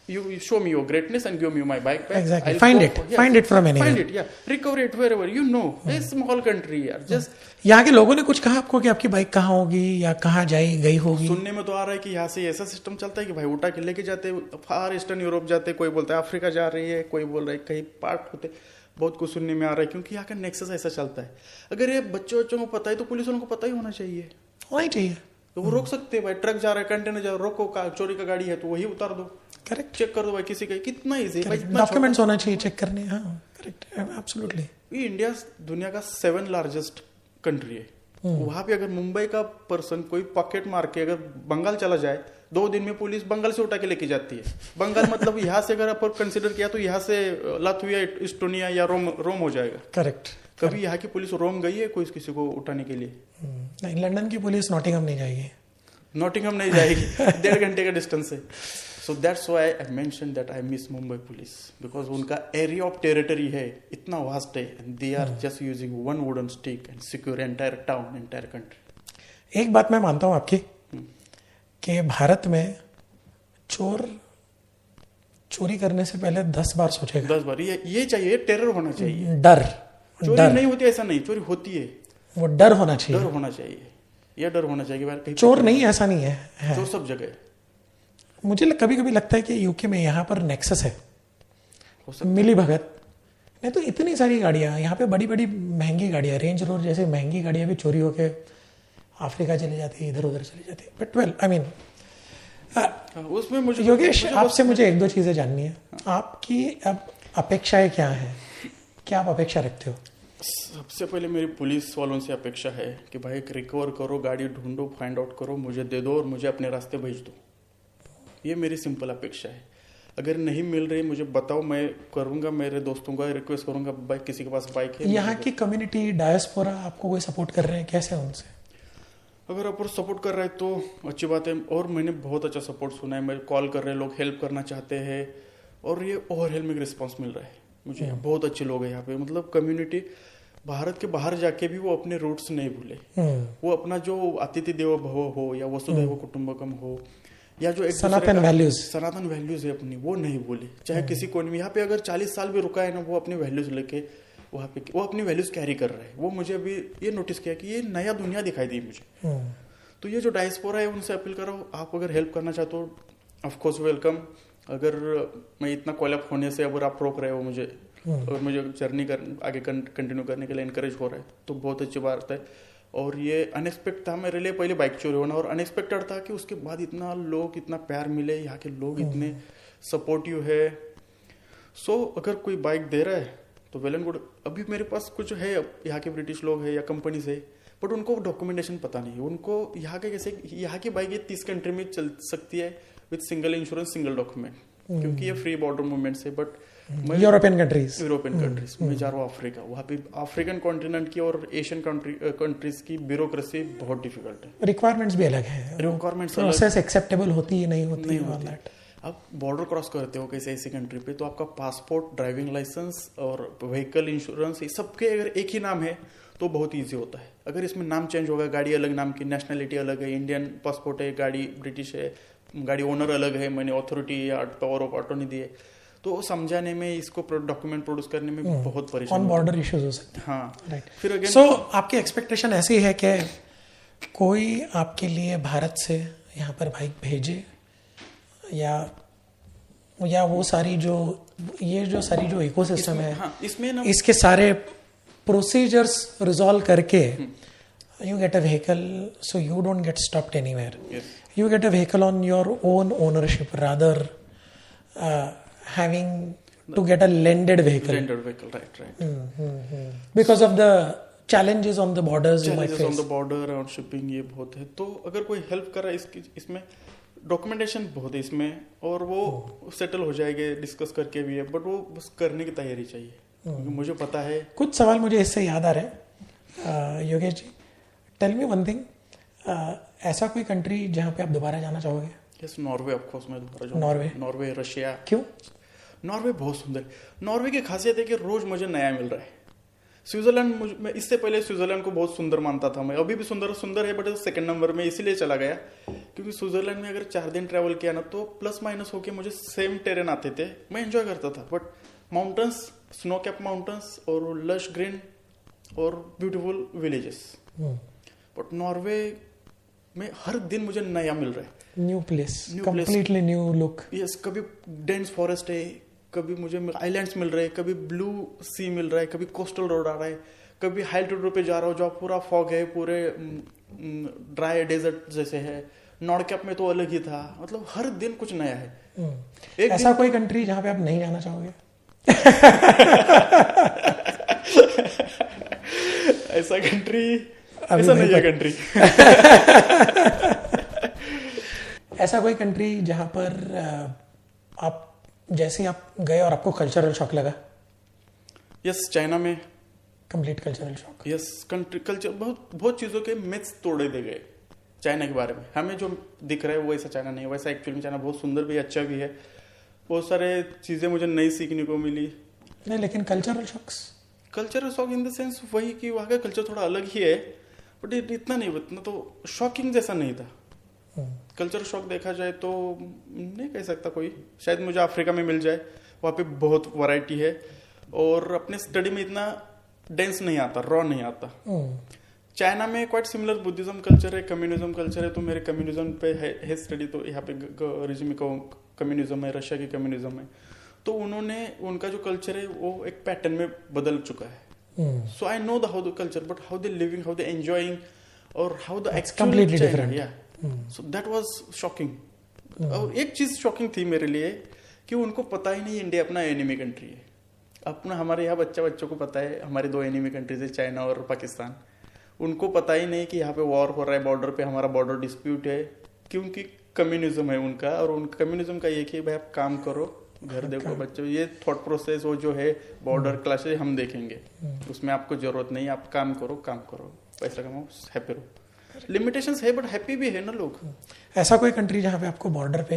You show me your greatness and give me my bike back. Exactly. I'll Find go it. for- yes. Find it from anywhere. Find it. Yeah. Recover it wherever. You know, a small country. यार. Just यहाँ के लोगों ने कुछ कहा आपको कि आपकी बाइक कहाँ होगी या कहाँ गई होगी? सुनने में तो आ रहा है कि यहाँ से ऐसा सिस्टम चलता है कि भाई उठा के लेके जाते, फार ईस्टर्न यूरोप जाते, कोई बोलता है अफ्रीका जा रही है, कोई बोल रहा है कहीं पार्ट होते, बहुत कुछ सुनने में आ रहा है, क्योंकि यहाँ का नेक्सस ऐसा चलता है। अगर ये बच्चों को पता है तो पुलिस वालों को पता ही होना चाहिए, होना चाहिए, तो वो रोक सकते हैं। भाई ट्रक जा रहा है, कंटेनर जा रहा है, रोको, चोरी का गाड़ी है तो वही उतार दो, करेक्ट, चेक कर दो भाई किसी का, कितना इजी भाई, डॉक्यूमेंट्स होना चाहिए चेक करने, हाँ करेक्ट, एब्सोल्युटली। ये इंडिया दुनिया का 7 लार्जेस्ट कंट्री है। वहां पे अगर मुंबई का पर्सन कोई पॉकेट मार के अगर बंगाल चला जाए, 2 दिन में पुलिस बंगाल से उठा के लेके जाती है। बंगाल मतलब यहाँ से अगर आप कंसिडर किया तो यहाँ से लातविया, इस्टोनिया या रोम हो जाएगा। करेक्ट। कभी यहाँ की पुलिस रोम गई है कोई किसी को उठाने के लिए? नहीं, लंदन की पुलिस नॉटिंघम नहीं जाएगी, नॉटिंघम नहीं जाएगी, 1.5 घंटे का डिस्टेंस है। So that's why I mention that I miss Mumbai police, because उनका एरिया ऑफ टेरिटरी है इतना वास्ट है, and they are just using one wooden stick and secure entire town, entire country. एक बात मैं मानता हूँ आपकी कि भारत में चोर चोरी करने से पहले 10 बार सोचेगा, 10 बार। ये चाहिए, टेरर होना चाहिए। डर चोरी नहीं होती ऐसा नहीं, चोरी होती है, वो डर होना चाहिए, डर होना चाहिए, ये डर होना चाहिए कि चोर नहीं ऐसा नहीं है, चोर सब जगह है। मुझे कभी कभी लगता है कि यूके में यहाँ पर नेक्सस है, मिली भगत। नहीं तो इतनी सारी गाड़ियाँ यहाँ पे, बड़ी बड़ी महंगी गाड़ियाँ, रेंज रोवर जैसे महंगी गाड़ियाँ भी चोरी होके अफ्रीका चली जाती है, इधर उधर चली जाती है। बट वेल, आई मीन उसमें मुझे योगेश, आपसे मुझे 1-2 चीजें जाननी है। आपकी अब अपेक्षाएं क्या है, क्या आप अपेक्षा रखते हो? सबसे पहले मेरी पुलिस वालों से अपेक्षा है कि भाई रिकवर करो, गाड़ी ढूंढो, फाइंड आउट करो, मुझे दे दो और मुझे अपने रास्ते भेज दो। ये मेरी सिंपल अपेक्षा है। अगर नहीं मिल रही मुझे बताओ, मैं करूंगा, मेरे दोस्तों का रिक्वेस्ट करूंगा, भाई किसी के पास बाइक है। यहाँ की कम्युनिटी, डायस्पोरा आपको कोई सपोर्ट कर रहे हैं, कैसे है उनसे? अगर आप सपोर्ट कर रहे हैं तो अच्छी बात है, और मैंने बहुत अच्छा सपोर्ट सुना है। मेरे कॉल कर रहे हैं लोग, हेल्प करना चाहते हैं, और ये ओवरवेलमिंग रिस्पॉन्स मिल रहा है मुझे। बहुत अच्छे लोग हैं यहाँ पे, मतलब कम्युनिटी। भारत के बाहर जाके भी वो अपने रूट्स नहीं भूले, वो अपना जो अतिथि देवो भव हो या वसुधैव कुटुंबकम हो, या जो एक सनातन वैल्यूज है अपनी, वो नहीं भूले। चाहे किसी कोने में, यहाँ पे अगर 40 साल भी रुका है ना, वो अपनी वैल्यूज लेके वहाँ पे वो अपनी वैल्यूज कैरी कर रहा है। वो मुझे अभी ये नोटिस किया कि ये नया दुनिया दिखाई दी मुझे। तो ये जो डायस्पोरा है उनसे अपील कर रहा हूँ, आप अगर हेल्प करना चाहते हो ऑफकोर्स वेलकम। अगर मैं इतना क्वालिफ होने से अगर आप रोक रहे हो मुझे, और मुझे जर्नी आगे कंटिन्यू करने के लिए इनकरेज हो रहा है, तो बहुत अच्छी बात है। और ये अनएक्सपेक्टेड था मेरे लिए, पहले बाइक चोरी होना, और अनएक्सपेक्टेड था कि उसके बाद इतना लोग, इतना प्यार मिले, यहाँ के लोग इतने सपोर्टिव है। सो अगर कोई बाइक दे रहा है तो वेल एंड गुड। अभी मेरे पास कुछ है यहाँ के ब्रिटिश लोग है या कंपनी से, बट उनको डॉक्यूमेंटेशन पता नहीं है। उनको यहाँ के कैसे, यहाँ की बाइक ये 30 कंट्री में चल सकती है with single insurance, single document, क्योंकि ये फ्री बॉर्डर मूवमेंट है। बट यूरोपियन कंट्रीज मैं जा रहा हूँ अफ्रीका, वहाँ पे अफ्रीकन कॉन्टिनेंट की और एशियन कंट्रीज की ब्यूरोक्रेसी बहुत डिफिकल्ट है, रिक्वायरमेंट्स भी अलग है, रिक्वायरमेंट्स प्रोसेस एक्सेप्टेबल होती है नहीं होती है। आप बॉर्डर क्रॉस करते हो किसी ऐसी कंट्री पे, तो आपका पासपोर्ट, ड्राइविंग लाइसेंस और व्हीकल इंश्योरेंस, ये सबके अगर एक ही नाम है तो बहुत इजी होता है। अगर इसमें नाम चेंज होगा, गाड़ी अलग नाम की, नेशनलिटी अलग है, इंडियन पासपोर्ट है, गाड़ी ब्रिटिश है, गाड़ी ओनर अलग है, मैंने अथॉरिटी या पावर ऑफ अटॉर्नी दी है, तो समझाने में, इसको डॉक्यूमेंट प्रोड्यूस करने में बहुत परेशानी, ऑन बॉर्डर इश्यूज हो सकते हैं। हाँ, राइट। फिर अगेन सो आपकी एक्सपेक्टेशन ऐसी है कि कोई आपके लिए भारत से यहाँ पर बाइक भेजे, या वो सारी जो सारी जो इकोसिस्टम है, हाँ, इसमें ना इसके सारे प्रोसीजर्स रिजॉल्व करके you get a vehicle, so you don't get stopped anywhere. Yes. You get a vehicle on your own ownership rather having to get a lended vehicle. Right. Because of the challenges on the borders you might face. on the border और shipping, ये बहुत है। तो अगर कोई help कर रहा है इसमें, डॉक्यूमेंटेशन बहुत है इसमें, और वो सेटल हो जाएंगे डिस्कस करके भी है, बट वो बस करने की तैयारी चाहिए, क्योंकि मुझे पता है। कुछ सवाल मुझे इससे याद आ रहे हैं। Yogesh ji, tell me one thing, ऐसा कोई कंट्री जहाँ पे आप दोबारा जाना चाहोगे? यस, नॉर्वे ऑफ कोर्स मैं दोबारा नॉर्वे? Norway, Russia. क्यों? नॉर्वे बहुत सुंदर। नॉर्वे की खासियत है कि रोज मुझे नया मिल रहा है। स्विट्जरलैंड, मैं इससे पहले स्विट्जरलैंड को बहुत सुंदर मानता था, मैं अभी भी सुंदर है, बट सेकंड नंबर में इसीलिए चला गया क्योंकि स्विट्जरलैंड में अगर 4 दिन ट्रैवल किया ना तो प्लस माइनस होके मुझे सेम टेरेन आते थे, मैं एंजॉय करता था। But mountains, snow cap mountains और लश ग्रीन और ब्यूटीफुल विलेजेस। बट नॉर्वे में हर दिन मुझे नया मिल रहा है, new place, completely new look. Yes, कभी डेंस फॉरेस्ट है, कभी मुझे आइलैंड्स मिल रहे हैं, कभी ब्लू सी मिल रहा है, कभी कोस्टल रोड आ रहा है, कभी हाई रोड पे जा रहा हूँ जहाँ पूरा फॉग है, पूरे ड्राई डेजर्ट जैसे है। नॉर्थ कैप में तो अलग ही था, मतलब हर दिन कुछ नया है। ऐसा कोई कंट्री जहाँ पे आप नहीं जाना चाहोगे? ऐसा कंट्री, ऐसा नहीं है कंट्री। ऐसा कोई कंट्री जहाँ पर आप जैसे आप गए और आपको कल्चरल शॉक लगा? यस, चाइना में complete cultural shock. Yes, culture बहुत चीज़ों के मिथ्स तोड़े दे गए चाइना के बारे में। हमें जो दिख रहा है वो ऐसा चाइना नहीं है, वैसा एक्चुअली में चाइना बहुत सुंदर भी, अच्छा भी है। बहुत सारे चीज़ें मुझे नई सीखने को मिली। नहीं, लेकिन cultural shock in the sense वही कि वहाँ का कल्चर थोड़ा अलग ही है, बट इतना नहीं, इतना तो शॉकिंग जैसा नहीं था। कल्चर शॉक देखा जाए तो नहीं कह सकता कोई, शायद मुझे अफ्रीका में मिल जाए, वहाँ पे बहुत वैरायटी है और अपने स्टडी में इतना डेंस नहीं आता, रॉ नहीं आता। चाइना में क्वाइट सिमिलर बुद्धिज्म कल्चर है, कम्युनिज्म कल्चर है, तो मेरे कम्युनिज्म पे है स्टडी, तो यहाँ पे रिजिम कम्युनिज्म है, रशिया की कम्युनिज्म है, तो उन्होंने उनका जो कल्चर है वो एक पैटर्न में बदल चुका है। So I know the how the culture, but how they living, how they enjoying और how the completely different. Yeah so that was shocking. और एक चीज शॉकिंग थी मेरे लिए कि उनको पता ही नहीं इंडिया अपना एनिमी कंट्री है। अपना हमारे यहाँ बच्चों को पता है हमारे 2 एनिमी कंट्रीज है, चाइना और पाकिस्तान। उनको पता ही नहीं कि यहाँ पे वॉर हो रहा है, बॉर्डर पे हमारा बॉर्डर डिस्प्यूट है, क्योंकि कम्युनिज्म है उनका। और उनका कम्युनिज्म का ये कि भाई आप काम करो, घर देखो, बच्चों, ये थॉट प्रोसेस वो जो है बॉर्डर क्लैशेज हम देखेंगे, उसमें आपको जरूरत नहीं, आप काम करो, पैसा कमाओ, हैप्पी रहो। लिमिटेशंस है बट हैप्पी भी है ना लोग। ऐसा कोई कंट्री जहाँ पे आपको बॉर्डर पे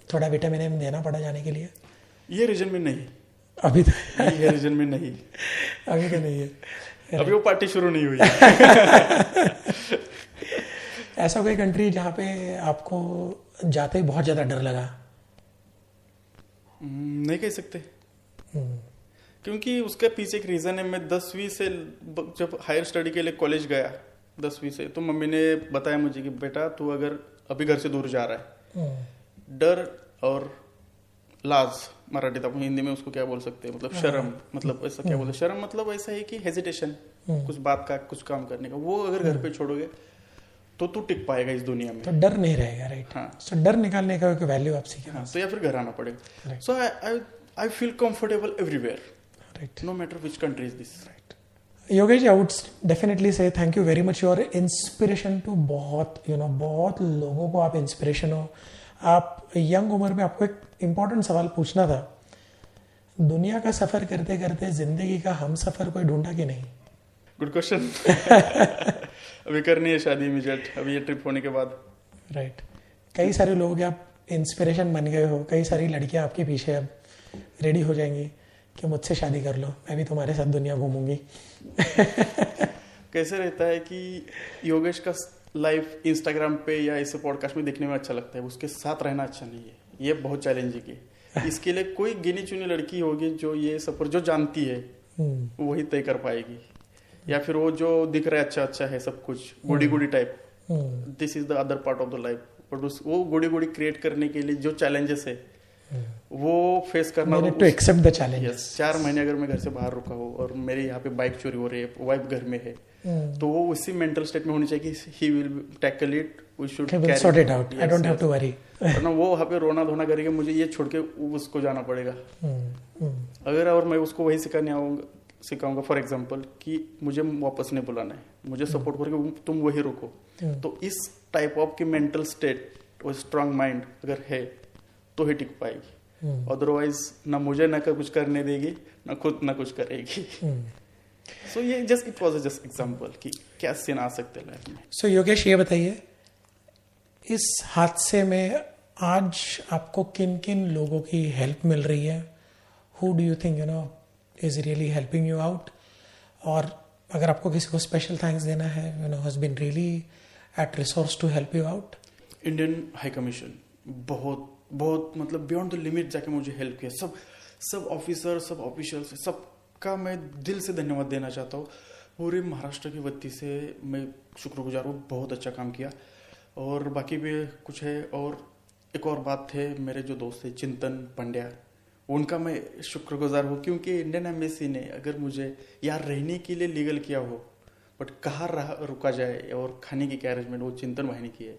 थोड़ा विटामिन देना पड़ा जाने के लिए? ये रीजन में नहीं, अभी तो ये रीजन में नहीं, अभी तो नहीं है, अभी वो पार्टी शुरू नहीं हुई। ऐसा कोई कंट्री जहाँ पे आपको जाते ही बहुत ज्यादा डर लगा? नहीं कह सकते, क्योंकि उसके पीछे एक रीजन है। मैं 10वीं से जब हायर स्टडी के लिए कॉलेज गया 10वीं से, तो मम्मी ने बताया मुझे कि बेटा तू अगर अभी घर से दूर जा रहा है, डर और लाज, मराठी था, हिंदी में उसको क्या बोल सकते हैं, मतलब शर्म, मतलब ऐसा क्या बोलते, शर्म मतलब ऐसा है कि हेजिटेशन, कुछ बात का, कुछ काम करने का, वो अगर घर पे छोड़ोगे तो तू टिक पाएगा इस दुनिया में, तो डर नहीं रहेगा। राइट। हाँ, सो डर निकालने का एक वैल्यू आप सीखे। हाँ, तो या फिर घर आना पड़ेगा। So I feel comfortable everywhere, right, no matter which country is this. Right. Yogesh, I would definitely say thank you very much, your inspiration to बहुत बहुत लोगों को आप इंस्पिरेशन हो। आप यंग उम्र में, आपको एक इम्पॉर्टेंट सवाल पूछना था, दुनिया का सफर करते करते जिंदगी का हम सफर कोई ढूंढा कि नहीं? Good question. अभी करनी है शादी इमीडिएट, अभी ये ट्रिप होने के बाद। राइट। कई सारे लोग, आप इंस्पिरेशन बन गए हो, कई सारी लड़कियां आपके पीछे अब रेडी हो जाएंगी कि मुझसे शादी कर लो, मैं भी तुम्हारे साथ दुनिया घूमूंगी। कैसे रहता है कि योगेश का लाइफ इंस्टाग्राम पे या इस पॉडकास्ट में देखने में अच्छा लगता है, उसके साथ रहना अच्छा नहीं है, ये बहुत चैलेंजिंग है। इसके लिए कोई गिनी चुनी लड़की होगी जो ये सफर जो जानती है वही तय कर पाएगी, या फिर वो जो दिख रहा है अच्छा है सब कुछ, goody type, this is the other part of the life. But वो गुडी क्रिएट करने के लिए जो चैलेंजेस है वो फेस करना, टू एक्सेप्ट द चैलेंजेस। 4 महीने अगर मैं घर से बाहर रुका हूँ और मेरे यहाँ पे बाइक चोरी हो रही है, वाइफ घर में है, तो वो उसी मेंटल स्टेट में होनी चाहिए कि he will tackle it, we should sort it out, I don't have to worry. वरना वो वहाँ पे रोना धोना करेगा, मुझे ये छोड़ के उसको जाना पड़ेगा। अगर और मैं उसको वही सिखाऊंगा फॉर एग्जाम्पल कि मुझे वापस नहीं बुलाना है, मुझे सपोर्ट करके तुम वही रुको, तो इस टाइप ऑफ की मेंटल स्टेट वो स्ट्रांग माइंड अगर है तो ही टिक पाएगी, अदरवाइज ना मुझे ना कुछ करने देगी, ना खुद ना कुछ करेगी। सो ये just it was just example कि क्या सीन आ सकते हैं लाइफ में। सो योगेश ये बताइए, इस हादसे में आज आपको किन किन लोगों की हेल्प मिल रही है? Who do you think is really helping you out? और अगर आपको किसी को स्पेशल थैंक्स देना है, has been really at resource to help you out? Indian high commission बहुत बहुत मतलब बियॉन्ड द लिमिट जाके मुझे हेल्प किया। सब ऑफिसर, सब ऑफिशियल्स, सबका मैं दिल से धन्यवाद देना चाहता हूँ। पूरे महाराष्ट्र की वती से मैं शुक्रगुजार हूँ, बहुत अच्छा काम किया। और बाकी भी कुछ है। और एक और बात थे, मेरे जो दोस्त थे चिंतन पांड्या, उनका मैं शुक्रगुजार हूँ क्योंकि इंडियन एम्बेसी ने अगर मुझे यहाँ रहने के लिए लीगल किया हो, बट कहाँ रुका जाए और खाने की क्या अरेंजमेंट, वो चिंतन भाई ने की है।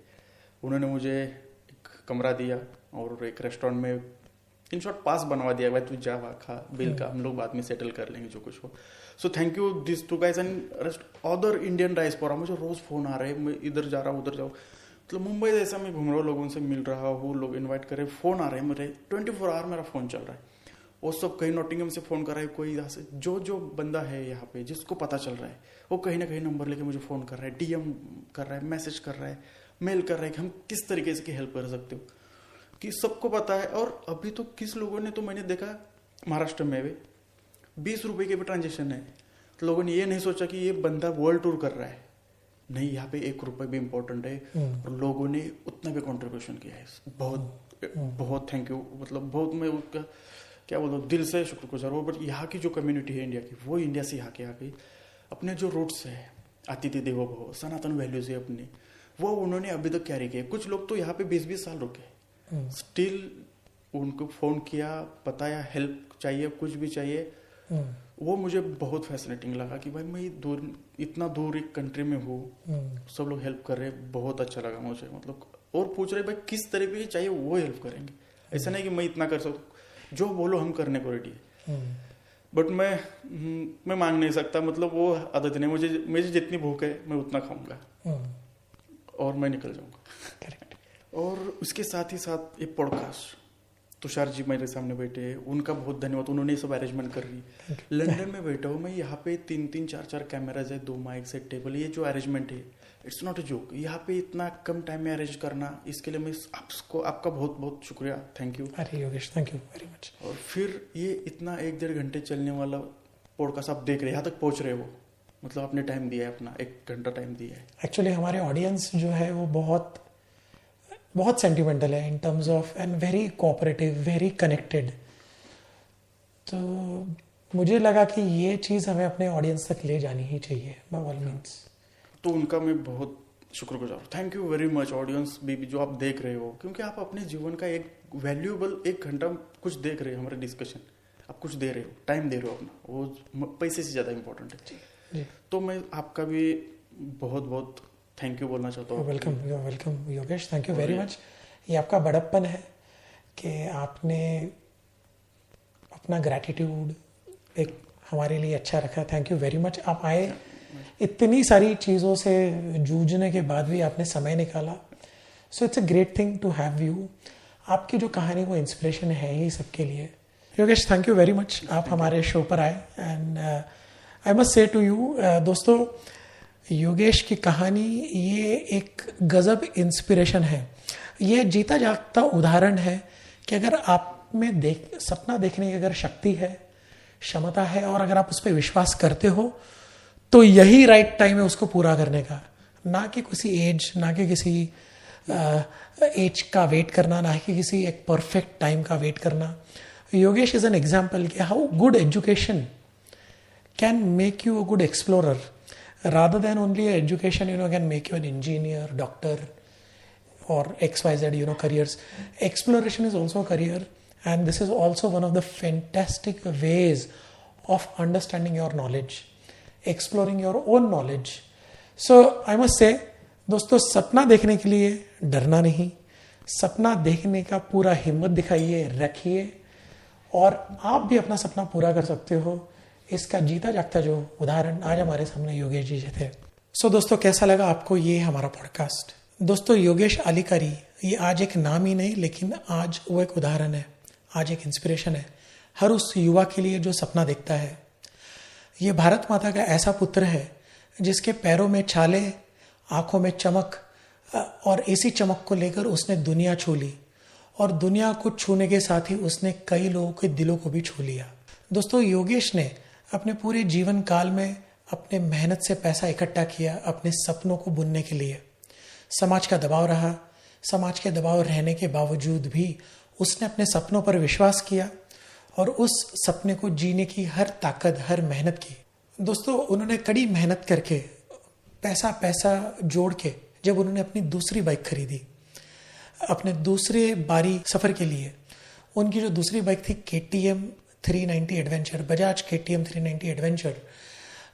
उन्होंने मुझे एक कमरा दिया और एक रेस्टोरेंट में इन शॉर्ट पास बनवा दिया, भाई तू जा वहाँ खा, बिल का हम लोग बाद में सेटल कर लेंगे जो कुछ हो। So thank you this two guys and other Indian diaspora. मुझे रोज फोन आ रहे हैं, मैं इधर जा रहा हूँ उधर जाऊँ, मतलब मुंबई जैसा मैं घूम रहा हूँ, लोगों से मिल रहा हूँ, लोग इन्वाइट कर रहे, फोन आ रहे हैं मेरे 24 आवर मेरा फोन चल रहा है। वो सब कहीं नॉटिंगम से फोन कर रहा है, कोई यहाँ से जो बंदा है यहाँ पे जिसको पता चल रहा है वो कहीं ना कहीं नंबर लेके मुझे फोन कर रहा है, डीएम कर रहा है, मैसेज कर रहा है, मेल कर रहा है कि हम किस तरीके से हेल्प कर सकते हो, कि सबको पता है। और अभी तो किस लोगों ने, तो मैंने देखा महाराष्ट्र में भी 20 रुपए के भी ट्रांजेक्शन है, तो लोगों ने ये नहीं सोचा कि ये बंदा वर्ल्ड टूर कर रहा है, नहीं यहाँ पे 1 रुपए भी इम्पोर्टेंट है। और लोगों ने उतना भी कंट्रीब्यूशन किया है, बहुत बहुत थैंक यू। मतलब बहुत मैं उसका क्या बोलूँ, दिल से शुक्रगुजार हूँ। बट यहाँ की जो कम्युनिटी है इंडिया की, वो इंडिया से यहाँ के आ गई, अपने जो रूट्स है, अतिथि देवो भव, सनातन वैल्यूज है अपनी, वो उन्होंने अभी तक कैरी किए। कुछ लोग तो यहाँ पे 20-20 साल रुके, स्टिल उनको फोन किया, बताया हेल्प चाहिए, कुछ भी चाहिए। वो मुझे बहुत फैसिनेटिंग लगा कि भाई मैं इतना दूर एक कंट्री में हूँ, सब लोग हेल्प कर रहे हैं, बहुत अच्छा लगा मुझे। मतलब और पूछ रहे भाई किस तरीके की चाहिए वो हेल्प करेंगे, ऐसा नहीं कि मैं इतना कर सकूँ, जो बोलो हम करने को रेडी है। बट मैं मांग नहीं सकता, मतलब वो आदत नहीं, मुझे जितनी भूख है मैं उतना खाऊंगा और मैं निकल जाऊंगा। और उसके साथ ही साथ ये पॉडकास्ट, तुषार जी मेरे सामने बैठे, उनका बहुत धन्यवाद, उन्होंने ये सब अरेंजमेंट कर दी। लंदन में बैठा हूँ मैं, यहाँ पे 3-3, 4-4 कैमराज है, 2 माइक्स, एक टेबल, ये जो अरेंजमेंट है इट्स नॉट अ जोक। यहाँ पे इतना कम टाइम में अरेंज करना, इसके लिए मैं आपका बहुत बहुत शुक्रिया, थैंक यू। अरे Yogesh, thank you very much. और फिर ये इतना 1-1.5 घंटे चलने वाला पॉडकास्ट आप देख रहे हैं, यहाँ तक पहुँच रहे हो, मतलब आपने टाइम दिया है, अपना 1 घंटा टाइम दिया है। एक्चुअली हमारे ऑडियंस जो है वो बहुत बहुत सेंटिमेंटल है in terms of, and very cooperative, very connected. तो मुझे लगा कि ये चीज़ हमें अपने ऑडियंस तक ले जानी ही चाहिए बाय ऑल मीन्स। तो उनका मैं बहुत शुक्रगुजार हूँ, thank you very much audience भी जो आप देख रहे हो, क्योंकि आप अपने जीवन का एक वैल्यूएबल 1 घंटा कुछ देख रहे हो, हमारे डिस्कशन, आप कुछ दे रहे हो, टाइम दे रहे हो अपना, वो पैसे से ज़्यादा इंपॉर्टेंट है। जी। तो मैं आपका भी बहुत बहुत थैंक यू बोलना चाहता हूँ। Welcome Yogesh, thank you very much. ये आपका बड़प्पन है कि आपने अपना ग्रैटिट्यूड एक हमारे लिए अच्छा रखा, थैंक यू वेरी मच। आप आए, इतनी सारी चीज़ों से जूझने के बाद भी आपने समय निकाला, so it's a great thing to have you. आपकी जो कहानी वो इंस्पिरेशन है ही सबके लिए। Yogesh, thank you very much, आप हमारे शो पर आए। And I must say to you दोस्तों, योगेश की कहानी ये एक गजब इंस्पिरेशन है। ये जीता जागता उदाहरण है कि अगर आप में सपना देखने की अगर शक्ति है, क्षमता है, और अगर आप उस पर विश्वास करते हो, तो यही राइट टाइम है उसको पूरा करने का। ना कि किसी एज, ना कि किसी एज का वेट करना, ना कि किसी एक परफेक्ट टाइम का वेट करना। योगेश इज एन एग्जाम्पल कि how good education can make you a good explorer, rather than only education, can make you an engineer, doctor, or XYZ, careers. Exploration is also a career, and this is also one of the fantastic ways of understanding your knowledge, exploring your own knowledge. So I must say, दोस्तों, सपना देखने के लिए डरना नहीं, सपना देखने का पूरा हिम्मत दिखाइए, रखिए, और आप भी अपना सपना पूरा कर सकते हो। इसका जीता जागता जो उदाहरण आज हमारे सामने योगेश जी थे। सो दोस्तों, कैसा लगा आपको ये हमारा पॉडकास्ट? दोस्तों, योगेश अलीकरी ये आज एक नाम ही नहीं, लेकिन आज वो एक उदाहरण है, आज एक इंस्पिरेशन है हर उस युवा के लिए जो सपना देखता है। ये भारत माता का ऐसा पुत्र है जिसके पैरों में छाले, आंखों में चमक, और इसी चमक को लेकर उसने दुनिया छू ली, और दुनिया को छूने के साथ ही उसने कई लोगों के दिलों को भी छू लिया। दोस्तों, योगेश ने अपने पूरे जीवन काल में अपने मेहनत से पैसा इकट्ठा किया अपने सपनों को बुनने के लिए। समाज का दबाव रहा, समाज के दबाव रहने के बावजूद भी उसने अपने सपनों पर विश्वास किया और उस सपने को जीने की हर ताकत, हर मेहनत की। दोस्तों, उन्होंने कड़ी मेहनत करके पैसा जोड़ के जब उन्होंने अपनी दूसरी बाइक खरीदी, अपने दूसरे बारी सफर के लिए, उनकी जो दूसरी बाइक थी KTM 390 adventure, Bajaj KTM 390 adventure,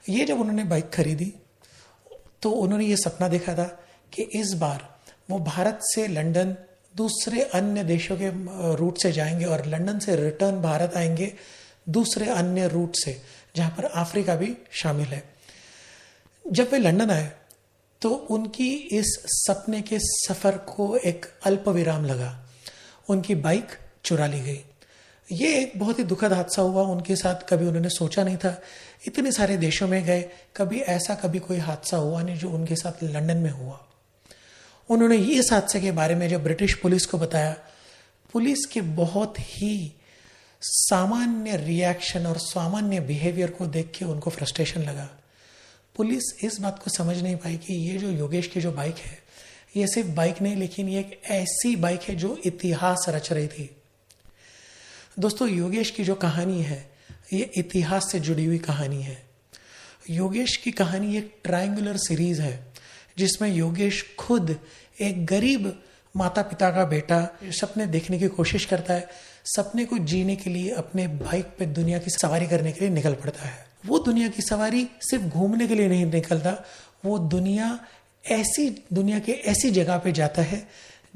ये जब उन्होंने बाइक खरीदी तो उन्होंने ये सपना देखा था कि इस बार वो भारत से लंदन, दूसरे अन्य देशों के रूट से जाएंगे और लंदन से रिटर्न भारत आएंगे दूसरे अन्य रूट से, जहां पर अफ्रीका भी शामिल है। जब वे लंदन आए तो उनकी इस सपने के सफर को एक अल्प विराम लगा, उनकी बाइक चुरा ली गई। ये एक बहुत ही दुखद हादसा हुआ उनके साथ, कभी उन्होंने सोचा नहीं था। इतने सारे देशों में गए, कभी कोई हादसा हुआ नहीं जो उनके साथ लंदन में हुआ। उन्होंने इस हादसे के बारे में जब ब्रिटिश पुलिस को बताया, पुलिस के बहुत ही सामान्य रिएक्शन और सामान्य बिहेवियर को देख के उनको फ्रस्ट्रेशन लगा। पुलिस इस बात को समझ नहीं पाई कि ये जो योगेश की जो बाइक है, ये सिर्फ बाइक नहीं, लेकिन ये एक ऐसी बाइक है जो इतिहास रच रही थी। दोस्तों, योगेश की जो कहानी है ये इतिहास से जुड़ी हुई कहानी है। योगेश की कहानी एक ट्रायंगुलर सीरीज है जिसमें योगेश खुद एक गरीब माता पिता का बेटा सपने देखने की कोशिश करता है, सपने को जीने के लिए अपने बाइक पे दुनिया की सवारी करने के लिए निकल पड़ता है। वो दुनिया की सवारी सिर्फ घूमने के लिए नहीं निकलता, वो दुनिया के ऐसी जगह पे जाता है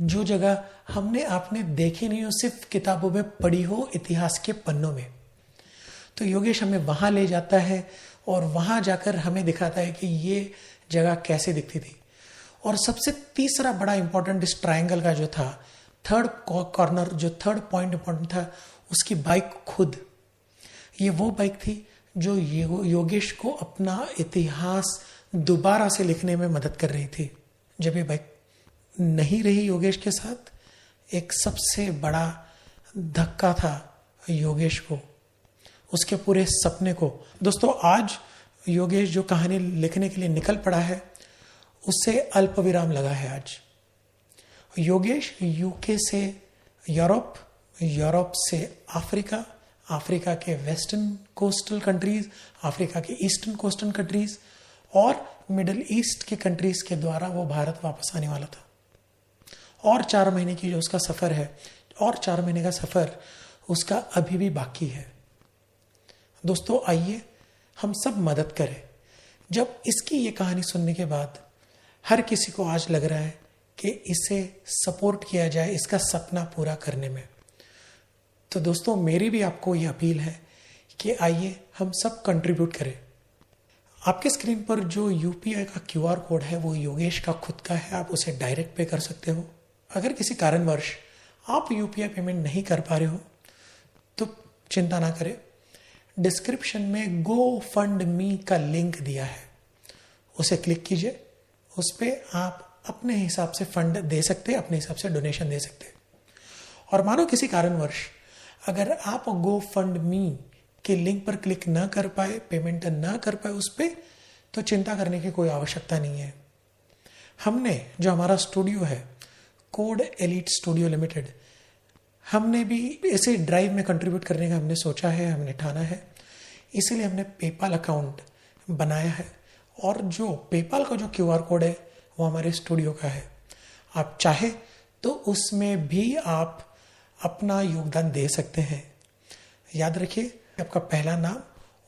जो जगह हमने आपने देखी नहीं हो, सिर्फ किताबों में पढ़ी हो, इतिहास के पन्नों में। तो योगेश हमें वहां ले जाता है और वहां जाकर हमें दिखाता है कि ये जगह कैसे दिखती थी। और सबसे तीसरा बड़ा इंपॉर्टेंट इस ट्रायंगल का जो था, थर्ड कॉर्नर, जो थर्ड पॉइंट इंपॉर्टेंट था, उसकी बाइक खुद। ये वो बाइक थी जो योगेश को अपना इतिहास दोबारा से लिखने में मदद कर रही थी। जब ये बाइक नहीं रही योगेश के साथ, एक सबसे बड़ा धक्का था योगेश को, उसके पूरे सपने को। दोस्तों, आज योगेश जो कहानी लिखने के लिए निकल पड़ा है, उससे अल्प विराम लगा है। आज योगेश यूके से यूरोप, यूरोप से अफ्रीका, अफ्रीका के वेस्टर्न कोस्टल कंट्रीज, अफ्रीका के ईस्टर्न कोस्टल कंट्रीज और मिडिल ईस्ट के कंट्रीज के द्वारा वो भारत वापस आने वाला था। और 4 महीने की जो उसका सफर है, और 4 महीने का सफर उसका अभी भी बाकी है। दोस्तों, आइए हम सब मदद करें। जब इसकी ये कहानी सुनने के बाद हर किसी को आज लग रहा है कि इसे सपोर्ट किया जाए इसका सपना पूरा करने में, तो दोस्तों मेरी भी आपको ये अपील है कि आइए हम सब कंट्रीब्यूट करें। आपके स्क्रीन पर जो UPI का QR कोड है वो योगेश का खुद का है, आप उसे डायरेक्ट पे कर सकते हो। अगर किसी कारणवश आप UPI पेमेंट नहीं कर पा रहे हो तो चिंता ना करें, डिस्क्रिप्शन में GoFundMe का लिंक दिया है, उसे क्लिक कीजिए। उस पर आप अपने हिसाब से फंड दे सकते हैं, अपने हिसाब से डोनेशन दे सकते हैं। और मानो किसी कारणवश अगर आप GoFundMe के लिंक पर क्लिक ना कर पाए, पेमेंट ना कर पाए उस पर, तो चिंता करने की कोई आवश्यकता नहीं है। हमने जो हमारा स्टूडियो है, कोड एलीट स्टूडियो लिमिटेड, हमने भी इसे ड्राइव में कंट्रीब्यूट करने का हमने सोचा है, हमने ठाना है। इसीलिए हमने पेपाल अकाउंट बनाया है और जो पेपाल का जो QR कोड है वो हमारे स्टूडियो का है। आप चाहे तो उसमें भी आप अपना योगदान दे सकते हैं। याद रखिए, आपका पहला नाम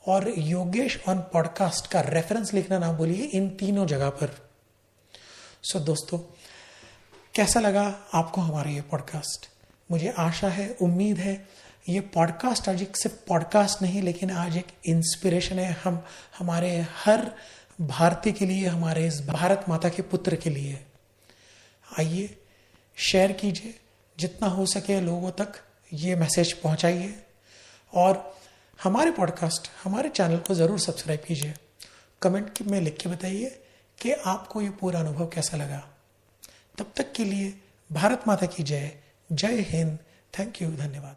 और योगेश ऑन पॉडकास्ट का रेफरेंस लिखना ना भूलिए इन तीनों जगह पर। सो दोस्तों, कैसा लगा आपको हमारा ये पॉडकास्ट? मुझे आशा है, उम्मीद है ये पॉडकास्ट आज एक सिर्फ पॉडकास्ट नहीं, लेकिन आज एक इंस्पिरेशन है हम हमारे हर भारतीय के लिए, हमारे इस भारत माता के पुत्र के लिए। आइए, शेयर कीजिए, जितना हो सके लोगों तक ये मैसेज पहुंचाइए और हमारे पॉडकास्ट, हमारे चैनल को ज़रूर सब्सक्राइब कीजिए। कमेंट में लिख के बताइए कि आपको ये पूरा अनुभव कैसा लगा। तब तक के लिए भारत माता की जय, जय हिंद, थैंक यू, धन्यवाद।